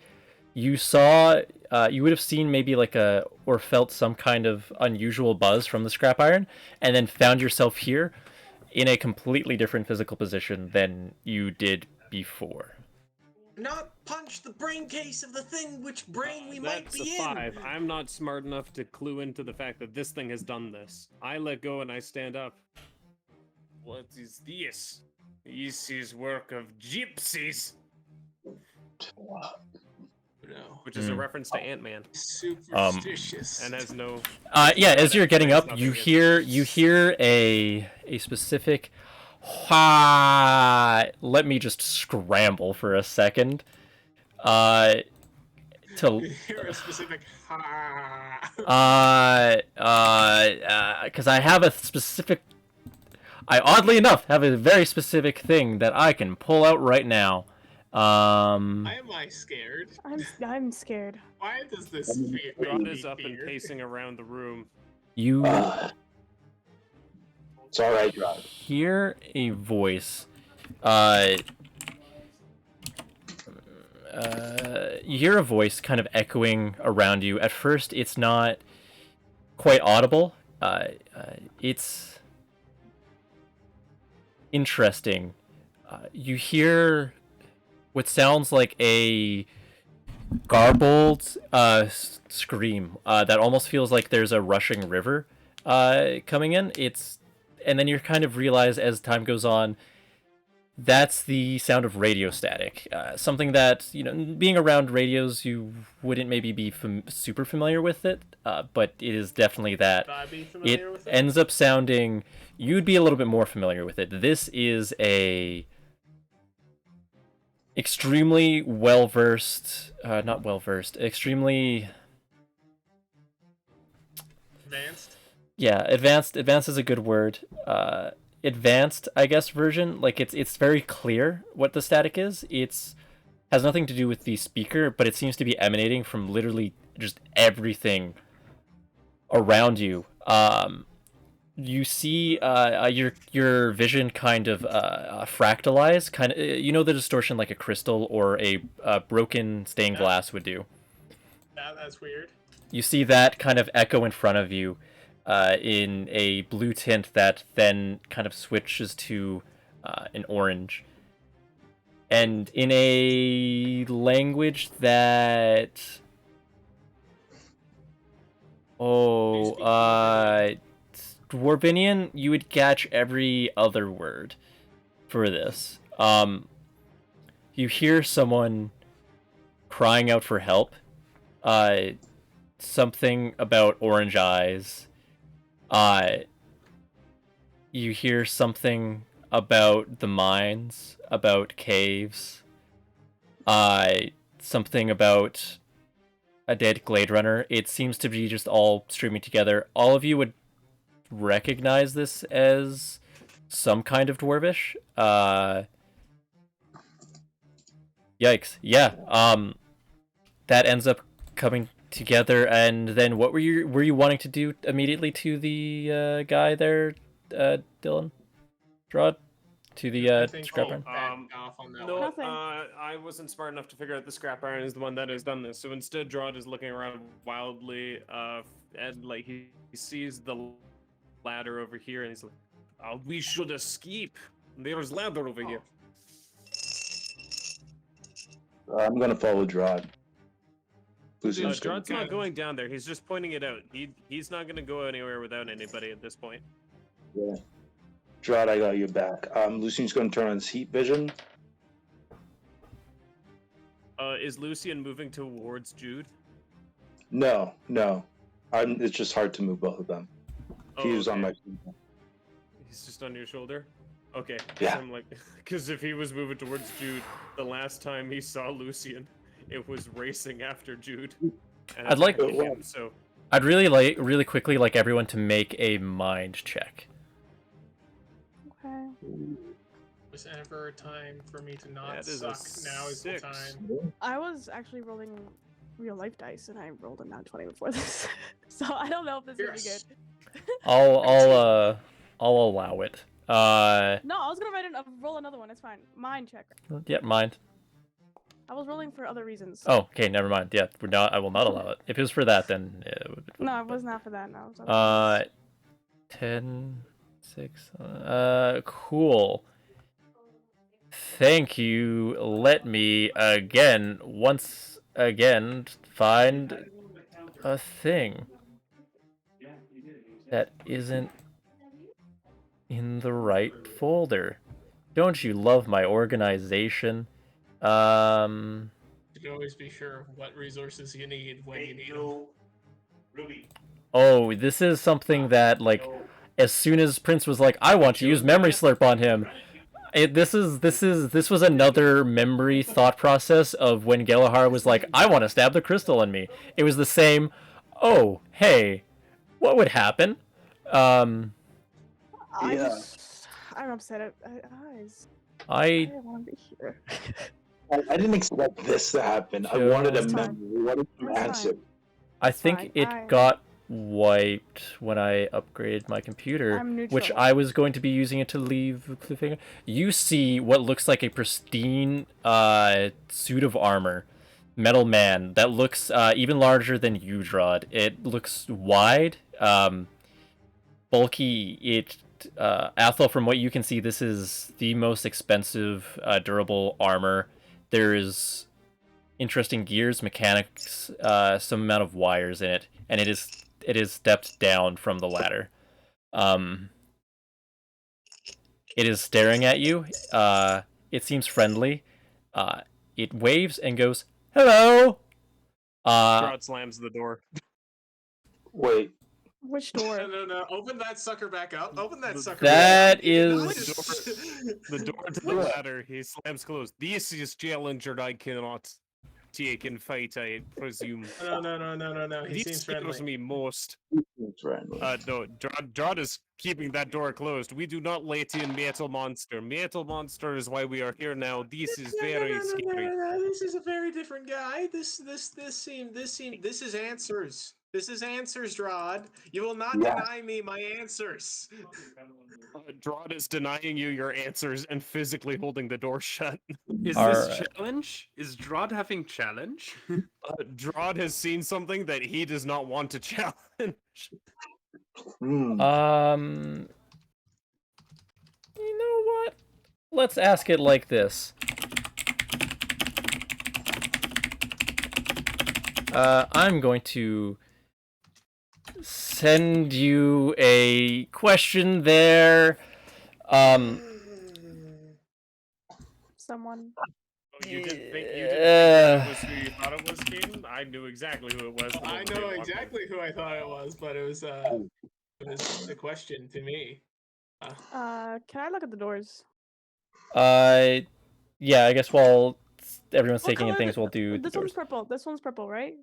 You saw, you would have seen maybe like or felt some kind of unusual buzz from the scrap iron, and then found yourself here in a completely different physical position than you did before. Not punch the brain case of the thing which brain we might That's be a 5. I'm not smart enough to clue into the fact that this thing has done this. I let go and I stand up. What is this? This is work of gypsies. No. Which is a reference to Ant-Man. Superstitious. And has no... Yeah, as you're getting There's up, nothing you against hear a specific let me just scramble for a second. To You hear a specific because I have a specific. I oddly enough have a very specific thing that I can pull out right now. Why am I scared? I'm scared. Why does this fear Drod make is me up and feared? pacing around the room. You It's all right, Rod. hear a voice. You hear a voice kind of echoing around you. At first, it's not quite audible. It's interesting. You hear what sounds like a garbled scream that almost feels like there's a rushing river coming in. And then you kind of realize as time goes on, that's the sound of radio static. Something that, being around radios, you wouldn't maybe be super familiar with it, but it is definitely that. Would I be familiar with it? Ends up sounding, you'd be a little bit more familiar with it. This is a extremely extremely... Advanced? Yeah, advanced is a good word. Advanced, I guess, version. Like it's very clear what the static is. It's has nothing to do with the speaker, but it seems to be emanating from literally just everything around you. You see your vision kind of fractalize, kind of the distortion like a crystal or a broken stained glass would do. That's weird. You see that kind of echo in front of you. In a blue tint that then kind of switches to an orange. And in a language that... Dwarvinian, you would catch every other word for this. You hear someone crying out for help. Something about orange eyes. You hear something about the mines, about caves, something about a dead Glade Runner. It seems to be just all streaming together. All of you would recognize this as some kind of Dwarvish. Yikes. Yeah. That ends up coming together, and then what were you wanting to do immediately to the guy there, Dylan? Drod? To the scrap iron? No, Nothing. I wasn't smart enough to figure out the scrap iron is the one that has done this. So instead, Drod is looking around wildly, and like he sees the ladder over here, and he's like, "Oh, we should escape. There's ladder over here." I'm gonna follow Drod. Drod's not going down there. He's just pointing it out. He's not gonna go anywhere without anybody at this point. Yeah. Drod, I got your back. Lucian's gonna turn on his heat vision. Is Lucian moving towards Jude? No. It's just hard to move both of them. He was on my. He's just on your shoulder? Okay. Yeah. I'm like, because if he was moving towards Jude, the last time he saw Lucian, it was racing after Jude. And I'd like- attacking him, so I'd really quickly like everyone to make a mind check. Okay. Was ever a time for me to not That is a suck? Now is the 6. time. I was actually rolling real life dice, and I rolled a nat 20 before this, so I don't know if this is Yes. good. I'll allow it. No, I was gonna roll another one. It's fine. Mind check. Yeah, mind. I was rolling for other reasons. Oh, okay, never mind. Yeah, we're not. I will not allow it. If it was for that, then it would. No, it was not for that. No, it was other reasons. 10, 6. Cool. Thank you. Let me once again, find a thing that isn't in the right folder. Don't you love my organization? You can always be sure what resources you need when you need them. Ruby. Oh, this is something that, like, as soon as Prince was like, I want to use memory slurp on him, this was another memory thought process of when Gelahar was like, I want to stab the crystal in me. It was the same, oh, hey, what would happen? Yeah. I'm upset at eyes. I didn't want to be here. I didn't expect this to happen. I Sure. wanted a It's memory. fine. I wanted an It's answer. fine. I It's think fine. it got wiped when I upgraded my computer, I'm which neutral. I was going to be using it to leave cliffhanger. You see what looks like a pristine suit of armor, metal man that looks even larger than Udrod. It looks wide, bulky. Athel, from what you can see, this is the most expensive durable armor. There is interesting gears, mechanics, some amount of wires in it, and it is stepped down from the ladder. It is staring at you. It seems friendly. It waves and goes, "Hello." Strahd slams the door. Wait. Which door? No. Open that sucker back up. Open that sucker That back up. You did not is- just- The door to the ladder, he slams closed. This is challenger I cannot take and fight, I presume. No. He This seems scares friendly. me most. Friendly. No, Drod is keeping that door closed. We do not let in Metal Monster. Metal Monster is why we are here now. This is very scary. No. This is a very different guy. This is answers. This is answers, Drod. You will not Yeah. deny me my answers. Drod is denying you your answers and physically holding the door shut. Is Alright. this challenge? Is Drod having challenge? Drod has seen something that he does not want to challenge. Hmm. You know what? Let's ask it like this. I'm going to send you a question there. Someone. Oh, you didn't think that was who you thought it was, Caden? I knew exactly who it was. the I moment know they walked in. exactly who I thought it was, but it was a question to me. Can I look at the doors? Yeah, I guess while everyone's What taking in color things, the- we'll do the This doors. one's purple. This one's purple, right?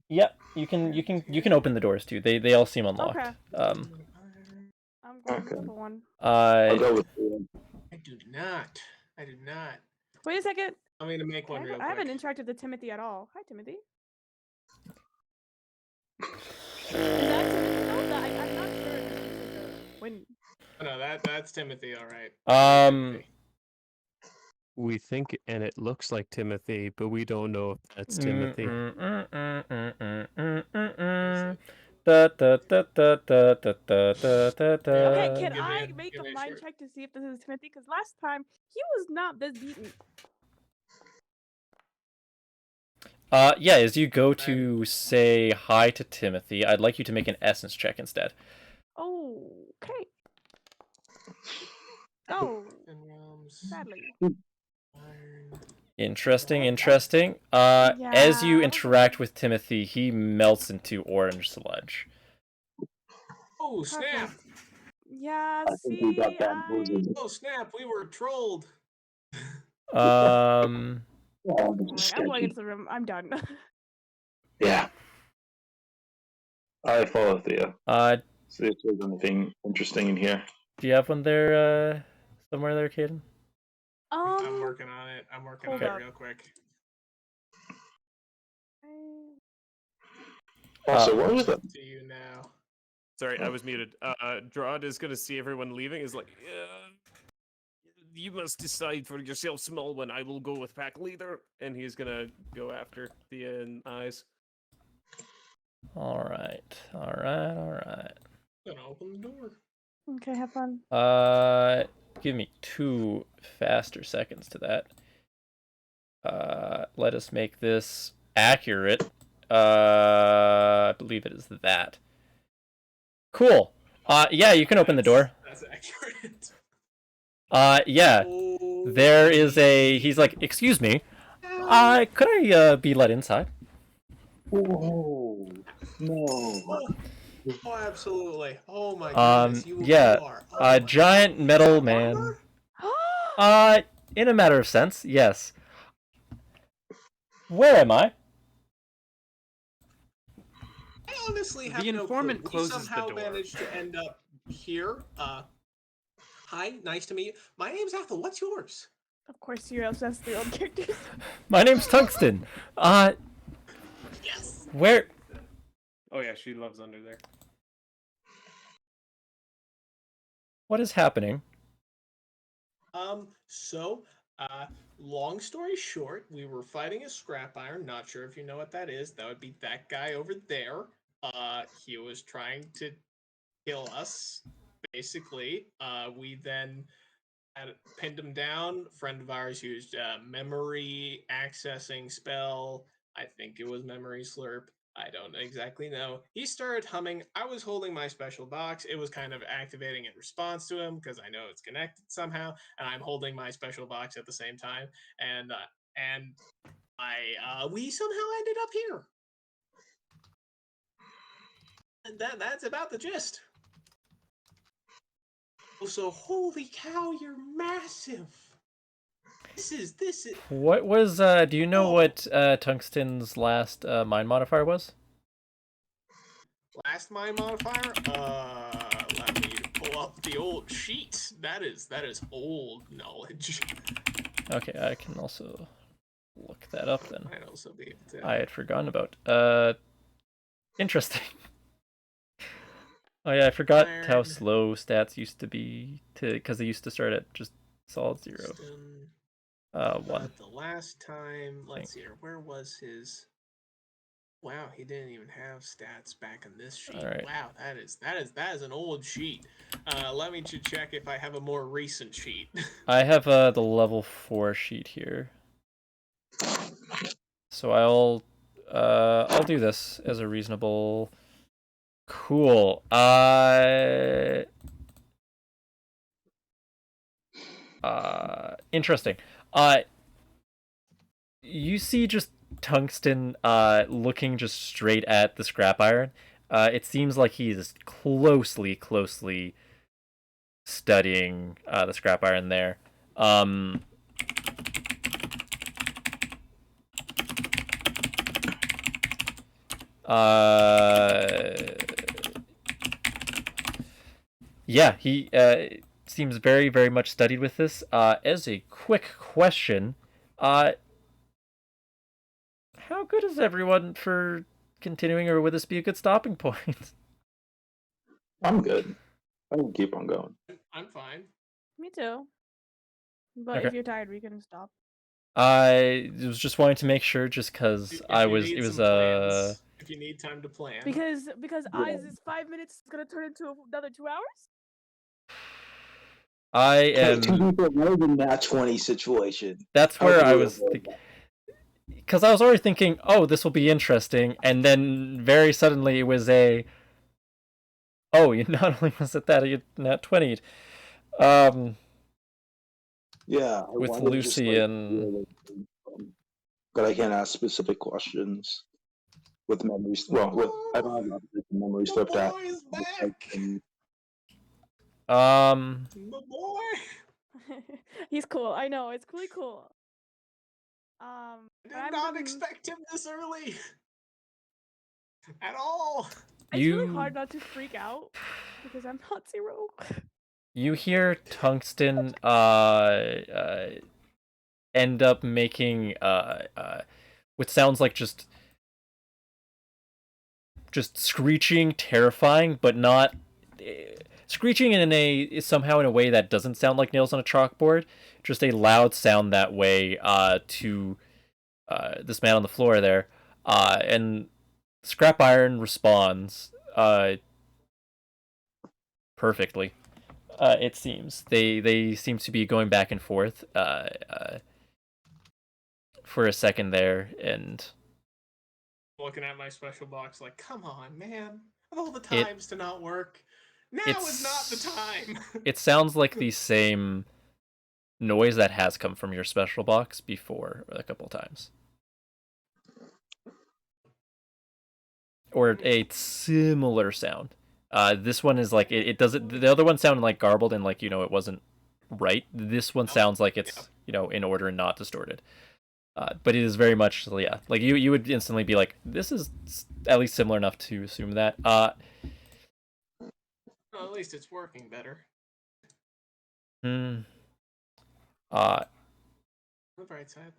Yep. You can open the doors too. They all seem unlocked. Okay. I'm going with the purple one. I'll go with you. I do not. Wait a second. I'm gonna make one real I haven't quick. interacted with Timothy at all. Hi, Timothy. Is that Timothy? No, I'm not sure. If this is like a win. No, that's Timothy. All right. We think and it looks like Timothy, but we don't know if that's Mm, Timothy. Okay, can give me I a- make give a me a mind short- check to see if this is Timothy? Because last time he was not this beaten. Yeah, as you go to say hi to Timothy, I'd like you to make an essence check instead. Okay. Oh, And realms, sadly. iron. Interesting. As you Yeah. interact with Timothy, he melts into orange sludge. Oh snap! Perfect. Yeah, I think we got that see, bamboozled. Oh snap! We were trolled. Oh, I'm going into the room. I'm done. Yeah. I follow Thea. Uh, See if there's anything interesting in here. do you have one there, somewhere there, Caden? I'm working on it. I'm working on hold it up. real quick. Also, what was that? To you now. Sorry, I was muted. Drod is gonna see everyone leaving. Is like, you must decide for yourself, small one. I will go with pack leader, and he's gonna go after Thea and Eyes. All right. Gonna open the door. Okay, have fun. Give me 2 faster seconds to that. Let us make this accurate. I believe it is that. Cool. Yeah, you can open the door. That's accurate. Yeah. Oh, There is a. He's like, excuse me. Could I be let inside? Oh, no. oh, absolutely. Oh my goodness. Yeah. You are. A giant metal man. In a matter of sense, yes. Where am I? I honestly have The no informant clue. closes We the somehow door. managed to end up here. Hi, nice to meet you. My name's Ethel. What's yours? Of course, you're obsessed with your own characters. My name's Tungsten. Yes. Where? Oh yeah, she loves under there. What is happening? Long story short, we were fighting a scrap iron. Not sure if you know what that is. That would be that guy over there. He was trying to kill us, basically. We then had pinned him down. A friend of ours used memory accessing spell. I think it was memory slurp. I don't exactly know. He started humming. I was holding my special box. It was kind of activating in response to him because I know it's connected somehow, and I'm holding my special box at the same time. And we somehow ended up here. And that's about the gist. So holy cow, you're massive. This is. What was, do you know what, Tungsten's last, mind modifier was? Last mind modifier? Let me pull up the old sheet. That is old knowledge. Okay, I can also look that up then. I'd also be able to. I had forgotten about. Interesting. Oh yeah, I forgot how Iron. slow stats used to be because they used to start at just solid 0. System. 1. The last time, let's see here. Where was his? Wow, he didn't even have stats back in this sheet. All right. Wow, that is an old sheet. Let me check if I have a more recent sheet. I have the level 4 sheet here. So I'll do this as a reasonable. Cool. Interesting. You see just Tungsten looking just straight at the scrap iron. It seems like he is closely studying the scrap iron there. Yeah, he seems very much studied with this. As a quick question, how good is everyone for continuing, or would this be a good stopping point? I'm good. I can keep on going. I'm fine. Me too. But Okay. if you're tired, we can stop. I was just wanting to make sure, just because If I you was. need It was some plans, if you need time to plan. Because Eyes is 5 minutes is gonna turn into another 2 hours. I Hey, am. 2 people more than that 20 situation. That's where I was. Unbelievable. Because I was already thinking, oh, this will be interesting, and then very suddenly it was a. Oh, you not only was it that, you not 20'd. Yeah. I With wanted to Lucy just, and. But I can't ask specific questions with memories. Well, with I don't have memories My flipped out. boy is back. Um, My boy. He's cool. I know, it's really cool. I did I'm not been- expect him this early. At all. It's really hard not to freak out because I'm not zero. You hear Tungsten end up making what sounds like just screeching, terrifying, but not screeching somehow in a way that doesn't sound like nails on a chalkboard. Just a loud sound that way to this man on the floor there, and Scrap Iron responds perfectly. It seems they seem to be going back and forth for a second there, and Looking at my special box, like, come on, man! Of all the times to not work, now is not the time. It sounds like the same noise that has come from your special box before a couple times, or a similar sound. This one is like it doesn't. The other one sounded like garbled and like it wasn't right. This one sounds like it's in order and not distorted. But it is very much like you would instantly be like, this is at least similar enough to assume that. Well, at least it's working better. The bright side.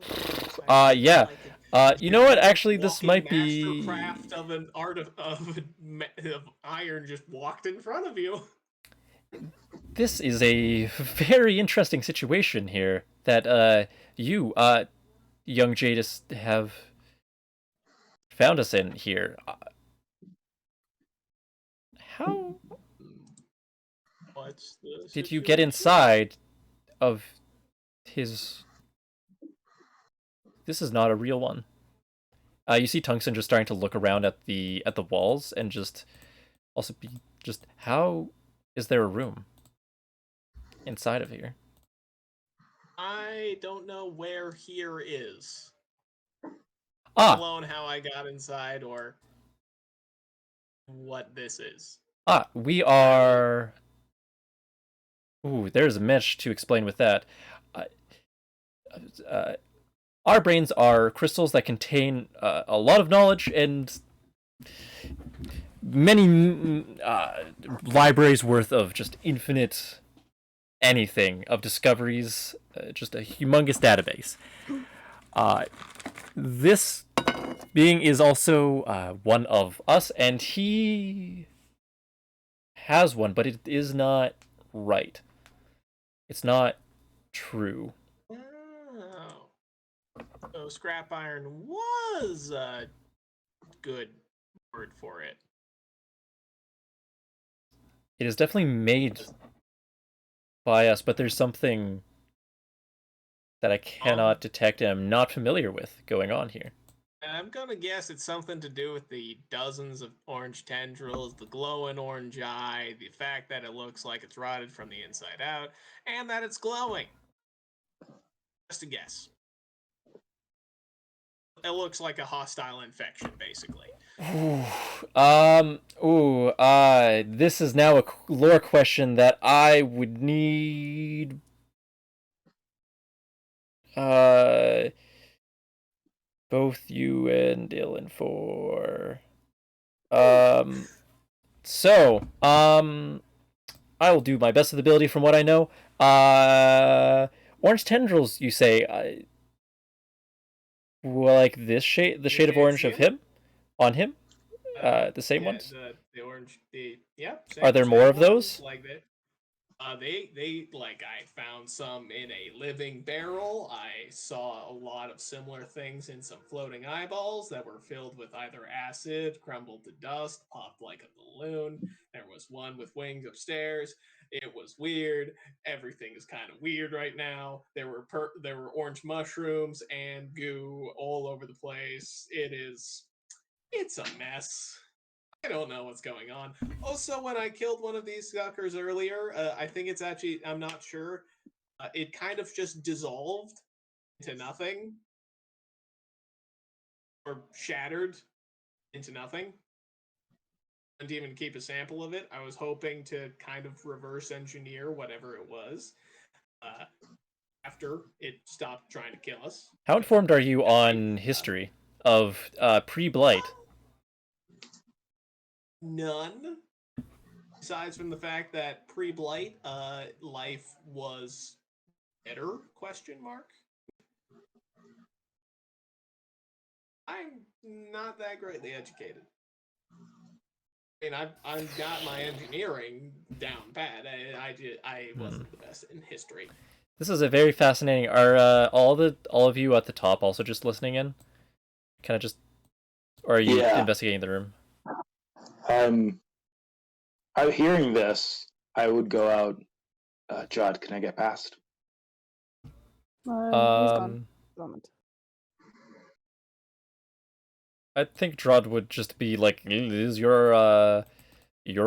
Yeah. You know what? Actually, this might be mastercraft of an art of iron just walked in front of you. This is a very interesting situation here that you, young Jadis, have found us in here. How What's the did you get inside of his? This is not a real one. You see Tungsten just starting to look around at the walls and just also be just, how is there a room inside of here? I don't know where here is. Alone how I got inside or what this is. We are. Ooh, there's a mesh to explain with that. Our brains are crystals that contain a lot of knowledge and many libraries worth of just infinite anything of discoveries, just a humongous database. This being is also one of us, and he has one, but it is not right. It's not true. Oh. So scrap iron was a good word for it. It is definitely made by us, but there's something that I cannot detect and I'm not familiar with going on here. I'm gonna guess it's something to do with the dozens of orange tendrils, the glowing orange eye, the fact that it looks like it's rotted from the inside out, and that it's glowing. Just a guess. It looks like a hostile infection, basically. This is now a lore question that I would need both you and Dylan for. I will do my best of the ability from what I know. Orange tendrils, you say? Well, like this shade, the shade of orange of him, on him, the same ones. The orange, Are there more of those? Like that. They like I found some in a living barrel. I saw a lot of similar things in some floating eyeballs that were filled with either acid, crumbled to dust, popped like a balloon. There was one with wings upstairs. It was weird. Everything is kind of weird right now. There were orange mushrooms and goo all over the place. It's a mess. I don't know what's going on. Also, when I killed one of these suckers earlier, I think it's actually, I'm not sure, it kind of just dissolved into nothing. Or shattered into nothing. I didn't even keep a sample of it. I was hoping to kind of reverse engineer whatever it was. after it stopped trying to kill us. How informed are you on history of pre-blight? None. Besides from the fact that pre-blight, life was better? Question mark. I'm not that greatly educated. I mean, I've got my engineering down pat. I wasn't the best in history. This is a very fascinating. Are all of you at the top also just listening in? Kind of just, or are you investigating the room? I'm hearing this. I would go out. Jod, can I get past? He's gone. Moment. I think Drod would just be like, "It is your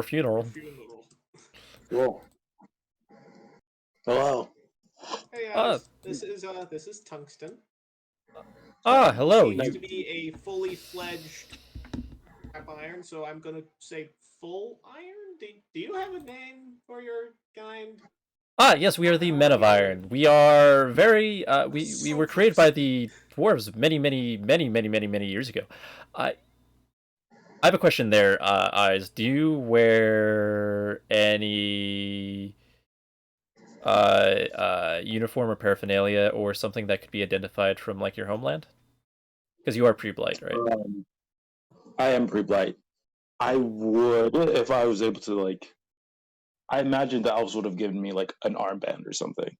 funeral." Cool. Hello. Hey guys, this is Tungsten. Hello. Seems to be a fully fledged scrap iron, so I'm gonna say full iron. Do you have a name for your kind? Yes, we are the Men of Iron. We are very we were created by the dwarves many years ago. I have a question there, Eyes. Do you wear any uniform or paraphernalia or something that could be identified from like your homeland? Because you are pre-blight, right? I am pre-blight. I would, if I was able to, like, I imagine the elves would have given me like an armband or something.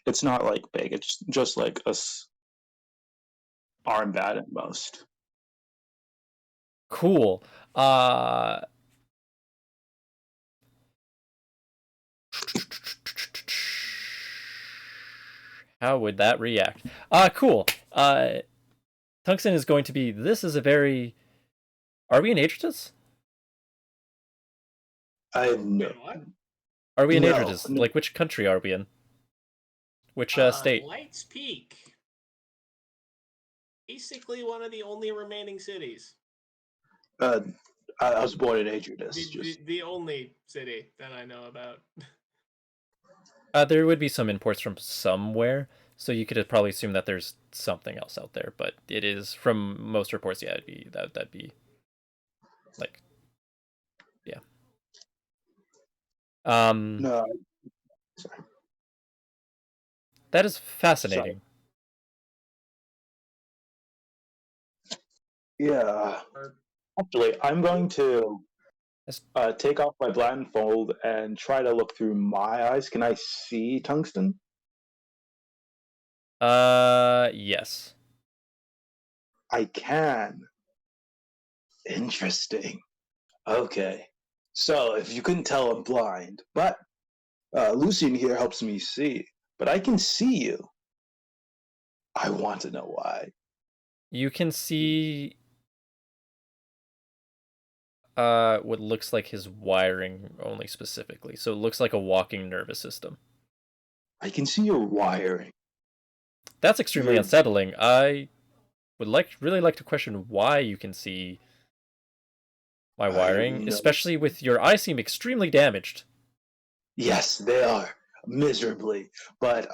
It's not like big. It's just like a armband at most. Cool. How would that react? Cool. Tungsten is going to be. This is a very. Are we in Adritus? I know. Are we in Adritus? No. Like, which country are we in? Which state? Lights Peak. Basically, one of the only remaining cities. I was born in Adritus. The only city that I know about. There would be some imports from somewhere, so you could probably assume that there's something else out there. But it is, from most reports, yeah, that'd be like, yeah. No. Sorry. That is fascinating. Sorry. Yeah. Actually, I'm going to take off my blindfold and try to look through my eyes. Can I see Tungsten? Yes. I can. Interesting. Okay. So, if you couldn't tell, I'm blind, but Lucian here helps me see. But I can see you. I want to know why. You can see what looks like his wiring only specifically. So it looks like a walking nervous system. I can see your wiring. That's extremely unsettling. I would really like to question why you can see my wiring, especially with your eyes seem extremely damaged. Yes, they are. Miserably. But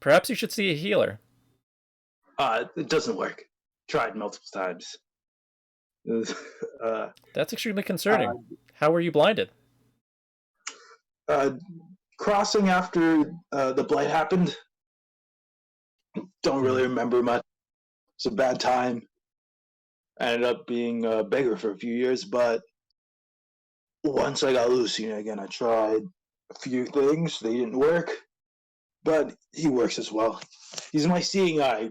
perhaps you should see a healer. It doesn't work. Tried multiple times. That's extremely concerning. How were you blinded? Crossing after the blight happened. Don't really remember much. It's a bad time. I ended up being a beggar for a few years, but once I got Lucian again, I tried a few things. They didn't work, but he works as well. He's my seeing eye,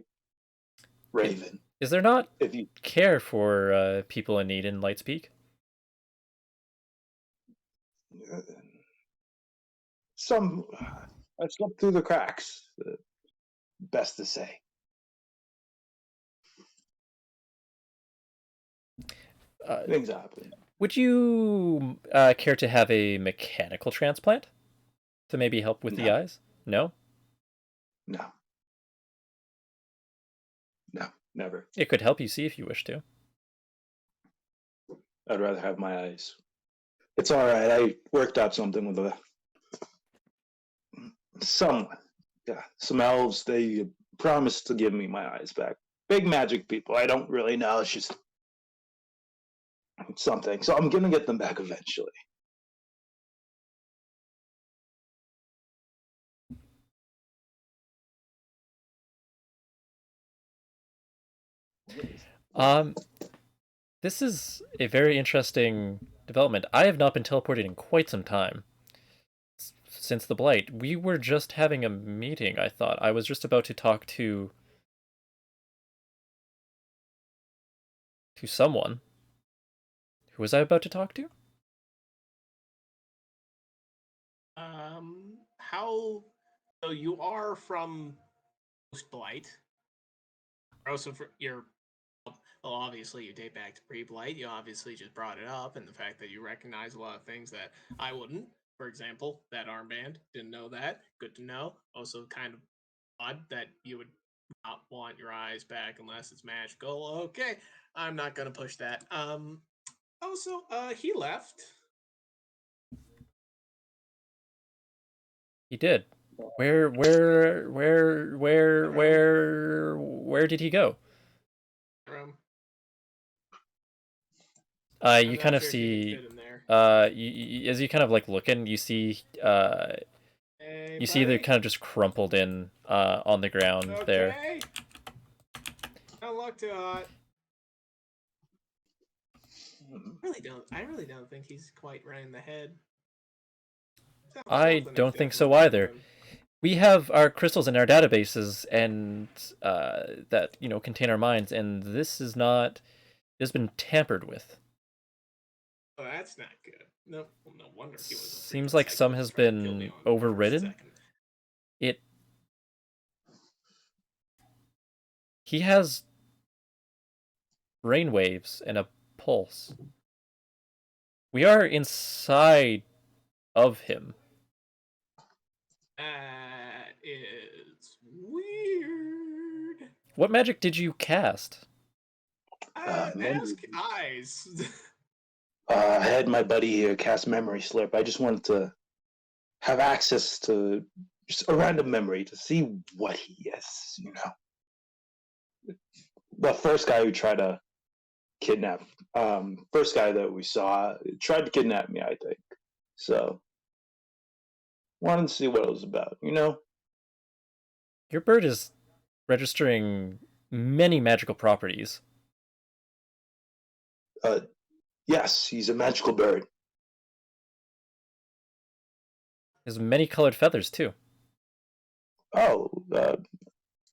Raven. Is there not care for people in need in Lights Peak? Some I slipped through the cracks. Best to say. Things happen. Would you care to have a mechanical transplant to maybe help with the eyes? No? No. No, never. It could help you see if you wish to. I'd rather have my eyes. It's all right. I worked out something with someone. some elves, they promised to give me my eyes back. Big magic people. I don't really know. It's just something. So I'm gonna get them back eventually. This is a very interesting development. I have not been teleported in quite some time since the Blight. We were just having a meeting, I thought. I was just about to talk to someone. Who was I about to talk to? How? So you are from post Blight. Also, you're well. Obviously, you date back to pre-Blight. You obviously just brought it up, and the fact that you recognize a lot of things that I wouldn't. For example, that armband. Didn't know that. Good to know. Also, kind of odd that you would not want your eyes back unless it's magical. Okay, I'm not gonna push that. Also, he left. He did. Where did he go? Room. You kind of see, as you kind of like look in, you see, Hey, you see they're buddy. kind of just crumpled in, on the ground there. Okay. Don't look too hot. I really don't think he's quite right in the head. I don't think so either. We have our crystals in our databases and that contain our minds, and this is not. It's been tampered with. Oh, that's not good. No wonder he was. Seems like some has been overridden. He has brainwaves and a pulse. We are inside of him. That is weird. What magic did you cast? Ask eyes. I had my buddy here cast memory slip. I just wanted to have access to just a random memory to see what he is, The first guy who tried to kidnap, first guy that we saw tried to kidnap me, I think. So, wanted to see what it was about, Your bird is registering many magical properties. Yes, he's a magical bird. He has many colored feathers, too. Oh,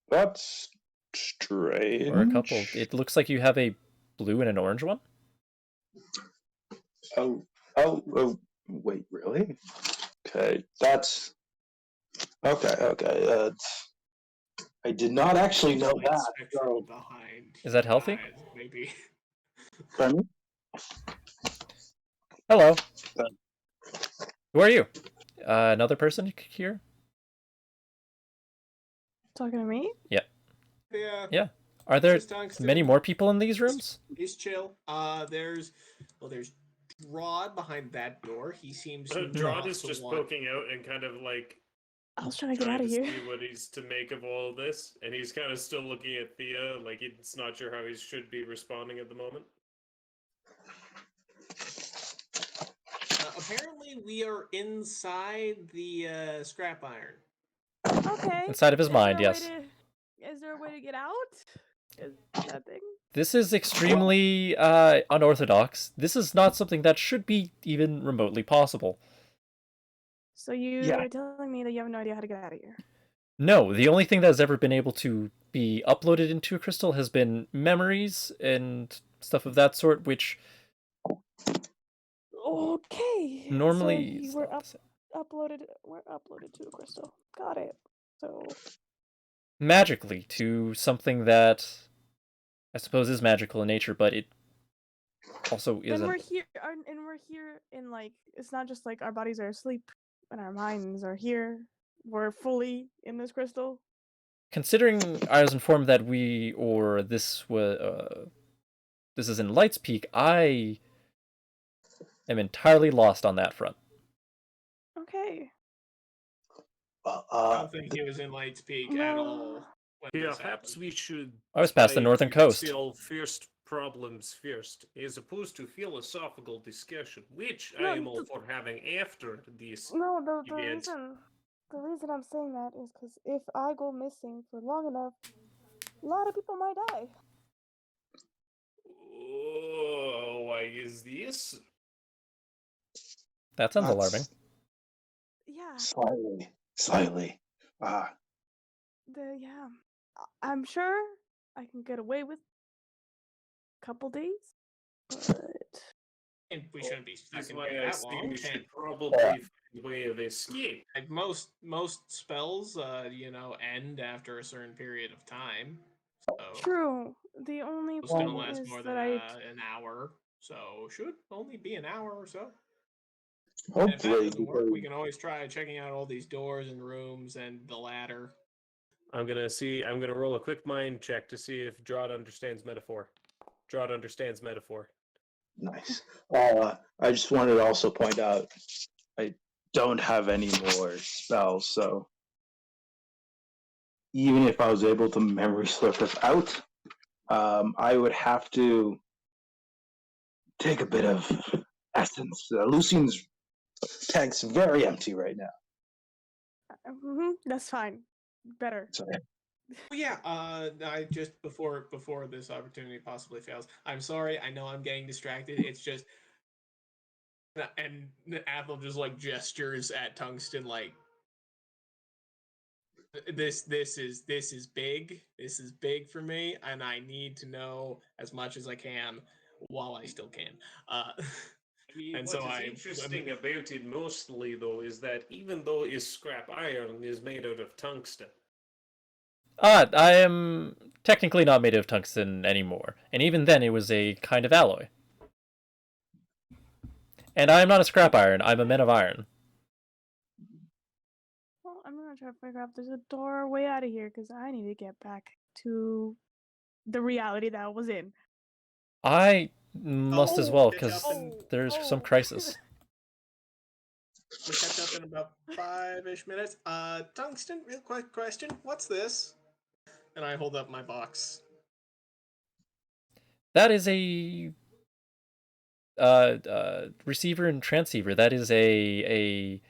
that's strange. Or a couple. It looks like you have a blue and an orange one. Oh, wait, really? Okay, that's... Okay, I did not actually know that. So... Is that healthy? Maybe. Pardon? Hello. Who are you? Another person here? Talking to me? Yeah. Yeah. Yeah. Are there many more people in these rooms? He's chill. There's Drod behind that door. He seems Drod is just poking out and kind of like I was trying to get out of here. See what he's to make of all of this, and he's kind of still looking at Thea, like he's not sure how he should be responding at the moment. Apparently, we are inside the scrap iron. Okay. Inside of his mind, yes. Is there a way to get out? Is that thing? This is extremely unorthodox. This is not something that should be even remotely possible. So you're telling me that you have no idea how to get out of here? No, the only thing that has ever been able to be uploaded into a crystal has been memories and stuff of that sort, which... Okay. Normally... So we're uploaded to a crystal. Got it. So... magically to something that I suppose is magical in nature, but it also isn't. And we're here in like, it's not just like our bodies are asleep and our minds are here. We're fully in this crystal. Considering I was informed that this is in Light's Peak, I am entirely lost on that front. Okay. I don't think he was in Lights Peak at all when this Perhaps happened. we should. I was past the try northern to coast. Solve first problems first, as opposed to philosophical discussion, which No, I am all for having after this. No, event. the reason I'm saying that is because if I go missing for long enough, a lot of people might die. Oh, why is this? That sounds That's alarming. Yeah, Slightly. yeah. I'm sure I can get away with a couple days, but And we shouldn't be stuck That's in why here I that say long. we should And probably find a way of escape. like most spells, end after a certain period of time. So true. The only most don't thing last is more that than I an hour. So should only be an hour or so. And if that Hopefully, doesn't work, we because can always try checking out all these doors and rooms and the ladder. I'm gonna roll a quick mind check to see if Drod understands metaphor. Drod understands metaphor. nice. I just wanted to also point out I don't have any more spells, so even if I was able to memory slip it out, I would have to take a bit of essence. Lucian's tank's very empty right now. that's fine. Better. So Well, yeah, I just before this opportunity possibly fails. I'm sorry. I know I'm getting distracted. It's just, and Athel just like gestures at Tungsten like this is big. This is big for me, and I need to know as much as I can while I still can. I mean, And what so is I- interesting about it mostly, though, is that even though it's scrap iron is made out of tungsten. I am technically not made of tungsten anymore, and even then it was a kind of alloy. And I am not a scrap iron, I'm a man of iron. Well, I'm gonna try to figure out if there's a door way out of here because I need to get back to the reality that I was in. I must as well, catch because up and- there's some crisis. We'll catch up in about 5-ish minutes. Tungsten, real quick question. What's this? And I hold up my box. That is a receiver and transceiver. That is a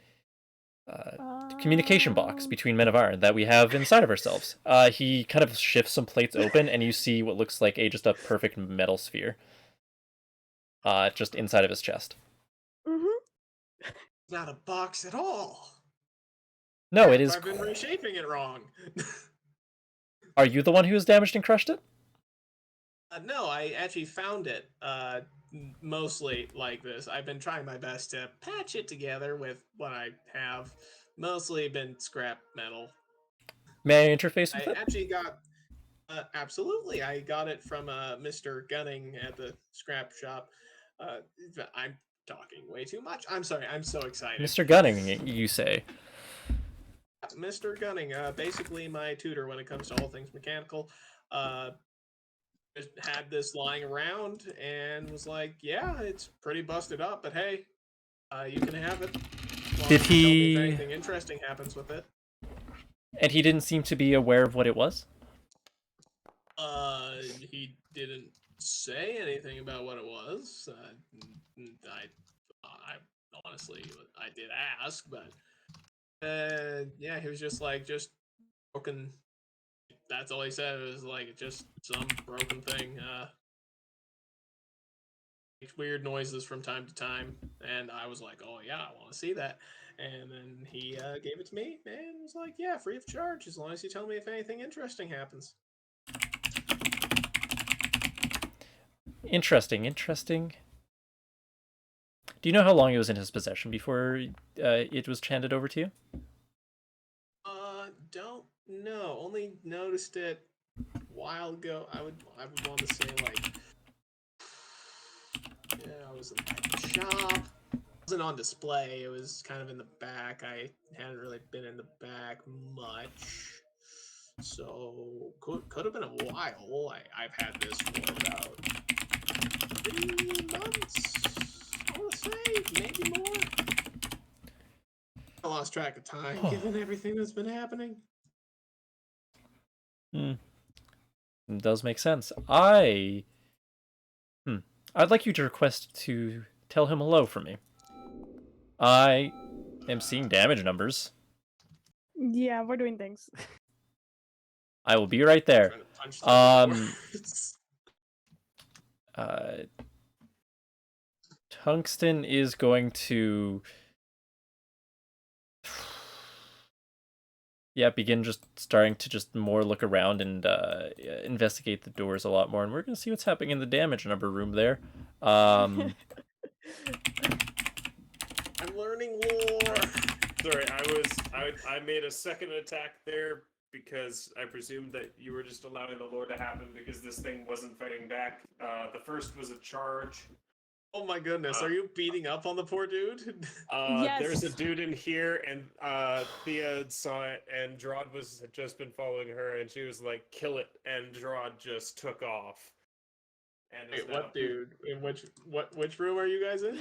communication box between men of iron that we have inside of ourselves. He kind of shifts some plates open, and you see what looks like just a perfect metal sphere. Just inside of his chest. Not a box at all. No, it is. I've been reshaping it wrong. Are you the one who has damaged and crushed it? No, I actually found it. Mostly like this. I've been trying my best to patch it together with what I have. Mostly been scrap metal. May I interface with I it? actually got. Absolutely, I got it from Mr. Gunning at the scrap shop. I'm talking way too much. I'm sorry. I'm so excited. Mr. Gunning, you say? Mr. Gunning, basically my tutor when it comes to all things mechanical. Just had this lying around and was like, "Yeah, it's pretty busted up, but hey, you can have it." As long Did as you tell me if he- anything interesting happens with it? And he didn't seem to be aware of what it was? He didn't say anything about what it was. I honestly, I did ask, but yeah, he was just like, just broken. That's all he said. It was like just some broken thing. Makes weird noises from time to time, and I was like, "Oh yeah, I want to see that." And then he gave it to me and was like, "Yeah, free of charge, as long as you tell me if anything interesting happens." Interesting. Do you know how long it was in his possession before it was handed over to you? Don't know. Only noticed it a while ago. I would want to say like, yeah, I was in the shop. It wasn't on display. It was kind of in the back. I hadn't really been in the back much, so could have been a while. I've had this for about 3 months. I want to say maybe more. I lost lost track of time given everything that's been happening. It does make sense. I'd like you to request to tell him hello for me. I am seeing damage numbers. Yeah, we're doing things. I will be right there. Trying to punch through the doors. Tungsten is going to begin just starting to just more look around and investigate the doors a lot more, and we're gonna see what's happening in the damage number room there. I'm learning lore. Sorry, I made a second attack there because I presumed that you were just allowing the lore to happen because this thing wasn't fighting back. The first was a charge. Oh my goodness, are you beating up on the poor dude? Yes. There's a dude in here, and Thea saw it, and Drod had just been following her, and she was like, "Kill it," and Drod just took off. And is Wait, now- what dude? In which room are you guys in?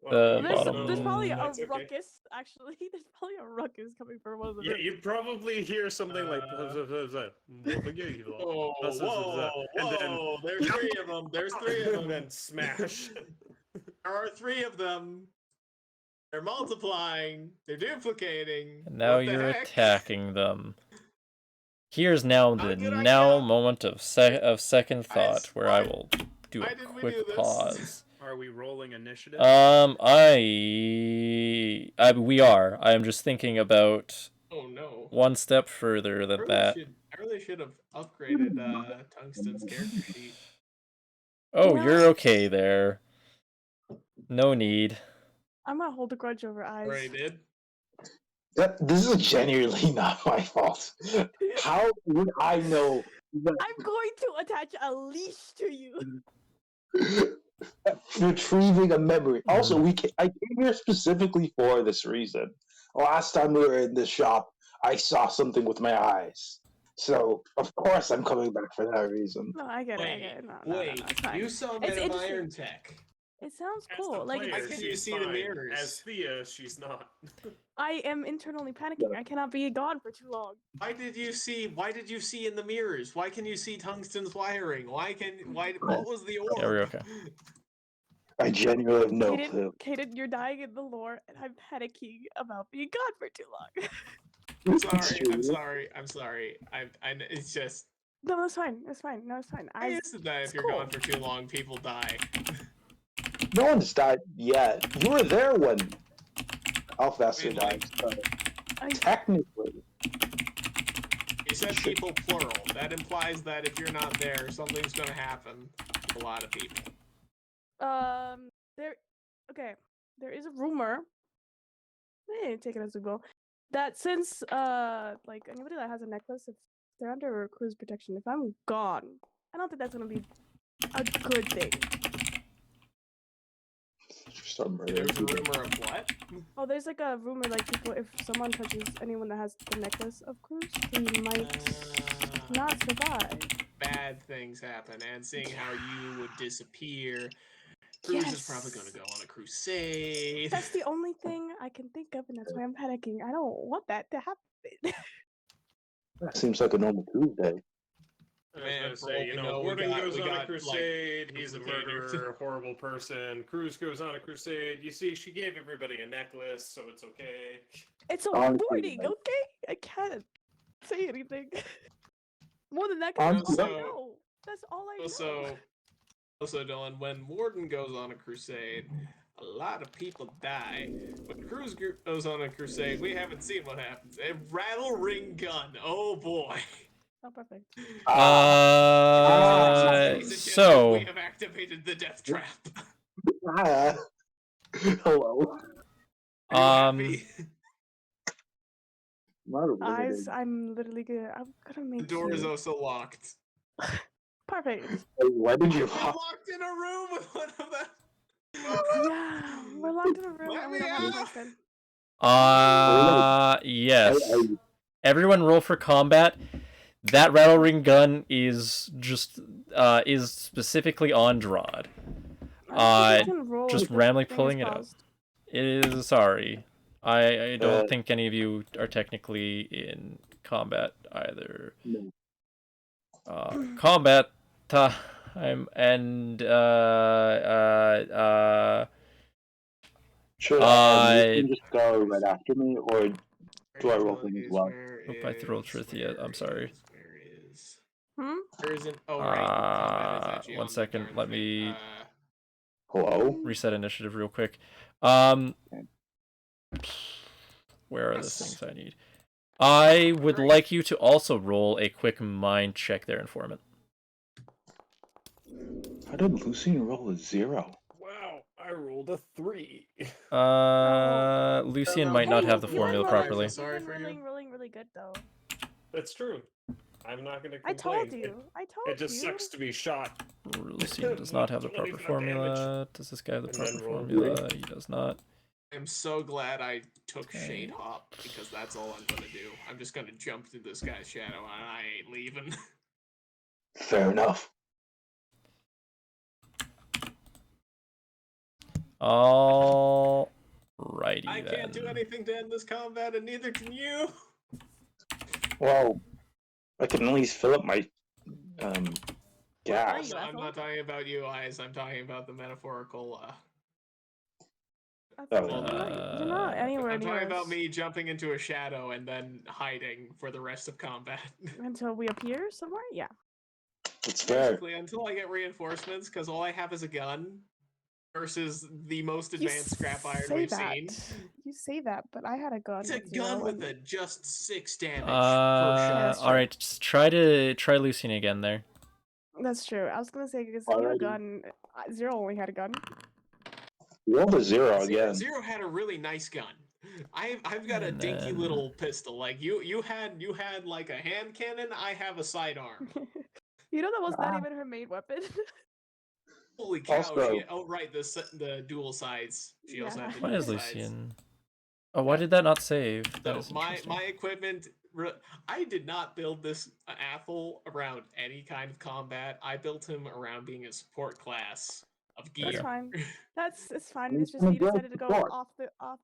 The There's bottom. probably a That's okay. ruckus, actually. There's probably a ruckus coming from one of the Yeah, rooms. you'd probably hear something like, Oh, whoa, and then there's three of them. There's three of them. and then smash. There are three of them. They're multiplying. They're duplicating. And now What the you're heck? attacking them. Here's now How the good I now got? moment of second thought, where I why- will do why a did we quick do this? pause. Are we rolling initiative? We are. I am just thinking about Oh no. one step further than that. I really should have upgraded Tungsten's character sheet. Oh, You know- you're okay there. No need. I'm gonna hold a grudge over eyes. Already did. This is genuinely not my fault. How would I know that I'm going to attach a leash to you. retrieving a memory? Also, I came here specifically for this reason. Last time we were in this shop, I saw something with my eyes. So, of course, I'm coming back for that reason. No, I get it. I get it. No, Wait, it's fine. you saw It's Madam interesting. Iron Tech. It sounds As cool. the Like player, Why can't you she's see the fine. mirrors? As Thea, she's not. I am internally panicking. I cannot be gone for too long. Why did you see in the mirrors? Why can you see Tungsten's wiring? What was the orb? Yeah, we're okay. I genuinely have no clue. Kaden, you're dying in the lore, and I'm panicking about being gone for too long. I'm sorry. It's just No, that's fine. It's fine. No, it's fine. I used to die if it's you're cool. gone for too long, people die. No one's died yet. You were there when Alfester Wait, died. So I- technically, You said people plural. That implies that if you're not there, something's gonna happen to a lot of people. There is a rumor. Take it as we will. That since like anybody that has a necklace, if they're under cruise protection, if I'm gone, I don't think that's gonna be a good thing. start murdering There's a people. rumor of what? Oh, there's like a rumor like people, if someone touches anyone that has the necklace of cruise, they might not survive. Bad things happen, and seeing how you would disappear, Cruz is probably gonna go on a crusade. That's the only thing I can think of, and that's why I'm panicking. I don't want that to happen. That seems like a normal Tuesday. I Man, was for gonna all say, we you know, know, we Warden got- goes we on a got, like, crusade, he's a duplicated. murderer, horrible person. Cruz goes on a crusade. You see, she gave everybody a necklace, so it's okay. It's a Honestly, warning, like- okay? I can't say anything. More than that, 'cause that's all I Also- know. That's all I know. Also, Dylan, when Warden goes on a crusade, a lot of people die. When Cruz goes on a crusade, we haven't seen what happens. A rattle ring gun. Oh boy. Oh, perfect. Ladies and gentlemen, So we have activated the death trap. Hello. Are you happy? Eyes, I'm literally gonna. I'm gonna The make door is you- also locked. perfect. Why did you? We're locked in a room with one of them. Yeah, we're locked in a room Let and we me don't have a out. person. Yes. Everyone roll for combat. That rattle ring gun is just is specifically on Drod. I don't think I can roll just if the randomly thing is pulling it out. paused. It is sorry. I don't think any of you are technically in combat either. No. Combat time and Should I- you can just go right after me, or do I roll things as well? Hope I throw truth yet. I'm sorry. Where isn't? Oh right. Combat is actually 1 on the second. darn Let thing. me Hello? reset initiative real quick. Where are the things I need? I would like you to also roll a quick mind check there, informant. How did Lucien roll a 0? Wow, I rolled a 3. Lucien might not have the You formula are properly. actually sorry You've for been you. rolling really good though. That's true. I'm not gonna I complain. told you. I told It just you. sucks to be shot. Lucien does not have the proper 25 formula. Does this guy have the And proper then roll formula? He does not. I'm so glad I took Okay. Shade Hop because that's all I'm gonna do. I'm just gonna jump through this guy's shadow and I ain't leaving. Fair enough. Alrighty I can't do then. anything to end this combat, and neither can you. Well, I can at least fill up my Are gas. you, I'm Ethel? not talking about you, Eyes. I'm talking about the metaphorical. You're not anywhere I'm near talking about us me jumping into a shadow and then hiding for the rest of combat. until we appear somewhere. Yeah. It's fair. Basically, until I get reinforcements, because all I have is a gun versus the most advanced scrap iron say we've that. seen. You say that, but I had a gun. It's a with 0 gun with and- a just 6 damage per shot. that's true. Alright, just try Lucien again there. That's true. I was gonna say because you have a Alrighty. gun. 0 only had a gun. Roll a 0 again. Zero had a really nice gun. I've got a And dinky then- little pistol. Like you had like a hand cannon. I have a sidearm. You know that was not even her main weapon. Holy cow! Also- Oh right, the dual sides. She also had the Why dual is sides. Lucien? Oh, why did that not save? That So is my interesting. equipment. I did not build this Athel around any kind of combat. I built him around being a support class of gear. That's fine. It's fine. He's It's just gonna you go decided to go support. off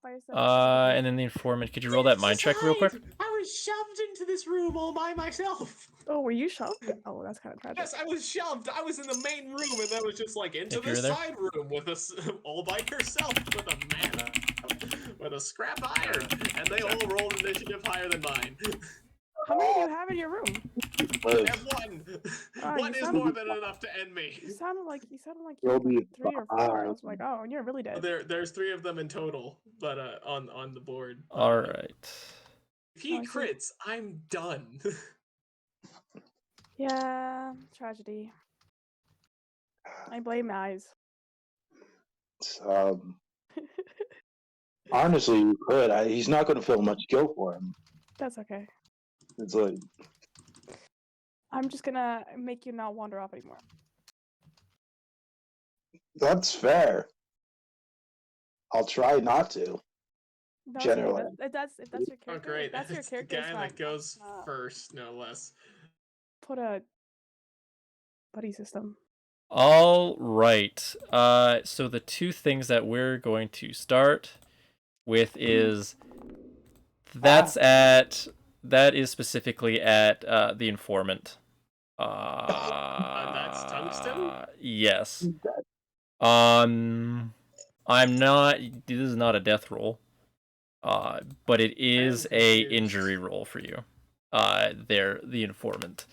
by yourself. And then the informant. Could you roll that mind check real quick? I was shoved into this room all by myself. Oh, were you shoved? Oh, that's kind of tragic. Yes, I was shoved. I was in the main room, and then was just like into If you were this there? side room with us all by yourself with a man with a scrap iron, and they all rolled initiative higher than mine. How many do you have in your room? I have one. Oh, One you is sound- more than enough to end me. You sounded like you You'll had be like 3 or 4. I was like, oh, and you're really dead. There's 3 of them in total, but on the board. Alright. If he I see. crits, I'm done. Yeah, tragedy. I blame Eyes. Honestly, you could. He's not going to feel much guilt for him. That's okay. It's like, I'm just gonna make you not wander off anymore. that's fair. I'll try not to. No, it's Generally. okay. If that's your Oh character, great, if that's your it's the character, it's guy fine. that goes Uh, first, no less. Put a buddy system. All right. So the 2 things that we're going to start with is that is specifically at the informant. That's tungsten? Yes. I'm not. This is not a death roll. But it is a confused. injury roll for you. The informant.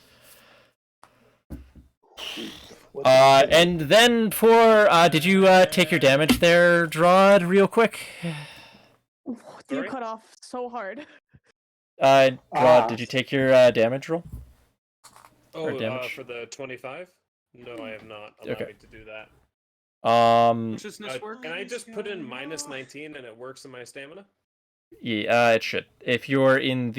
And then for did you take your damage there, Drod, real quick? You Sorry? cut off so hard. Drod, did you take your damage roll? Or Oh, damage? for the 25? No, I have not. Allow Okay. me to do that. Consciousness work? Can I just put in minus 19 and it works in my stamina? Yeah, it should. If you're on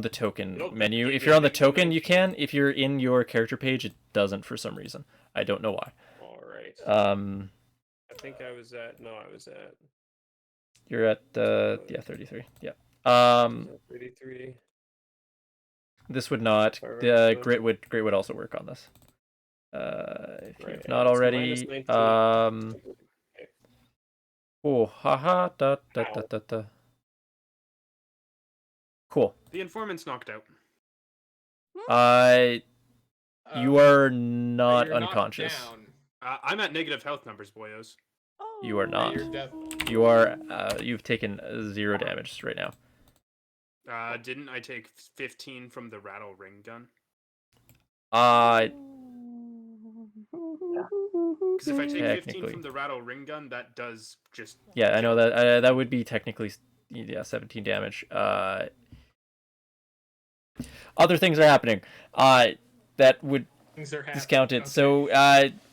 the token Nope, menu, give if me you're on the a token, 19. you can. If you're in your character page, it doesn't for some reason. I don't know why. All right. I think I was at. No, I was at. You're at 33. Yeah. 33. This would not. Alright, The so- grit would also work on this. If Right, you've not it's already. minus 19. Oh, haha, da. Cool. The informant's knocked out. You are But not you're knocked unconscious. down. I'm at negative health numbers, boyos. You are not. You're deaf. You are. You've taken 0 damage right now. Didn't I take 15 from the rattle ring gun? Because if I take 15 Technically. from the rattle ring gun, that does just. Yeah, I know kill. that. That would be technically, 17 damage. Other things are happening. That would Things are happening. discount it. Okay. So,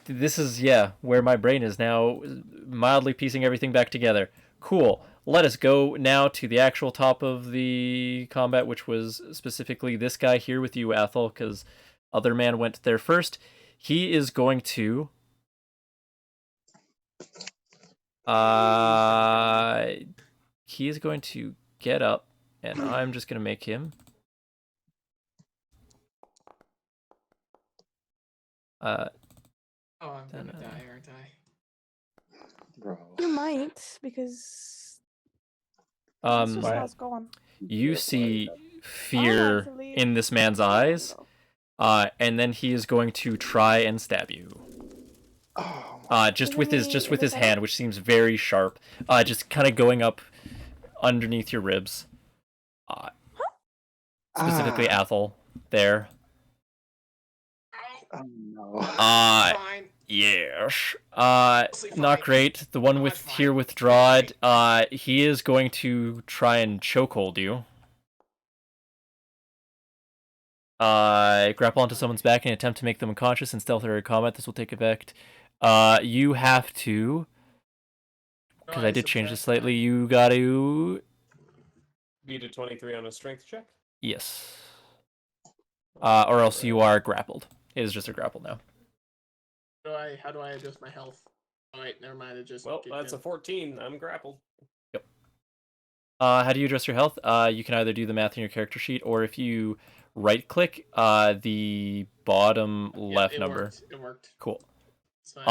this is where my brain is now mildly piecing everything back together. Cool. Let us go now to the actual top of the combat, which was specifically this guy here with you, Athel, because other man went there first. He is going to he is going to get up, and I'm just going to make him Oh, I'm gonna die, aren't I? Bro. You might, because that's just how it's going. you see fear in this man's eyes, and then he is going to try and stab you. Just with his hand, which seems very sharp. Just kind of going up underneath your ribs. Specifically, Athel there. Oh no. Fine. Yes. Mostly Not fine. great. The one with Fine. here with Drod, he is going to try and chokehold you. Grapple onto someone's back and attempt to make them unconscious in stealth or combat. This will take effect. You have to, because I did change this slightly. You got to. Beat a 23 on a strength check. Yes. Or else you are grappled. It is just a grapple now. How do I adjust my health? Oh wait, never mind. It just. Well, kicked that's in. a 14. I'm grappled. Yep. How do you adjust your health? You can either do the math in your character sheet, or if you right-click the bottom left it number. Worked. It worked. Cool. So you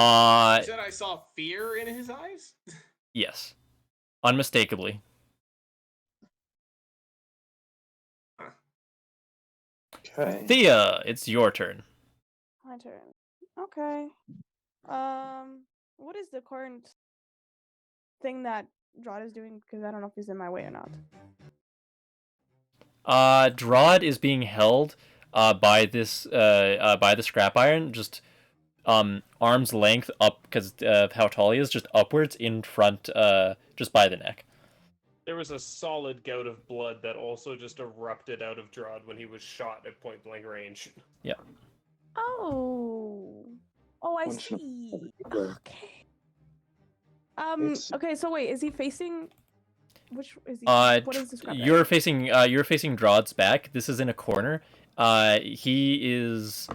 said I saw fear in his eyes? Yes. Unmistakably. Okay. Thea, it's your turn. My turn. Okay. What is the current thing that Drod is doing? Because I don't know if he's in my way or not. Drod is being held by the scrap iron, just arm's length up because of how tall he is, just upwards in front, just by the neck. There was a solid gout of blood that also just erupted out of Drod when he was shot at point blank range. Yeah. Oh, I Once in a see. particular. Okay. It's- Okay. So wait, is he facing? Which is he? What is the scrap you're iron? facing Drod's back. This is in a corner. He is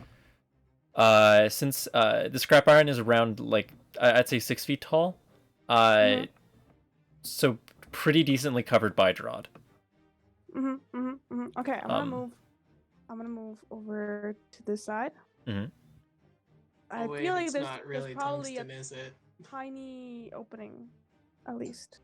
since the scrap iron is around like I'd say 6 feet tall. So pretty decently covered by Drod. Okay, I'm gonna move over to this side. I wait, feel like it's there's, not really there's probably tungsten, is it? tiny opening, at least,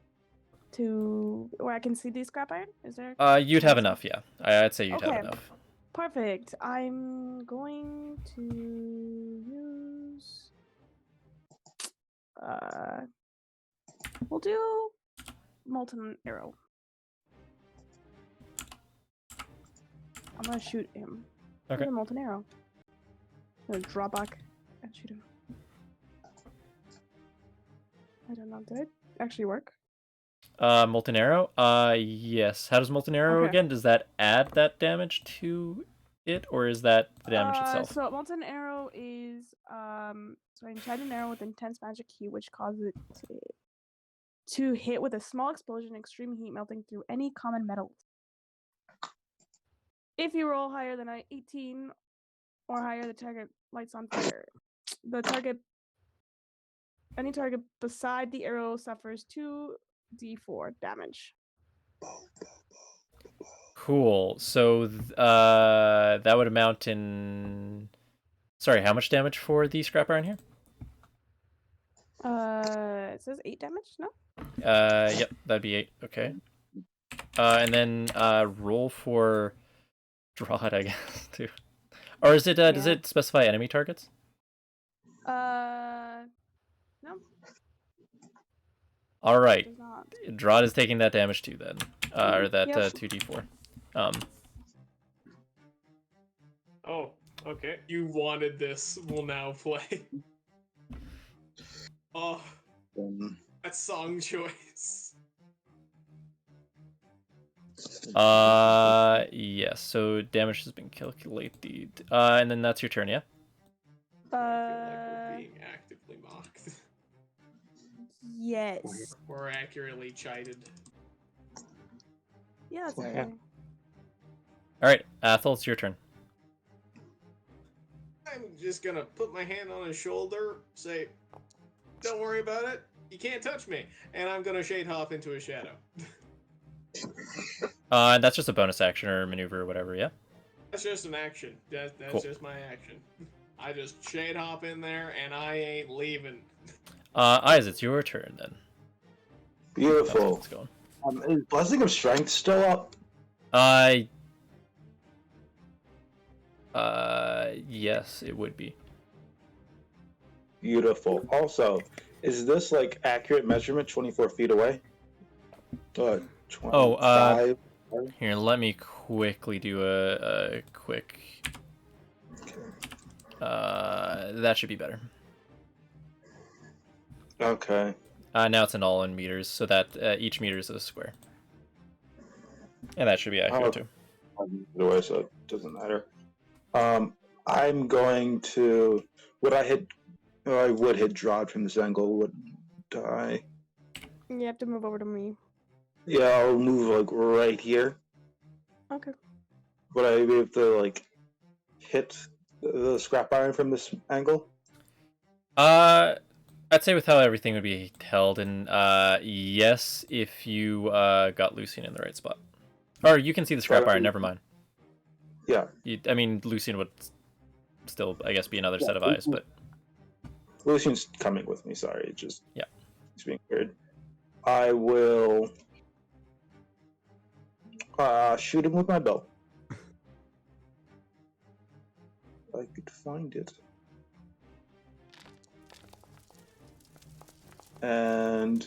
to where I can see the scrap iron. Is there? You'd have enough, yeah. I'd say you'd have Okay. enough. Perfect. I'm going to use. We'll do molten arrow. I'm gonna shoot him. Okay. With a molten arrow. I'm gonna draw back and shoot him. I don't know. Did it actually work? Molten arrow? Yes. How does molten arrow Okay. again? Does that add that damage to it, or is that the damage itself? So molten arrow is so I enchant an arrow with intense magic heat, which causes it to hit with a small explosion, extreme heat melting through any common metal. If you roll higher than 18 or higher, the target lights on fire. Any target beside the arrow suffers 2d4 damage. Cool. So that would amount in. Sorry, how much damage for the scrap iron here? It's says 8 damage. No. Yep, that'd be 8. Okay. And then roll for Drawhead, I guess, too. Or is it? Does Yeah. it specify enemy targets? No. All right. Does not. Drod is taking that damage too, then, or that Yep. 2d4. Oh, okay. You wanted this. We'll now play. Oh, that song choice. Yes. So damage has been calculated. And then that's your turn, yeah. I feel like we're being actively mocked. Yes. Or accurately chided. Yeah, that's Yeah. okay. All right, Athel, it's your turn. I'm just gonna put my hand on his shoulder, say, "Don't worry about it. You can't touch me," and I'm gonna shade hop into a shadow. That's just a bonus action or maneuver or whatever, yeah. That's just an action. That's Cool. just my action. I just shade hop in there, and I ain't leaving. Eyes, it's your turn then. That's Beautiful. what's going. Is Blessing of Strength still up? Yes, it would be. Beautiful. Also, is this like accurate measurement 24 feet away? 25? Here, let me quickly do a quick. That should be better. Okay. Now it's an all in meters, so that each meter is a square. And that should be accurate too. Either way, so it doesn't matter. I'm going to. I would hit Drod from this angle. Would I? You have to move over to me. Yeah, I'll move like right here. Okay. Would I be able to like hit the scrap iron from this angle? I'd say with how everything would be held, and yes, if you got Lucian in the right spot. Or you can see the scrap iron, never mind. Yeah. I mean, Lucian would still, I guess, be another set of eyes, but... Lucian's coming with me, sorry. It's being weird. I will shoot him with my bow. If I could find it. And...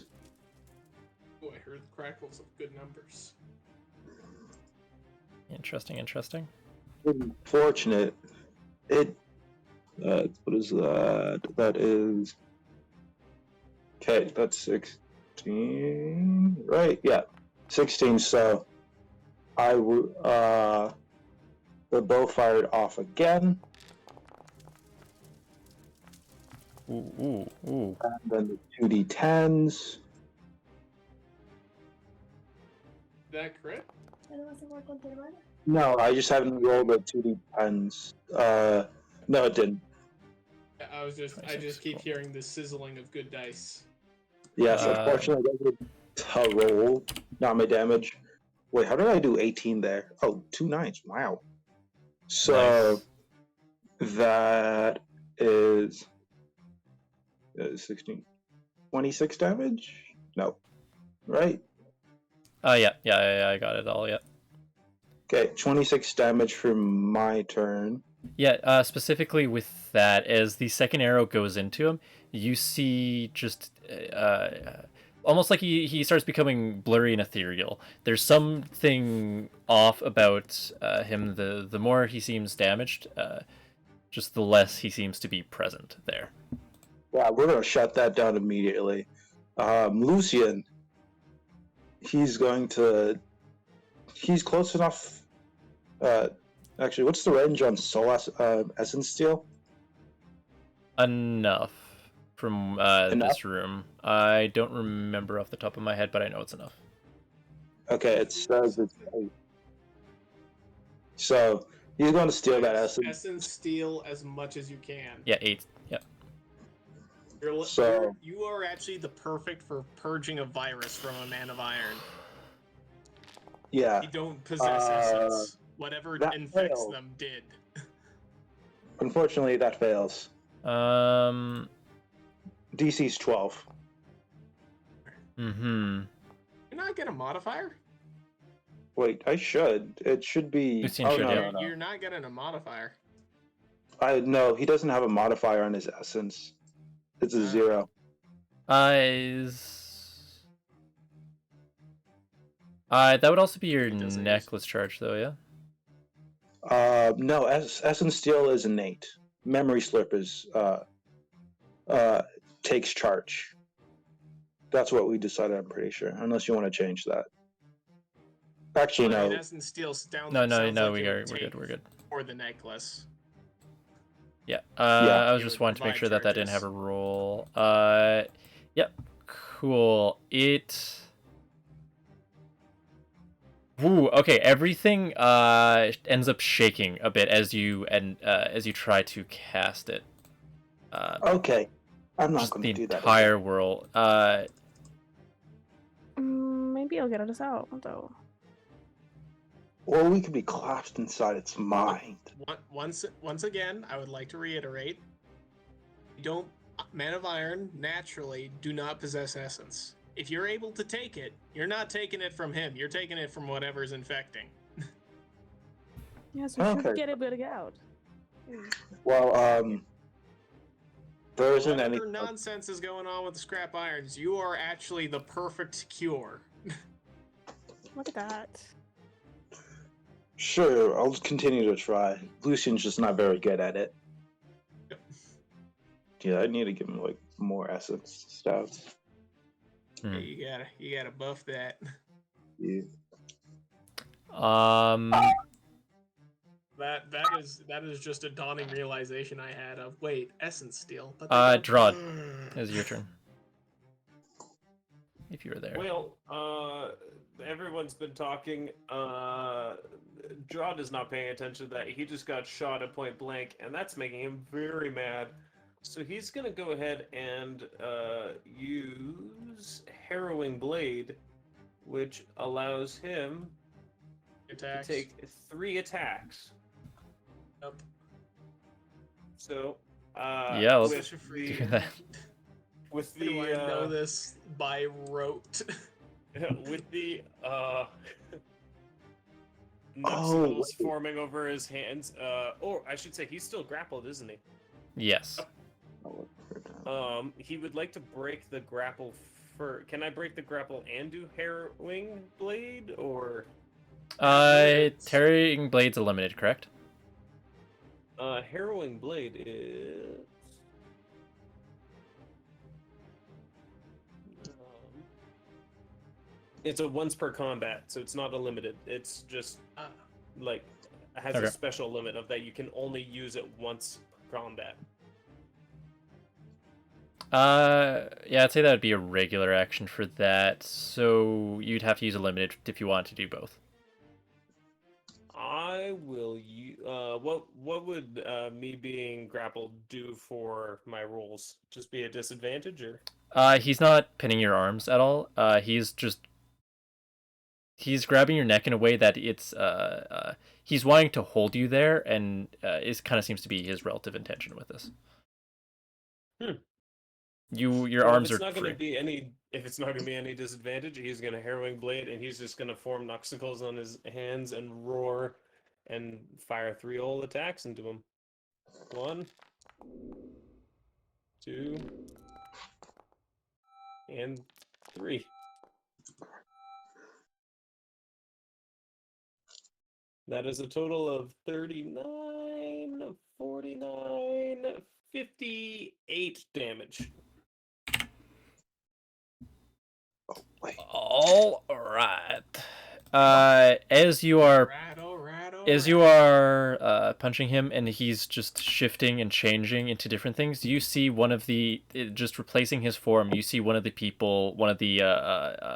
Oh, I heard the crackles of good numbers. Interesting. Unfortunate. What is that? That is... Okay, that's 16... Right, yeah. 16, so... the bow fired off again. Ooh. And then the 2d10s. That crit? No, I just haven't rolled the 2d10s. No, it didn't. I just keep hearing the sizzling of good dice. Yes, unfortunately, that was a roll, not my damage. Wait, how did I do 18 there? Oh, 2 9s. Wow. So that is 16, 26 damage? No, right? Yeah, I got it all, yeah. Okay, 26 damage for my turn. Yeah, specifically with that, as the second arrow goes into him, you see just almost like he starts becoming blurry and ethereal. There's something off about him. The more he seems damaged, just the less he seems to be present there. Yeah, we're gonna shut that down immediately. Lucian, he's close enough. Actually, what's the range on Soul Essence Steel? Enough from this room. I don't remember off the top of my head, but I know it's enough. Okay, it says it's 8. So he's going to steal that essence. Essence steal as much as you can. Yeah, 8. Yeah. You are actually the perfect for purging a virus from a man of iron. Yeah. You don't possess essence. Whatever infects them did. Unfortunately, that fails. DC's 12. Mm-hmm. You not get a modifier? Wait, I should. It should be. Lucian Oh should, no, yeah. no, no. You're not getting a modifier. No, he doesn't have a modifier on his essence. It's a 0. That would also be your It doesn't necklace charge, though, yeah? No, essence steal is innate. Memory slip is takes charge. That's what we decided. I'm pretty sure, unless you want to change that. Actually, Well, no. in essence, steel sounds. No, sounds like we're it would good, we're good. For the necklace. Yeah. Yeah. I was It just would wanting to make provide sure that didn't charges. have a roll. Yep. Cool. Woo, okay, everything ends up shaking a bit as you try to cast it. Okay, I'm not Just going the to do that. entire world. Maybe I'll get us out, though. Or we could be collapsed inside its mind. Once again, I would like to reiterate: Men of Iron naturally do not possess essence. If you're able to take it, you're not taking it from him. You're taking it from whatever's infecting. Yes, we should get it out. Well, there isn't any. Whatever nonsense is going on with the scrap irons, you are actually the perfect cure. Look at that. Sure, I'll continue to try. Lucian's just not very good at it. Yeah, I need to give him like more essence stouts. Yeah, you gotta buff that. Yeah. That is just a dawning realization I had of essence steal. Drod, it's your turn. If you were there. Well, everyone's been talking. Drod is not paying attention to that. He just got shot at point blank, and that's making him very mad. So he's gonna go ahead and use Harrowing Blade, which allows him to take 3 attacks. Yep. So, yeah, let's do that. With the I know this by rote. With the knuckles forming over his hands. Or I should say, he's still grappled, isn't he? Yes. He would like to break the grapple. Can I break the grapple and do Harrowing Blade, or? Tearing Blade's a limited, correct? Harrowing Blade is. It's a once per combat, so it's not a limited. It's just has a special limit of that you can only use it once per combat. Yeah, I'd say that would be a regular action for that. So you'd have to use a limited if you want to do both. I will use. What would me being grappled do for my rolls? Just be a disadvantage, or? He's not pinning your arms at all. He's grabbing your neck in a way that he's wanting to hold you there, and it kind of seems to be his relative intention with this. Your arms are free. If it's not going to be any disadvantage, he's going to Harrowing Blade, and he's just going to form nuxicles on his hands and roar and fire 3 whole attacks into him. 1, 2, and 3. That is a total of 39, 49, 58 damage. All right. As you are punching him, and he's just shifting and changing into different things, you see just replacing his form. You see one of the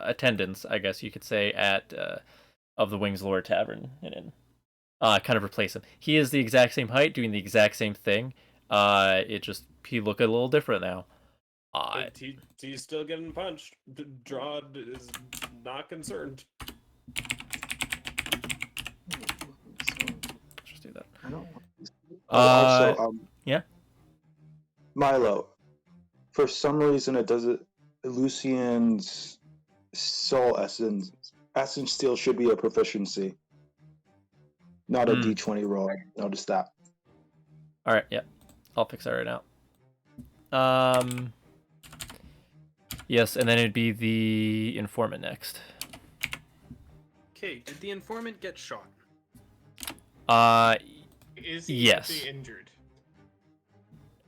attendants, I guess you could say, of the Wings Lore Tavern Inn. Kind of replace him. He is the exact same height, doing the exact same thing. He look a little different now. He's still getting punched. Drod is not concerned. Let's just do that. Yeah. Milo, for some reason, Lucian's Soul essence. Essence still should be a proficiency, not a Hmm. D20 roll. Notice that. All right, yeah, I'll fix that right now. Yes, and then it'd be the informant next. Okay, did the informant get shot? Is he Yes. actually injured?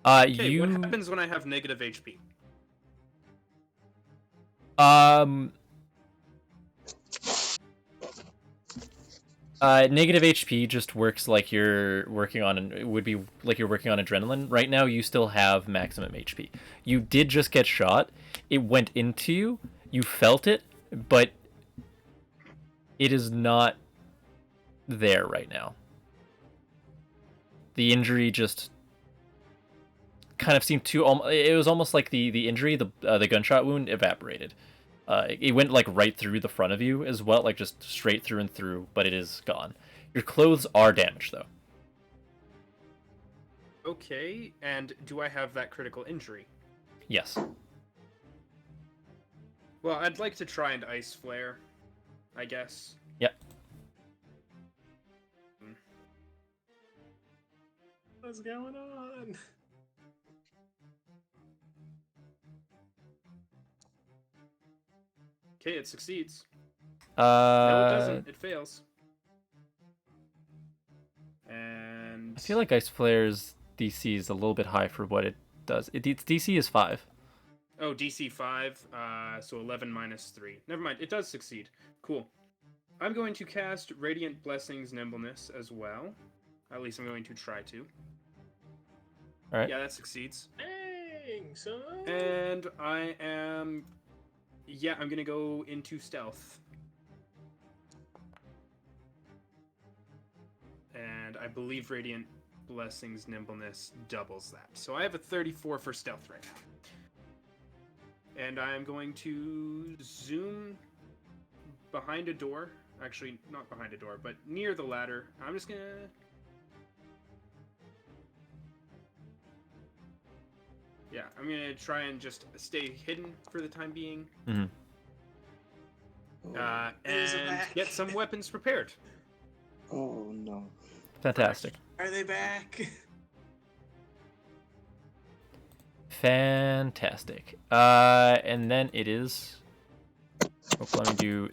Okay, You what happens when I have negative HP? Negative HP just works like you're working on it would be like you're working on adrenaline. Right now you still have maximum HP. You did just get shot. It went into you. You felt it, but it is not there right now. The injury just kind of seemed to it was almost like the injury, the gunshot wound evaporated. It went like right through the front of you as well, like just straight through and through, but it is gone. Your clothes are damaged though. Okay, and do I have that critical injury? Yes. Well, I'd like to try and ice flare, I guess. Yep. What's going on? Okay, it succeeds. No, it I doesn't. It fails. And feel like Ice Flare's DC is a little bit high for what it does. Its DC is 5. oh, DC 5, so 11 minus 3. Never mind, it does succeed. Cool. I'm going to cast Radiant Blessings Nimbleness as well. At least I'm going to try to. All right. Yeah, that succeeds. Dang, son. And I am... Yeah, I'm going to go into stealth. And I believe Radiant Blessings Nimbleness doubles that. So I have a 34 for stealth right now. And I'm going to zoom behind a door. Actually, not behind a door, but near the ladder. I'm just gonna... Yeah, I'm gonna try and just stay hidden for the time being. Mm-hmm. And get some weapons prepared. Oh no. Fantastic. Are they back? Fantastic. And then it is. Let me do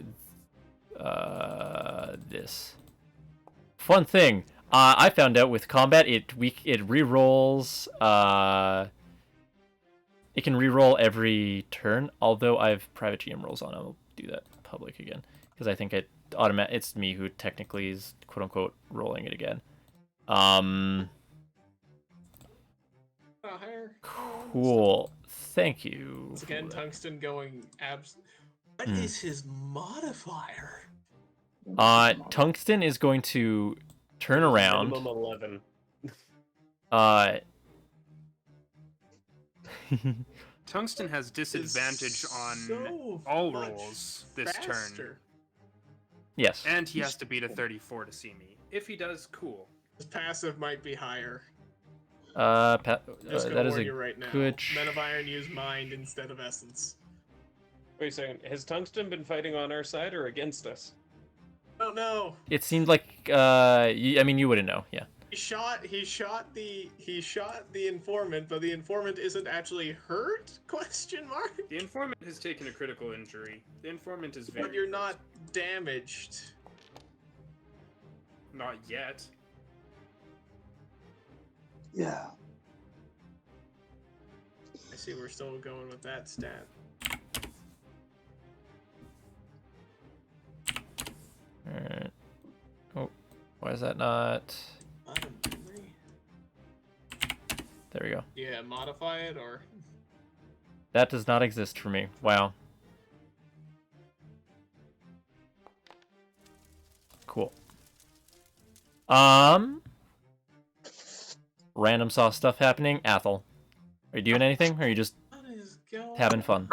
this. Fun thing. I found out with combat, it rerolls. It can reroll every turn. Although I have private GM rolls on, I'll do that public again because I think it's me who technically is quote unquote rolling it again. Cool. Thank you. Once again, Tungsten going abs. What is his modifier? Tungsten is going to turn around. Minimum 11. Tungsten has disadvantage on so all much rolls this turn. faster. Yes. And he has to beat a 34 to see me. If he does, cool. His passive might be higher. That Just gonna is warn a you right now. good. Men of Iron use mind instead of essence. Wait a second. Has Tungsten been fighting on our side or against us? Oh no! It seemed like I mean, you wouldn't know. Yeah. He shot the informant, but the informant isn't actually hurt? Question mark. The informant has taken a critical injury. The informant is very... But you're not damaged. Not yet. Yeah. I see we're still going with that stat. Alright. Oh, why is that not? Bottom memory. There we go. Yeah, modify it or. That does not exist for me. Wow. Cool. Random saw stuff happening. Athel, are you doing anything, or are you just What is going having fun?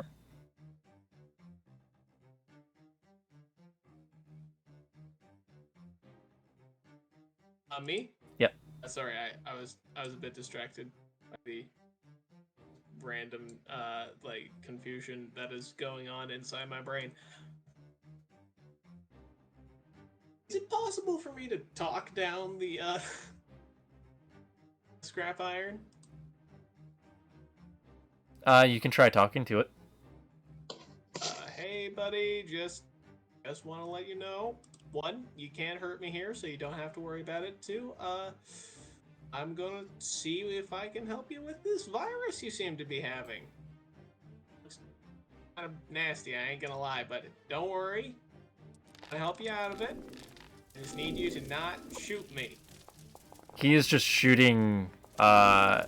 Me? Yep. Sorry, I was a bit distracted by random like confusion that is going on inside my brain. Is it possible for me to talk down the scrap iron? You can try talking to it. Hey, buddy, just want to let you know. 1, you can't hurt me here, so you don't have to worry about it. 2, I'm gonna see if I can help you with this virus you seem to be having. Looks kind of nasty, I ain't gonna lie, but don't worry. I'll help you out of it. I just need you to not shoot me. He is just shooting. At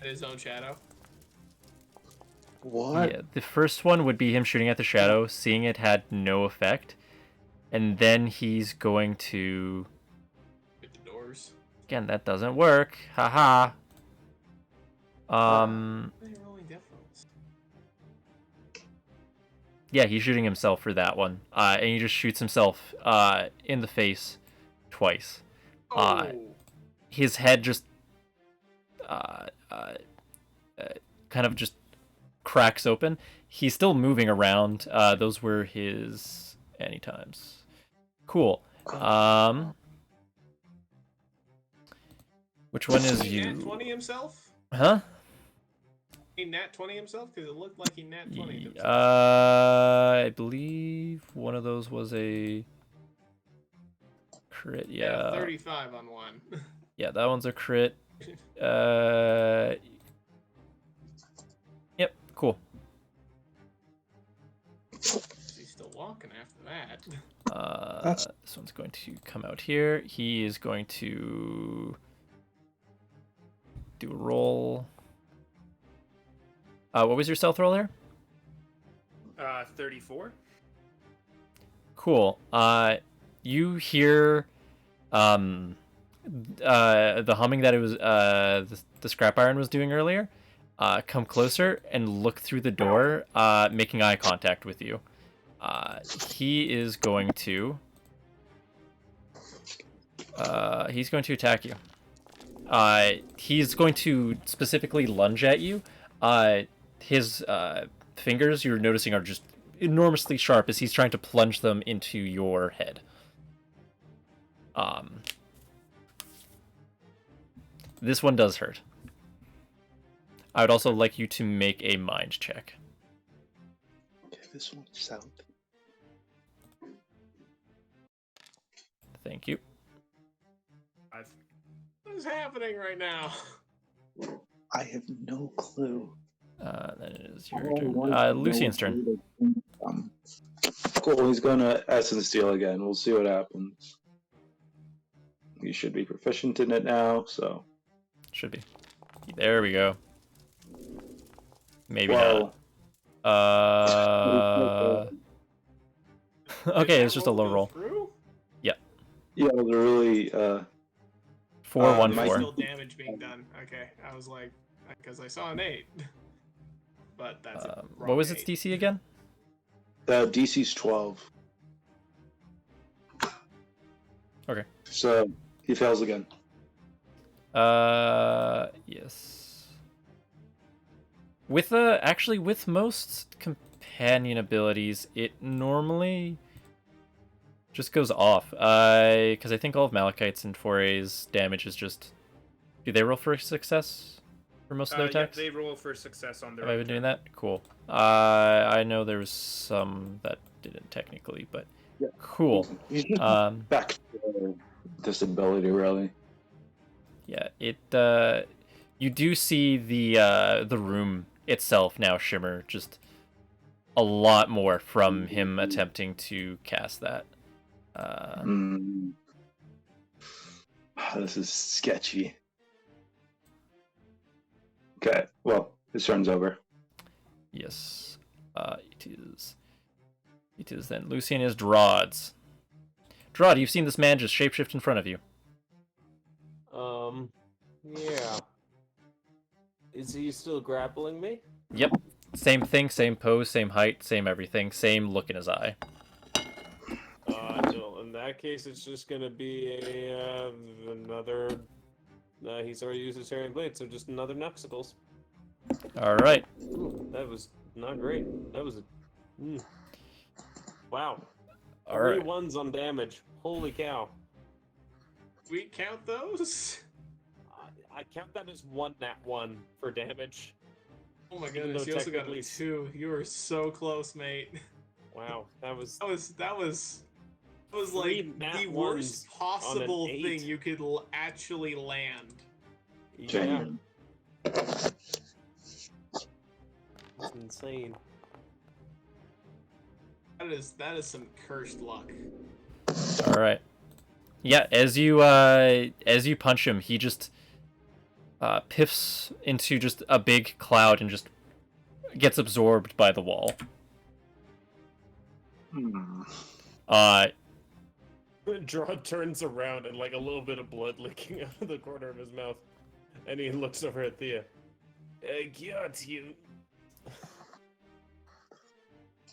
his own shadow. What? Yeah, the first one would be him shooting at the shadow, seeing it had no effect, and then he's going to. Hit the doors. Again, that doesn't work. Haha. What are you rolling death rolls? Yeah, he's shooting himself for that one. And he just shoots himself in the face twice. Oh! His head just kind of just cracks open. He's still moving around. Those were his anytimes. Cool. Which one is He you? nat 20 himself? Huh? He nat 20 himself? Because it looked like he nat 20 himself. I believe one of those was a crit. Yeah. 35 on one. Yeah, that one's a crit. Yep, cool. He's still walking after that. This one's going to come out here. He is going to do a roll. What was your stealth roll there? 34. Cool. You hear the humming that it was the scrap iron was doing earlier. Come closer and look through the door, making eye contact with you. He is going to attack you. He's going to specifically lunge at you. His fingers, you're noticing, are just enormously sharp as he's trying to plunge them into your head. This one does hurt. I would also like you to make a mind check. Okay, this one's south. Thank you. What is happening right now? I have no clue. Then it is your turn. Lucian's turn. Cool, he's gonna Essence Steal again. We'll see what happens. He should be proficient in it now, so. Should be. There we go. Maybe Well, not. Okay, it's just a low roll. yeah, they're really 4, 1, Mike- 4. Still damage being done. Okay, I was like, because I saw an 8. But that's a What wrong was its 8. DC again? DC's 12. Okay. So he fails again. Yes. With most companion abilities, it normally just goes off. Because I think all of Malachite's and Foray's damage is just. Do they roll for success for most of their attacks? Yeah, they roll for success on their. Have I been doing that? Cool. I know there was some that didn't technically, but Yeah. cool. He's just Um, back to disability, really. Yeah, it. You do see the room itself now shimmer just a lot more from him attempting to cast that. This is sketchy. Okay, well, his turn's over. Yes. It is. It is then. Lucian is Drod's. Drod, you've seen this man just shapeshift in front of you. Yeah. Is he still grappling me? Yep. Same thing, same pose, same height, same everything, same look in his eye. So in that case, it's just gonna be another. He's already used his Tearing Blade, so just another Nuxicles. All right. Ooh, that was not great. That was a... Wow. All 3 right. ones on damage. Holy cow. We count those? I count that as 1 nat 1 for damage. Oh my Even goodness, though you also got a technically- 2. You were so close, mate. Wow, that was... That was Three like nat the ones worst possible on an thing 8. you could actually land. Yeah, Genuine. it's insane. That is some cursed luck. All right. Yeah, as you punch him, he just piffs into just a big cloud and just gets absorbed by the wall. Drod turns around and like a little bit of blood leaking out of the corner of his mouth, and he looks over at Thea. I got you.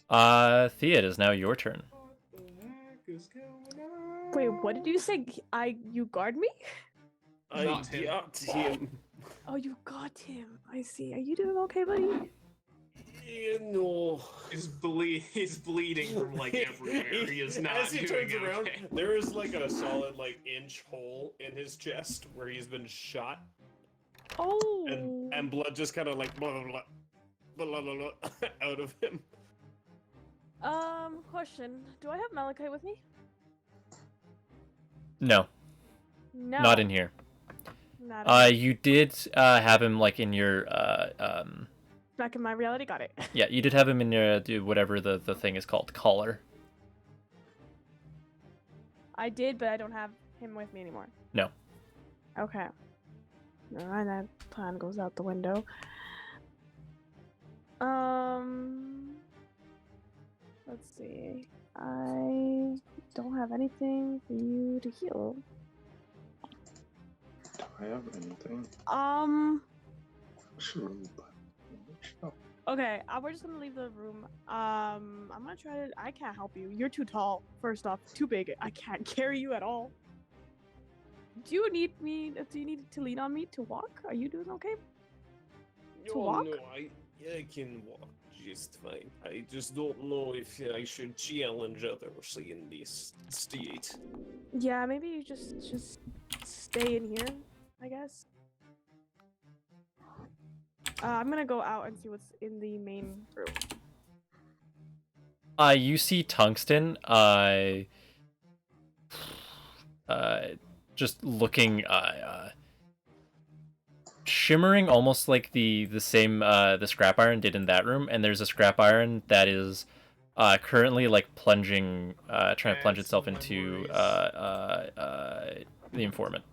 Thea, it is now your turn. What the heck is going on? Wait, what did you say? You guard me? I Not him. got him. Oh, you got him. I see. Are you doing okay, buddy? No. He's bleeding from like everywhere. He is not As he doing turns around, okay. there is like a solid like inch hole in his chest where he's been shot, Oh. and blood just kind of like blah, blah, blah, blah, blah, blah, out of him. Question. Do I have Malachite with me? No, No. not in here. Not at all. You did have him like in your Back in my reality. Got it. yeah, you did have him in your whatever the thing is called, collar. I did, but I don't have him with me anymore. No. Okay. Alright, that plan goes out the window. Let's see. I don't have anything for you to heal. Do I have anything? Sure. Okay, we're just gonna leave the room. I'm gonna try to. I can't help you. You're too tall. First off, too big. I can't carry you at all. Do you need me? Do you need to lean on me to walk? Are you doing okay? To walk? No, I can walk just fine. I just don't know if I should challenge others in this state. Yeah, maybe you just stay in here, I guess. I'm gonna go out and see what's in the main room. You see Tungsten, just looking, shimmering, almost like the same, the scrap iron did in that room, and there's a scrap iron that is, currently, like, plunging, trying to plunge That's itself my into, worries. the informant.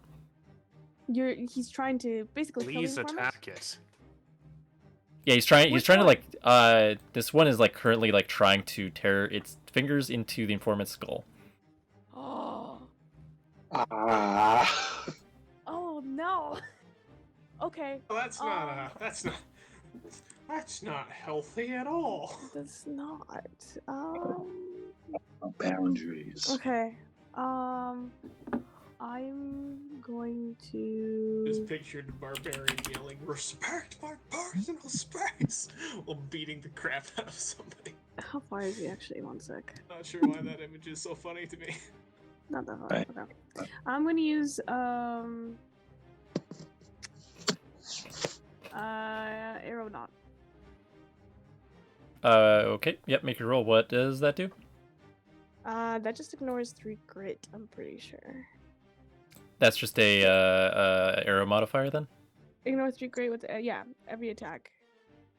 He's trying to basically kill the Please informant? attack it. Yeah, he's trying Which to, one? like, this one is, like, currently, like, trying to tear its fingers into the informant's skull. Oh. Ah. Oh no. Okay. Well, that's not healthy at all. That's not. Boundaries. Okay. I'm going to. Just pictured the barbarian yelling, "Respect my personal space," while beating the crap out of somebody. How far is he actually? One sec. Not sure why that image is so funny to me. Not that far. Right. Okay. I'm gonna use aeronaut. Okay. Yep, make your roll. What does that do? That just ignores 3 grit. I'm pretty sure. That's just a arrow modifier then? Ignore 3 grit with yeah, every attack.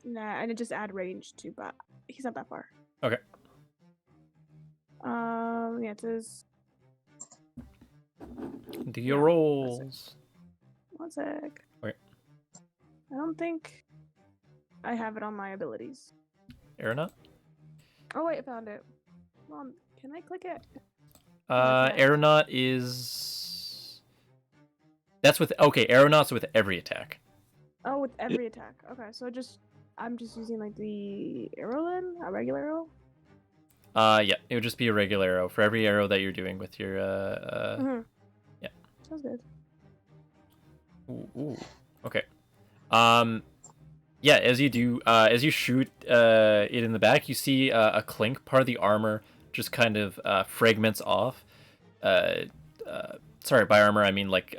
Nah, and it just add range too, but he's not that far. Okay. Yeah, it says. Do your Yeah, rolls. One sec. Okay. I don't think I have it on my abilities. Aeronaut? Oh wait, I found it. Hold on, can I click it? Aeronaut is... That's with... Okay, Aeronaut's with every attack. Oh, with every attack. Okay, so I'm just using like the arrow then? A regular arrow? Yeah, it would just be a regular arrow for every arrow that you're doing with your, Mm-hmm. yeah. Sounds good. Ooh, okay. Yeah, as you do, as you shoot it in the back, you see a clink. Part of the armor just kind of fragments off. Uh, Sorry, by armor I mean like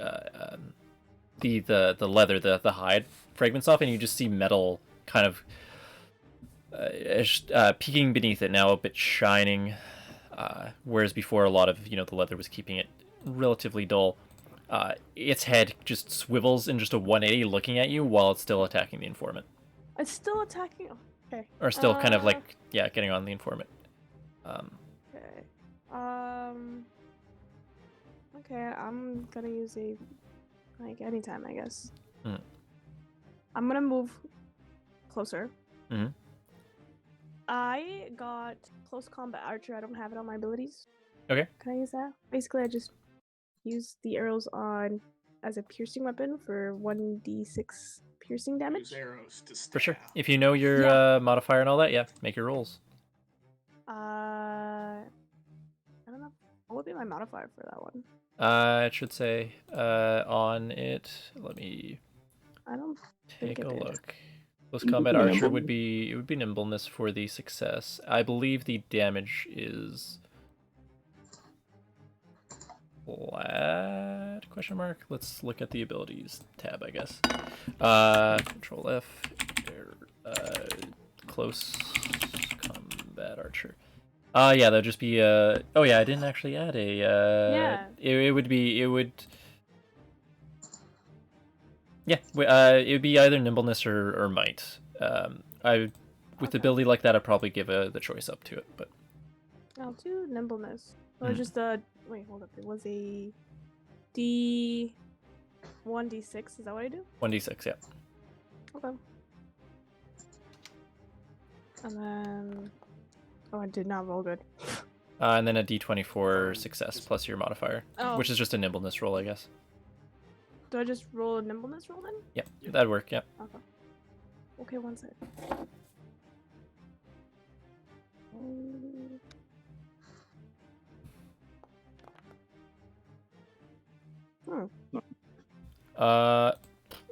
the leather, the hide fragments off, and you just see metal kind of peeking beneath it now, a bit shining. Whereas before, a lot of the leather was keeping it relatively dull. Its head just swivels in just a 180, looking at you while it's still attacking the informant, It's still attacking. Okay. or still kind of like getting on the informant. Okay. Okay, I'm gonna use a anytime, I guess. Mm. I'm gonna move closer. Mhm. I got close combat archer. I don't have it on my abilities. Okay. Can I use that? Basically, I just use the arrows on as a piercing weapon for 1d6 piercing damage. Use arrows to stab. For sure. If you know your modifier and all that, yeah, make your rolls. I don't know. What would be my modifier for that one? It should say on it. Let me I don't think take it a did. look. Close combat archer Nimble. would be nimbleness for the success. I believe the damage is flat question mark. Let's look at the abilities tab, I guess. Control F. Close combat archer. Yeah, that'd just be oh yeah, I didn't actually add a Yeah. it would it would be either nimbleness or might. With ability like that, I'd probably give the choice up to it, but I'll do nimbleness. Or just wait, hold up. It was a D 1d6. Is that what I do? 1d6, yeah. Okay. And then I did not roll good. And then a d20 for success plus your modifier, Oh. which is just a nimbleness roll, I guess. Do I just roll a nimbleness roll then? Yeah, that'd work. Yeah. Okay. Okay, one sec.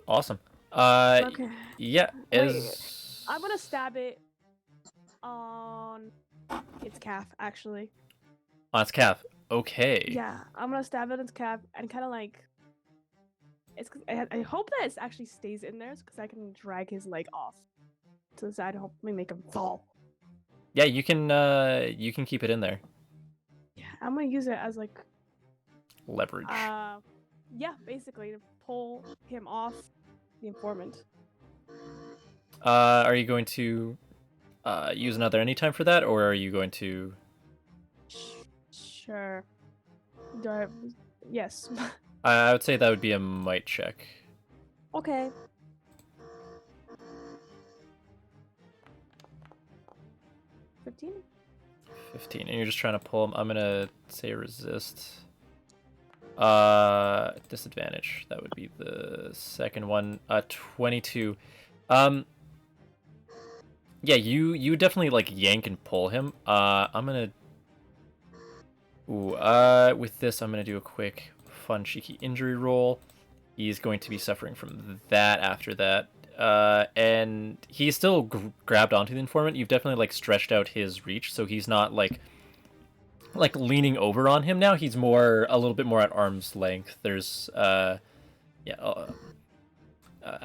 Awesome. Okay. Yeah. As I'm gonna stab it on its calf, actually. on its calf. Okay. Yeah, I'm gonna stab it on its calf and kind of like. I hope that it actually stays in there because I can drag his leg off to the side and hopefully make him fall. Yeah, you can keep it in there. Yeah, I'm gonna use it as like Leverage. yeah, basically to pull him off the informant. Are you going to use another anytime for that, or are you going to? Sure. Do I? Yes. I would say that would be a might check. Okay. $15? 15, and you're just trying to pull him. I'm gonna say resist. Disadvantage. That would be the second one. 22. Yeah, you definitely like yank and pull him. I'm gonna. Ooh. With this, I'm gonna do a quick, fun, cheeky injury roll. He's going to be suffering from that after that. And he's still grabbed onto the informant. You've definitely like stretched out his reach, so he's not like leaning over on him now. He's more a little bit more at arm's length. There's I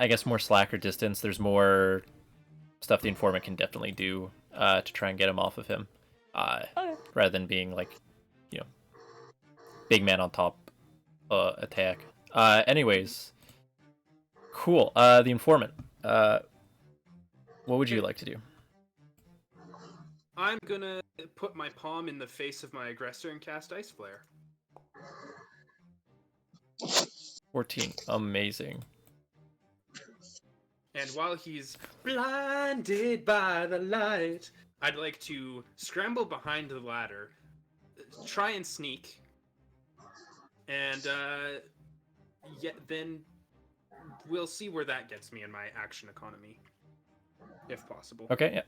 guess more slack or distance. There's more stuff the informant can definitely do to try and get him off of him, Okay. rather than being like, big man on top attack. Anyways, cool. The informant. What would you like to do? I'm gonna put my palm in the face of my aggressor and cast Ice Flare. 14. Amazing. And while he's blinded by the light, I'd like to scramble behind the ladder, try and sneak, and then we'll see where that gets me in my action economy, if possible. Okay,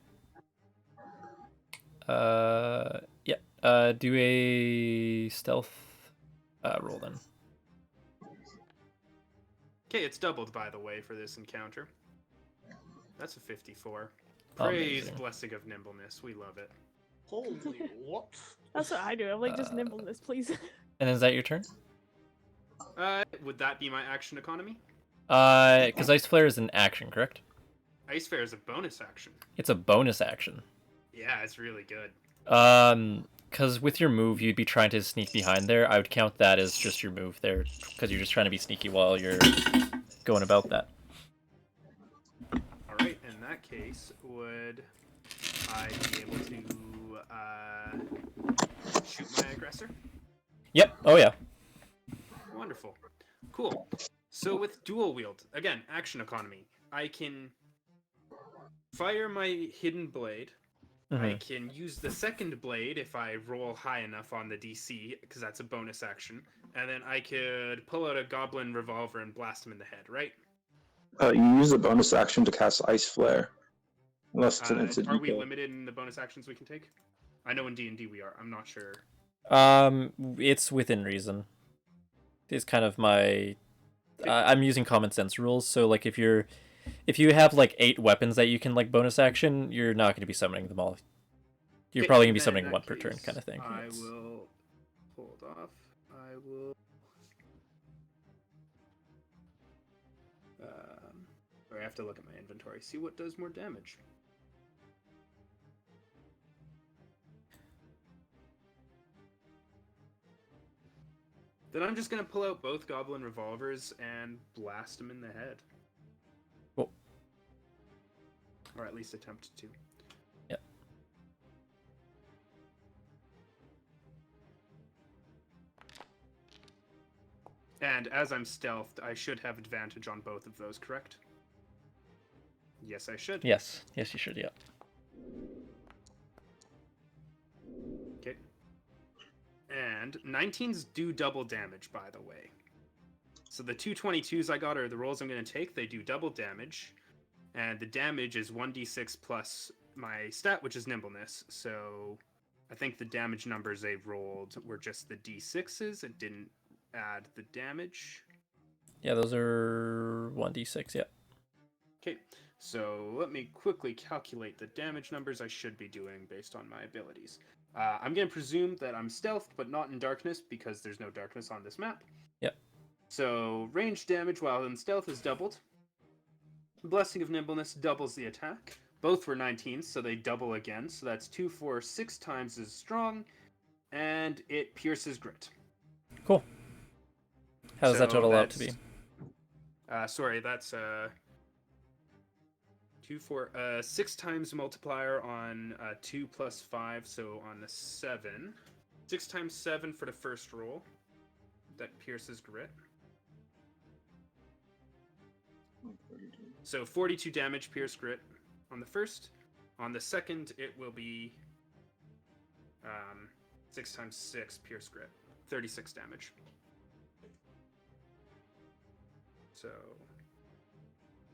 yeah. Do a stealth roll then. Okay, it's doubled, by the way, for this encounter. That's a 54. Praise Amazing. blessing of nimbleness. We love it. Holy what? That's what I do. I'm like, just nimbleness, please. And is that your turn? Would that be my action economy? Because Ice Flare is an action, correct? Ice Fair is a bonus action. It's a bonus action. Yeah, it's really good. Because with your move, you'd be trying to sneak behind there. I would count that as just your move there, because you're just trying to be sneaky while you're going about that. All right, in that case, would I be able to shoot my aggressor? Yep. Oh yeah. Wonderful. Cool. So with dual wield, again, action economy, I can fire my hidden blade. I can use the second blade if I roll high enough on the DC, because that's a bonus action. And then I could pull out a goblin revolver and blast him in the head, right? You use a bonus action to cast Ice Flare. Unless it's an instant. Are we limited in the bonus actions we can take? I know in D&D we are. I'm not sure. It's within reason. It's kind of my... I'm using common sense rules, so like if you have like 8 weapons that you can like bonus action, you're not going to be summoning them all. You're probably going to be summoning one per turn kind of thing. I will hold off. I will or I have to look at my inventory, see what does more damage. Then I'm just going to pull out both goblin revolvers and blast them in the head. Cool. Or at least attempt to. Yep. And as I'm stealthed, I should have advantage on both of those, correct? Yes, I should. Yes. Yes, you should, yeah. Okay. And 19s do double damage, by the way. So the 222s I got are the rolls I'm going to take. They do double damage. And the damage is 1d6 plus my stat, which is nimbleness. So I think the damage numbers they rolled were just the d6s. It didn't add the damage. Yeah, those are 1d6, yeah. Okay, so let me quickly calculate the damage numbers I should be doing based on my abilities. I'm going to presume that I'm stealthed, but not in darkness, because there's no darkness on this map. Yep. So range damage while in stealth is doubled. Blessing of Nimbleness doubles the attack. Both were 19s, so they double again. So that's 2, 4, 6 times as strong, and it pierces grit. Cool. How does that total out to be? Sorry, that's 2, 4, 6 times multiplier on 2 plus 5, so on the 7. 6 times 7 for the first roll. That pierces grit. So 42 damage pierce grit on the first. On the second, it will be 6 times 6 pierce grit. 36 damage. So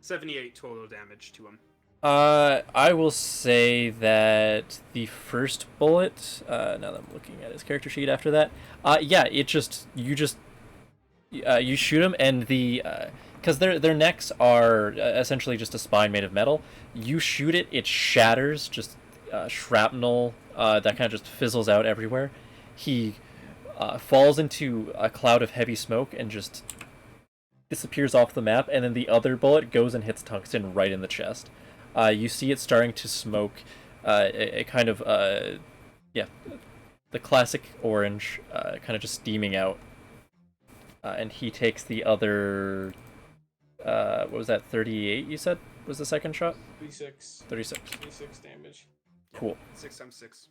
78 total damage to him. I will say that the first bullet, now that I'm looking at his character sheet after that, yeah, you shoot him, and because their necks are essentially just a spine made of metal. You shoot it, it shatters, just shrapnel that kind of just fizzles out everywhere. He falls into a cloud of heavy smoke and just disappears off the map, and then the other bullet goes and hits Tungsten right in the chest. You see it starting to smoke, a kind of, yeah, the classic orange, kind of just steaming out. And he takes the other, what was that, 38 you said was the second shot? 36. 36. 36 damage. Cool. 6 times 6.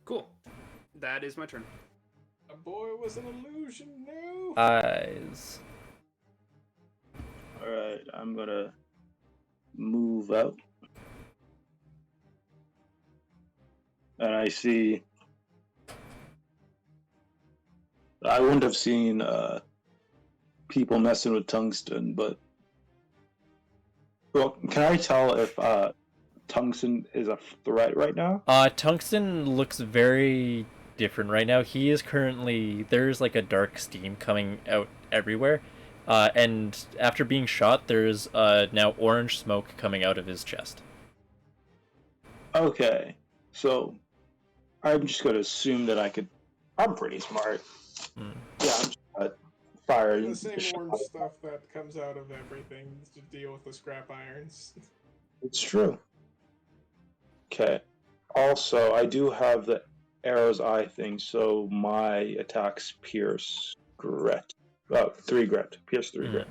Cool. That is my turn. A boy was an illusion, no! Eyes. Alright, I'm gonna move out. And I see... I wouldn't have seen people messing with Tungsten, but... Well, can I tell if Tungsten is a threat right now? Tungsten looks very different right now. He is currently... There's like a dark steam coming out everywhere. And after being shot, there's now orange smoke coming out of his chest. Okay, so I'm just gonna assume that I could. I'm pretty smart. Hmm. Yeah, I'm just gonna fire The same shot. orange stuff that comes out of everything to deal with the scrap irons. It's true. Okay. Also, I do have the arrow's eye thing, so my attacks pierce grit. 3 grit. Pierce 3 Hmm. grit.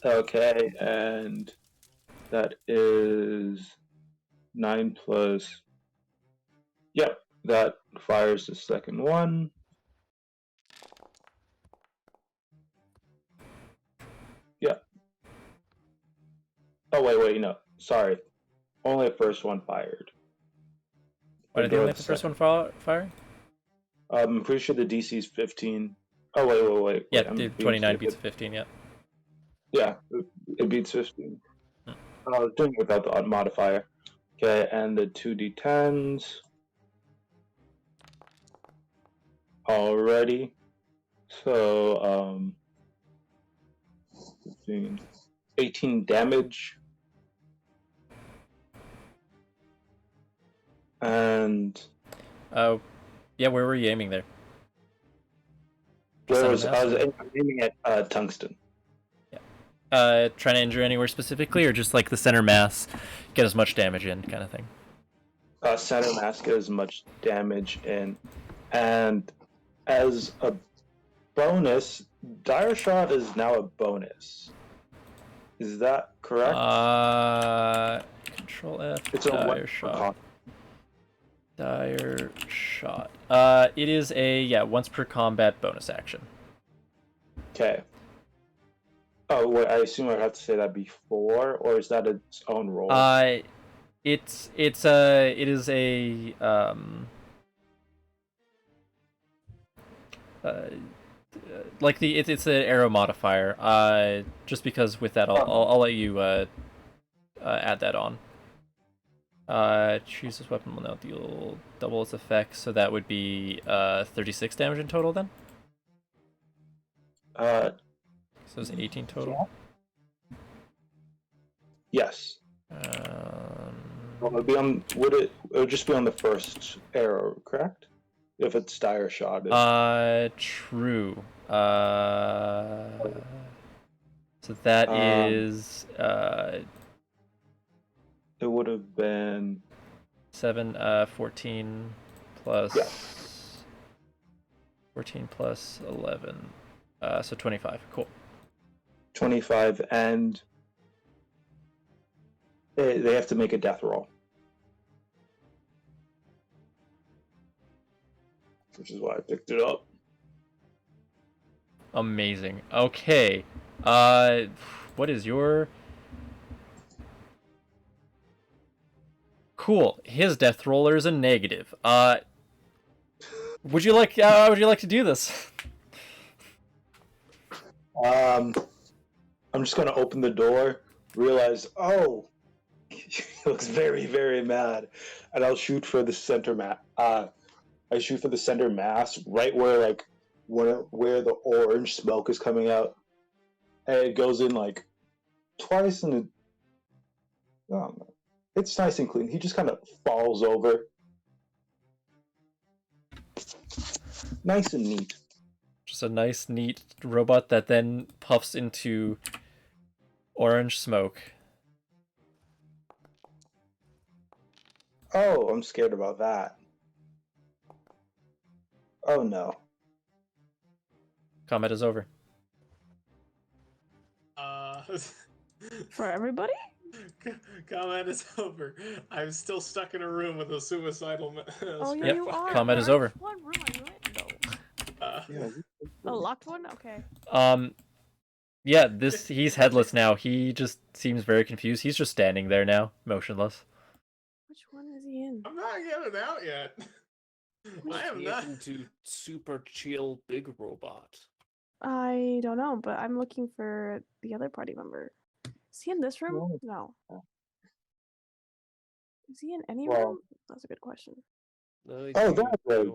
Okay, and that is 9 plus. Yep, that fires the second one. Yeah. Oh, wait, no. Sorry. Only the first one fired. Why did they only Ignore let the first second. one fire? I'm pretty sure the DC is 15. Oh, wait. Yeah, I'm the being 29 beats stupid. a 15, yeah. Yeah, it beats 15. Hmm. I was doing it without the modifier. Okay, and the 2d10s. Already. So, 15, 18 damage. And Oh, yeah, where were you aiming there? I was Center mass, or- aiming at tungsten. trying to injure anywhere specifically, or just like the center mass, get as much damage in, kind of thing? Center mass get as much damage in. And as a bonus, Dire Shot is now a bonus. Is that correct? Control F, It's a dire one shot. con- Dire shot. It is a, once per combat bonus action. Okay. Oh, wait, I assume I'd have to say that before, or is that its own roll? It is a like it's an arrow modifier. Just because with that I'll let you add that on. Choose this weapon will now deal double its effects, so that would be 36 damage in total then. So it's 18 total. yes. Well, it would just be on the first arrow, correct? If it's dire shot. True. So that is it would have been 14 plus 14 plus 11. So 25. Cool. 25, and they have to make a death roll. Which is why I picked it up. Amazing. Okay. What is your... Cool. His death roller is a negative. Would you like to do this? I'm just gonna open the door, realize, oh, he looks very, very mad, and I'll shoot for the center I shoot for the center mass, right where where the orange smoke is coming out, and it goes in like twice, and it's nice and clean. He just kind of falls over, nice and neat. Just a nice, neat robot that then puffs into orange smoke. Oh, I'm scared about that. Oh no. Combat is over. For everybody? Comment is over. I'm still stuck in a room with a suicidal. Oh yeah, Yep. you are. Combat is over. What room are you in though? Yeah. A locked one? Okay. Yeah, he's headless now. He just seems very confused. He's just standing there now, motionless. Which one is he in? I'm not getting out yet. I am not. Into super chill big robot. I don't know, but I'm looking for the other party member. Is he in this room? No. Is he in any Well- room? That's a good question. No, Oh, that way.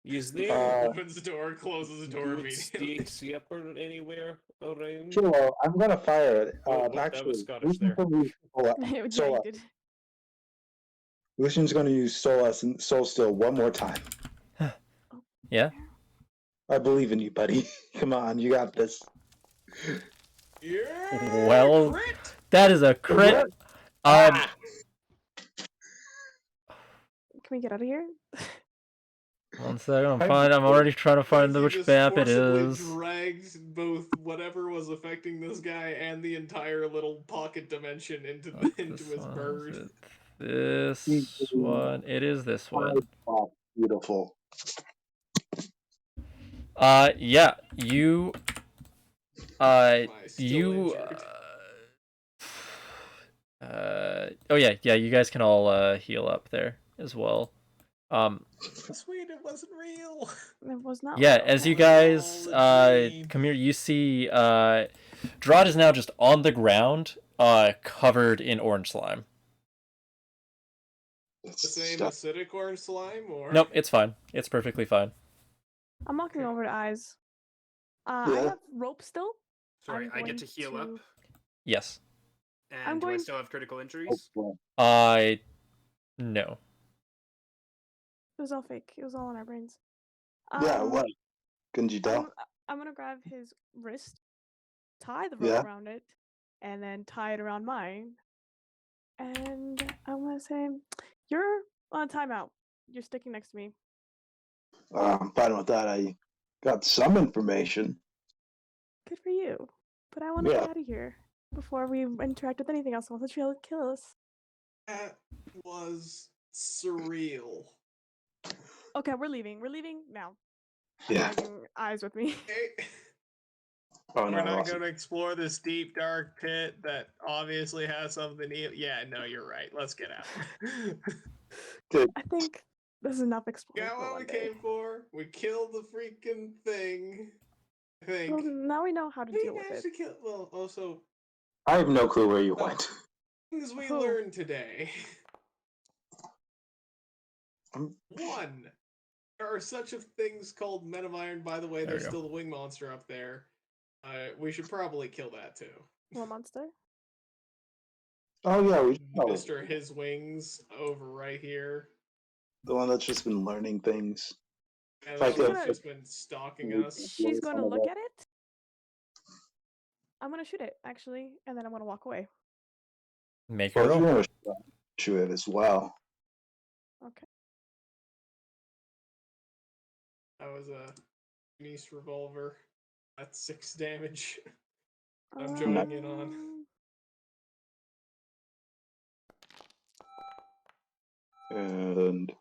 Is there Opens the door, closes the door good immediately. steak supper anywhere around? Sure, I'm gonna fire it. Oh, that was Actually, Scottish there. Yeah, you Sola. did. Lucian's gonna use Soul Still one more time. Yeah. I believe in you, buddy. Come on, you got this. Yeah, Well, crit! that is a crit. Ah! Can we get out of here? 1 second, I'm already trying to find Matthew which just map it forcibly is. dragged both whatever was affecting this guy and the entire little pocket dimension into What's into this his one? bird. Is it this one? It is this one. Oh, beautiful. Yeah, you Am I still you injured? oh yeah, you guys can all heal up there as well. Sweet, it wasn't real. It was not. Yeah, real. as you It was guys all a dream. come here, you see Drod is now just on the ground, covered in orange slime. The same acidic orange slime, or Nope, it's fine. It's perfectly fine. I'm walking over to Eyes. I Yeah. have rope still. Sorry, I'm I get going to heal to- up. Yes. And I'm do I going- still have critical injuries? No. It was all fake. It was all in our brains. Yeah, what? Couldn't you tell? I'm gonna grab his wrist, tie the rope Yeah. around it, and then tie it around mine. And I'm gonna say, "You're on timeout. You're sticking next to me." I'm fine with that. I got some information. Good for you. But I want to Yeah. get out of here before we interact with anything else. I'll let you kill us. that was surreal. Okay, we're leaving. We're leaving now. Yeah. Dragging Eyes with me. Okay. Oh, We're no, not awesome. going to explore this deep, dark pit that obviously has something. Yeah, no, you're right. Let's get out. I think this is enough exploring Got for what one we day. came for. We killed the freaking thing. I think. Well, now we know how to We deal with managed it. to kill. Well, also I have no clue where you Oh. went. things we Who? learned today. Um, One, there are such of things called men of iron. By the way, There we there's go. still the wing monster up there. We should probably kill that too. What monster? Oh, yeah, we Mr. His Wings over right here. the one that's just been learning things. And If I that could- one's just been stalking us. She's going to some of look that. at it. I'm going to shoot it, actually, and then I'm going to walk away. Make Well, her if you roll. want to shoot it as well. Okay. That was a nice revolver. That's 6 damage. I'm joining in on. And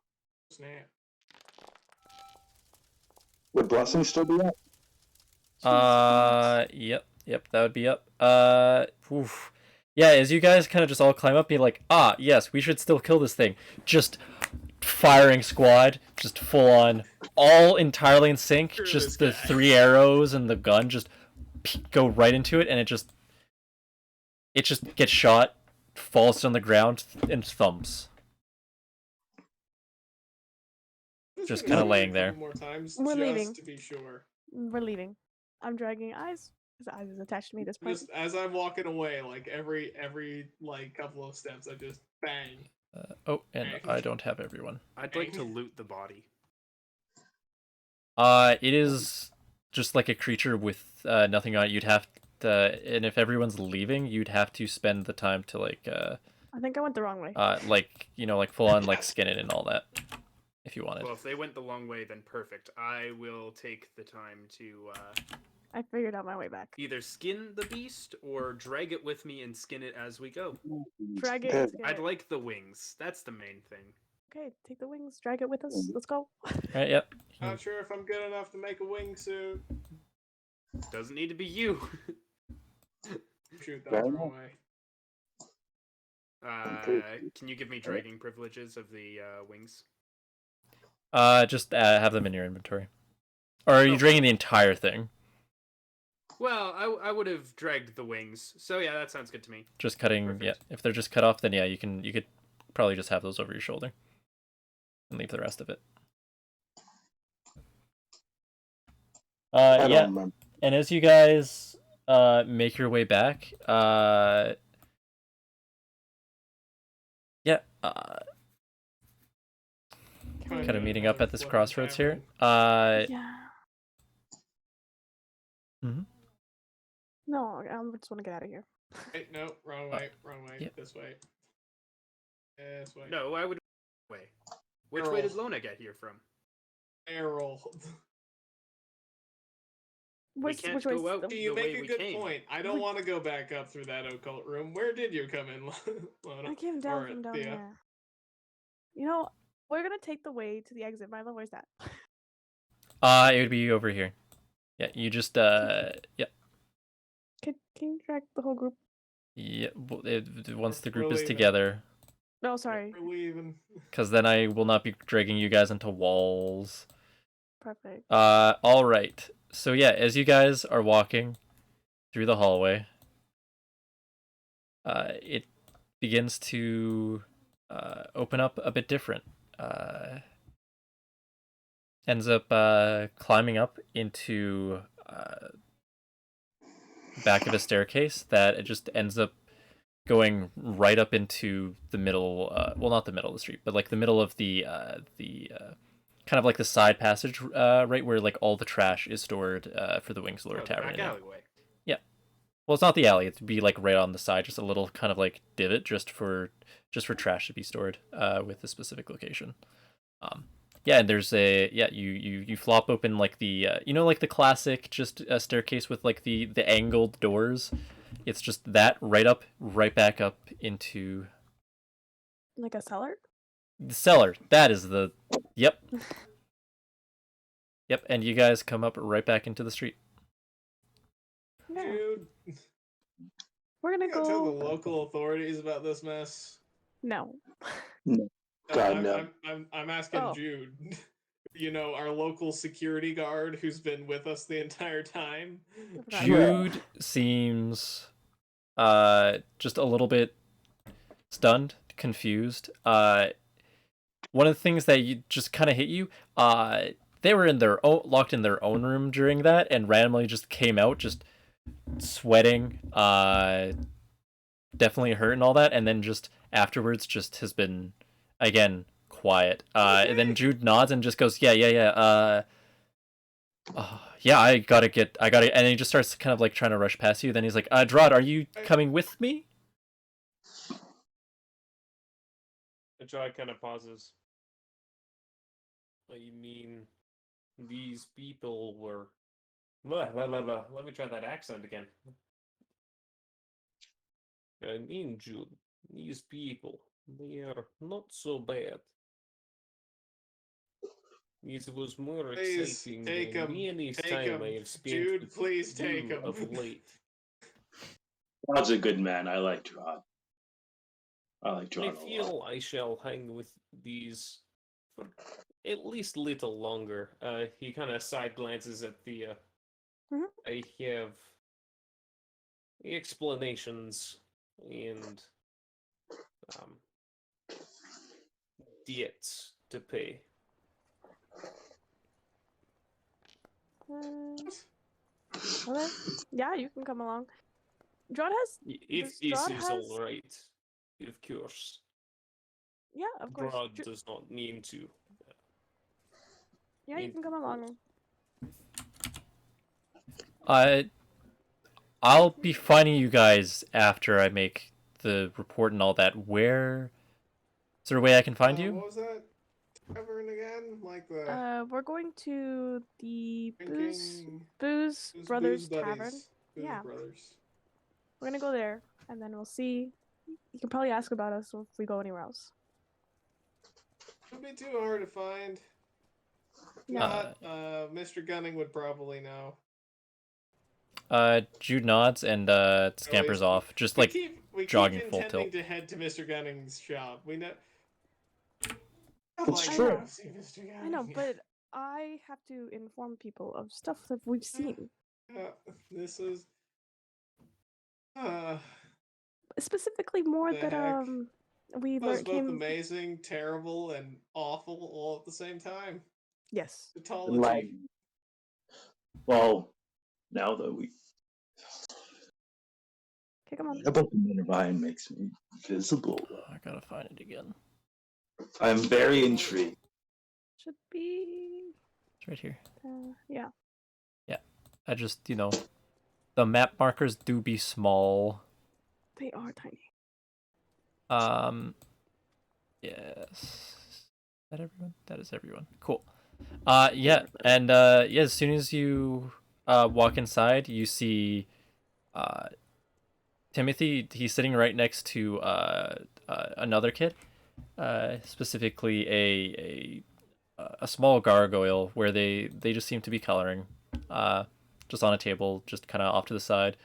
Snap. would Blessing still be up? Yep, that would be up. Oof. Yeah, as you guys kind of just all climb up, be like, yes, we should still kill this thing. Just firing squad, just full on, all entirely in sync. Screw Just this the guy. 3 arrows and the gun just go right into it, and it just gets shot, falls on the ground, and thumps. Just gonna kinda do it a laying there. couple More times, We're just leaving. to be sure. We're leaving. I'm dragging Eyes. Because Eyes is attached to me at this point. Just as I'm walking away, like every like couple of steps, I just bang. And I don't have everyone. I'd like to loot the body. It is just like a creature with nothing on it. You'd have to, and if everyone's leaving, you'd have to spend the time to I think I went the wrong way. like full on like skin it and all that, if you wanted. Well, if they went the long way, then perfect. I will take the time to I figured out my way back. either skin the beast or drag it with me and skin it as we go. Drag it. and skin I'd it. like the wings. That's the main thing. Okay, take the wings. Drag it with us. Let's go. Right? Yep. Not sure if I'm good enough to make a wingsuit. Doesn't need to be you. Shoot, that Fair was the enough. wrong way. Can you give me dragging privileges of the wings? Just have them in your inventory. Or are you dragging the entire thing? Well, I would have dragged the wings. So yeah, that sounds good to me. Just cutting. Perfect. Yeah. If they're just cut off, then yeah, you could probably just have those over your shoulder and leave the rest of it. I Yeah, don't remember. and as you guys make your way back, yeah, kind of meeting up at this crossroads here. Yeah. Mhm. No, I just want to get out of here. Wait, no, wrong way, wrong way. Yep. This way. This way. No, I would. Way. Which way did Lona get here from? Errol. Which can't way? go out. You The make way a we good came. point. I don't want to go back up through that occult room. Where did you come in, Lona? I came down Or from down Thea? there. You know, we're gonna take the way to the exit. Milo, where's that? It would be over here. Yeah, you just yeah. Can you track the whole group? Yeah, once the group We're is leaving. together, No, sorry. We're leaving. because then I will not be dragging you guys into walls. Perfect. All right. So yeah, as you guys are walking through the hallway, it begins to open up a bit different. Ends up climbing up into back of a staircase that it just ends up going right up into the middle. Well, not the middle of the street, but like the middle of the kind of like the side passage, right where like all the trash is stored for the Wings Lord Oh, the Tavern. back alleyway. Well, it's not the alley; it'd be like right on the side, just a little kind of like divot, just for trash to be stored with a specific location. Yeah, and there's you flop open like the like the classic just a staircase with like the angled doors. It's just that right back up into Like a cellar? the cellar. That is the yep. Yep, and you guys come up right back into the street. Yeah. Dude, We're gonna you gotta tell the go. local authorities about this mess. No. No, God, no. I'm asking Oh. Jude. You know, our local security guard who's been with us the entire time. I forgot about that. Jude seems just a little bit stunned, confused. One of the things that you just kind of hit you, they were in their own locked in their own room during that and randomly just came out just sweating, definitely hurt and all that, and then just afterwards just has been again quiet. And then Jude nods and just goes, yeah, yeah, I gotta, and he just starts kind of like trying to rush past you. Then he's like, Drod, are you coming with me? Jai kind of pauses. I mean, these people were. Let me try that accent again. I mean, Jude, these people, they are not so bad. It was more Please, exciting take than 'em, any take time 'em. I have spent Jude, with please take you 'em. of late. Rod's a good man. I like Rod. I like I Rod a lot. feel I shall hang with these for at least a little longer. He kind of side glances at the. Mhm. I have explanations and debts to pay. Okay. Yeah, you can come along. Drod has. If Does this Drod is has- all right, of course. Yeah, of course. Broad does not mean to. Yeah, you can come along. I'll be finding you guys after I make the report and all that. Where is there a way I can find you? What was that tavern again? Like the We're going to the drinking Booze Brothers Booze Tavern. Buddies. Booze Yeah. Brothers. We're gonna go there, and then we'll see. You can probably ask about us if we go anywhere else. It'll be too hard to find. Yeah. Not, Mr. Gunning would probably know. Jude nods and scampers off, just like jogging keep full intending tilt. to head to Mr. Gunning's shop. We know. It's I true. know. See Mr. Gunning. I know, but I have to inform people of stuff that we've seen. This is. Specifically, more The that heck? we That was learned both came. amazing, terrible, and awful all at the same time. Yes. Tautology. Well, now that we Okay, come on. about the Ninevine makes me visible. I gotta find it again. I'm very intrigued. Should be. It's right here. Yeah. I just, the map markers do be small. They are tiny. Yes. Is that everyone? That is everyone. Cool. Yeah, and yeah, as soon as you walk inside, you see Timothy. He's sitting right next to another kid, specifically a small gargoyle where they just seem to be coloring, just on a table, just kind of off to the side.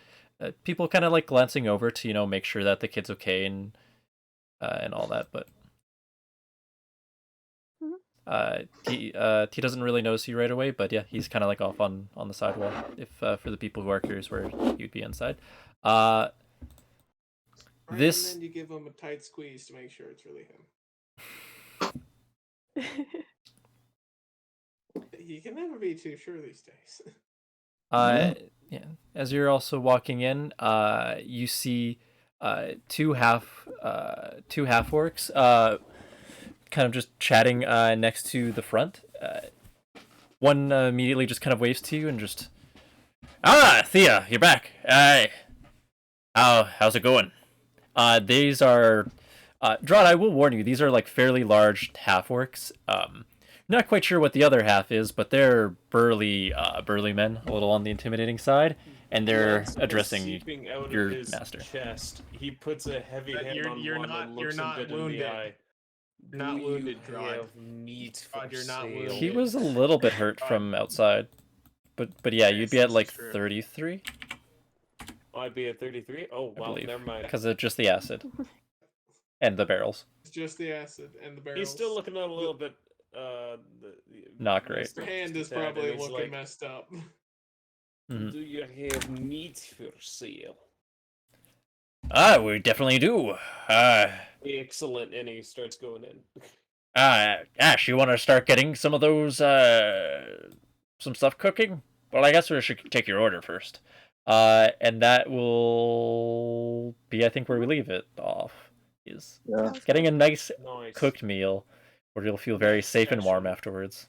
People kind of like glancing over to make sure that the kid's okay and all that, but he doesn't really notice you right away, but yeah, he's kind of like off on the sidewall. If for the people who are curious where he'd be inside, I this recommend you give him a tight squeeze to make sure it's really him. You can never be too sure these days. yeah. As you're also walking in, you see two half orcs, kind of just chatting next to the front. One immediately just kind of waves to you and just, Thea, you're back. How's it going? These are, Drod, I will warn you, these are like fairly large half orcs. Not quite sure what the other half is, but they're burly men, a little on the intimidating side, and they're Blood's addressing seeping out of your his master. Chest. He puts a heavy hand You're- on you're one not- and you're looks not him dead in wounded. the eye. You're not Do wounded, you Drod. have meat for Drod, you're not sale? wounded. He was a little bit hurt from outside, but yeah, you'd be Yes, at this like is true. 33, I'd be at 33. Oh I well, believe, never mind. because of just the acid and the barrels. It's just the acid and the barrels. He's still looking a little bit. Not great. messed Your up hand just is a tad, and probably he's looking like, messed up. Mhm. Do you have meat for sale? We definitely do. Excellent, and he starts going in. Ash, you want to start getting some of those, some stuff cooking? Well, I guess we should take your order first. And that will be, I think, where we leave it off. Is Yeah. getting a nice Nice. cooked meal where you'll feel very Nice safe and warm session. afterwards.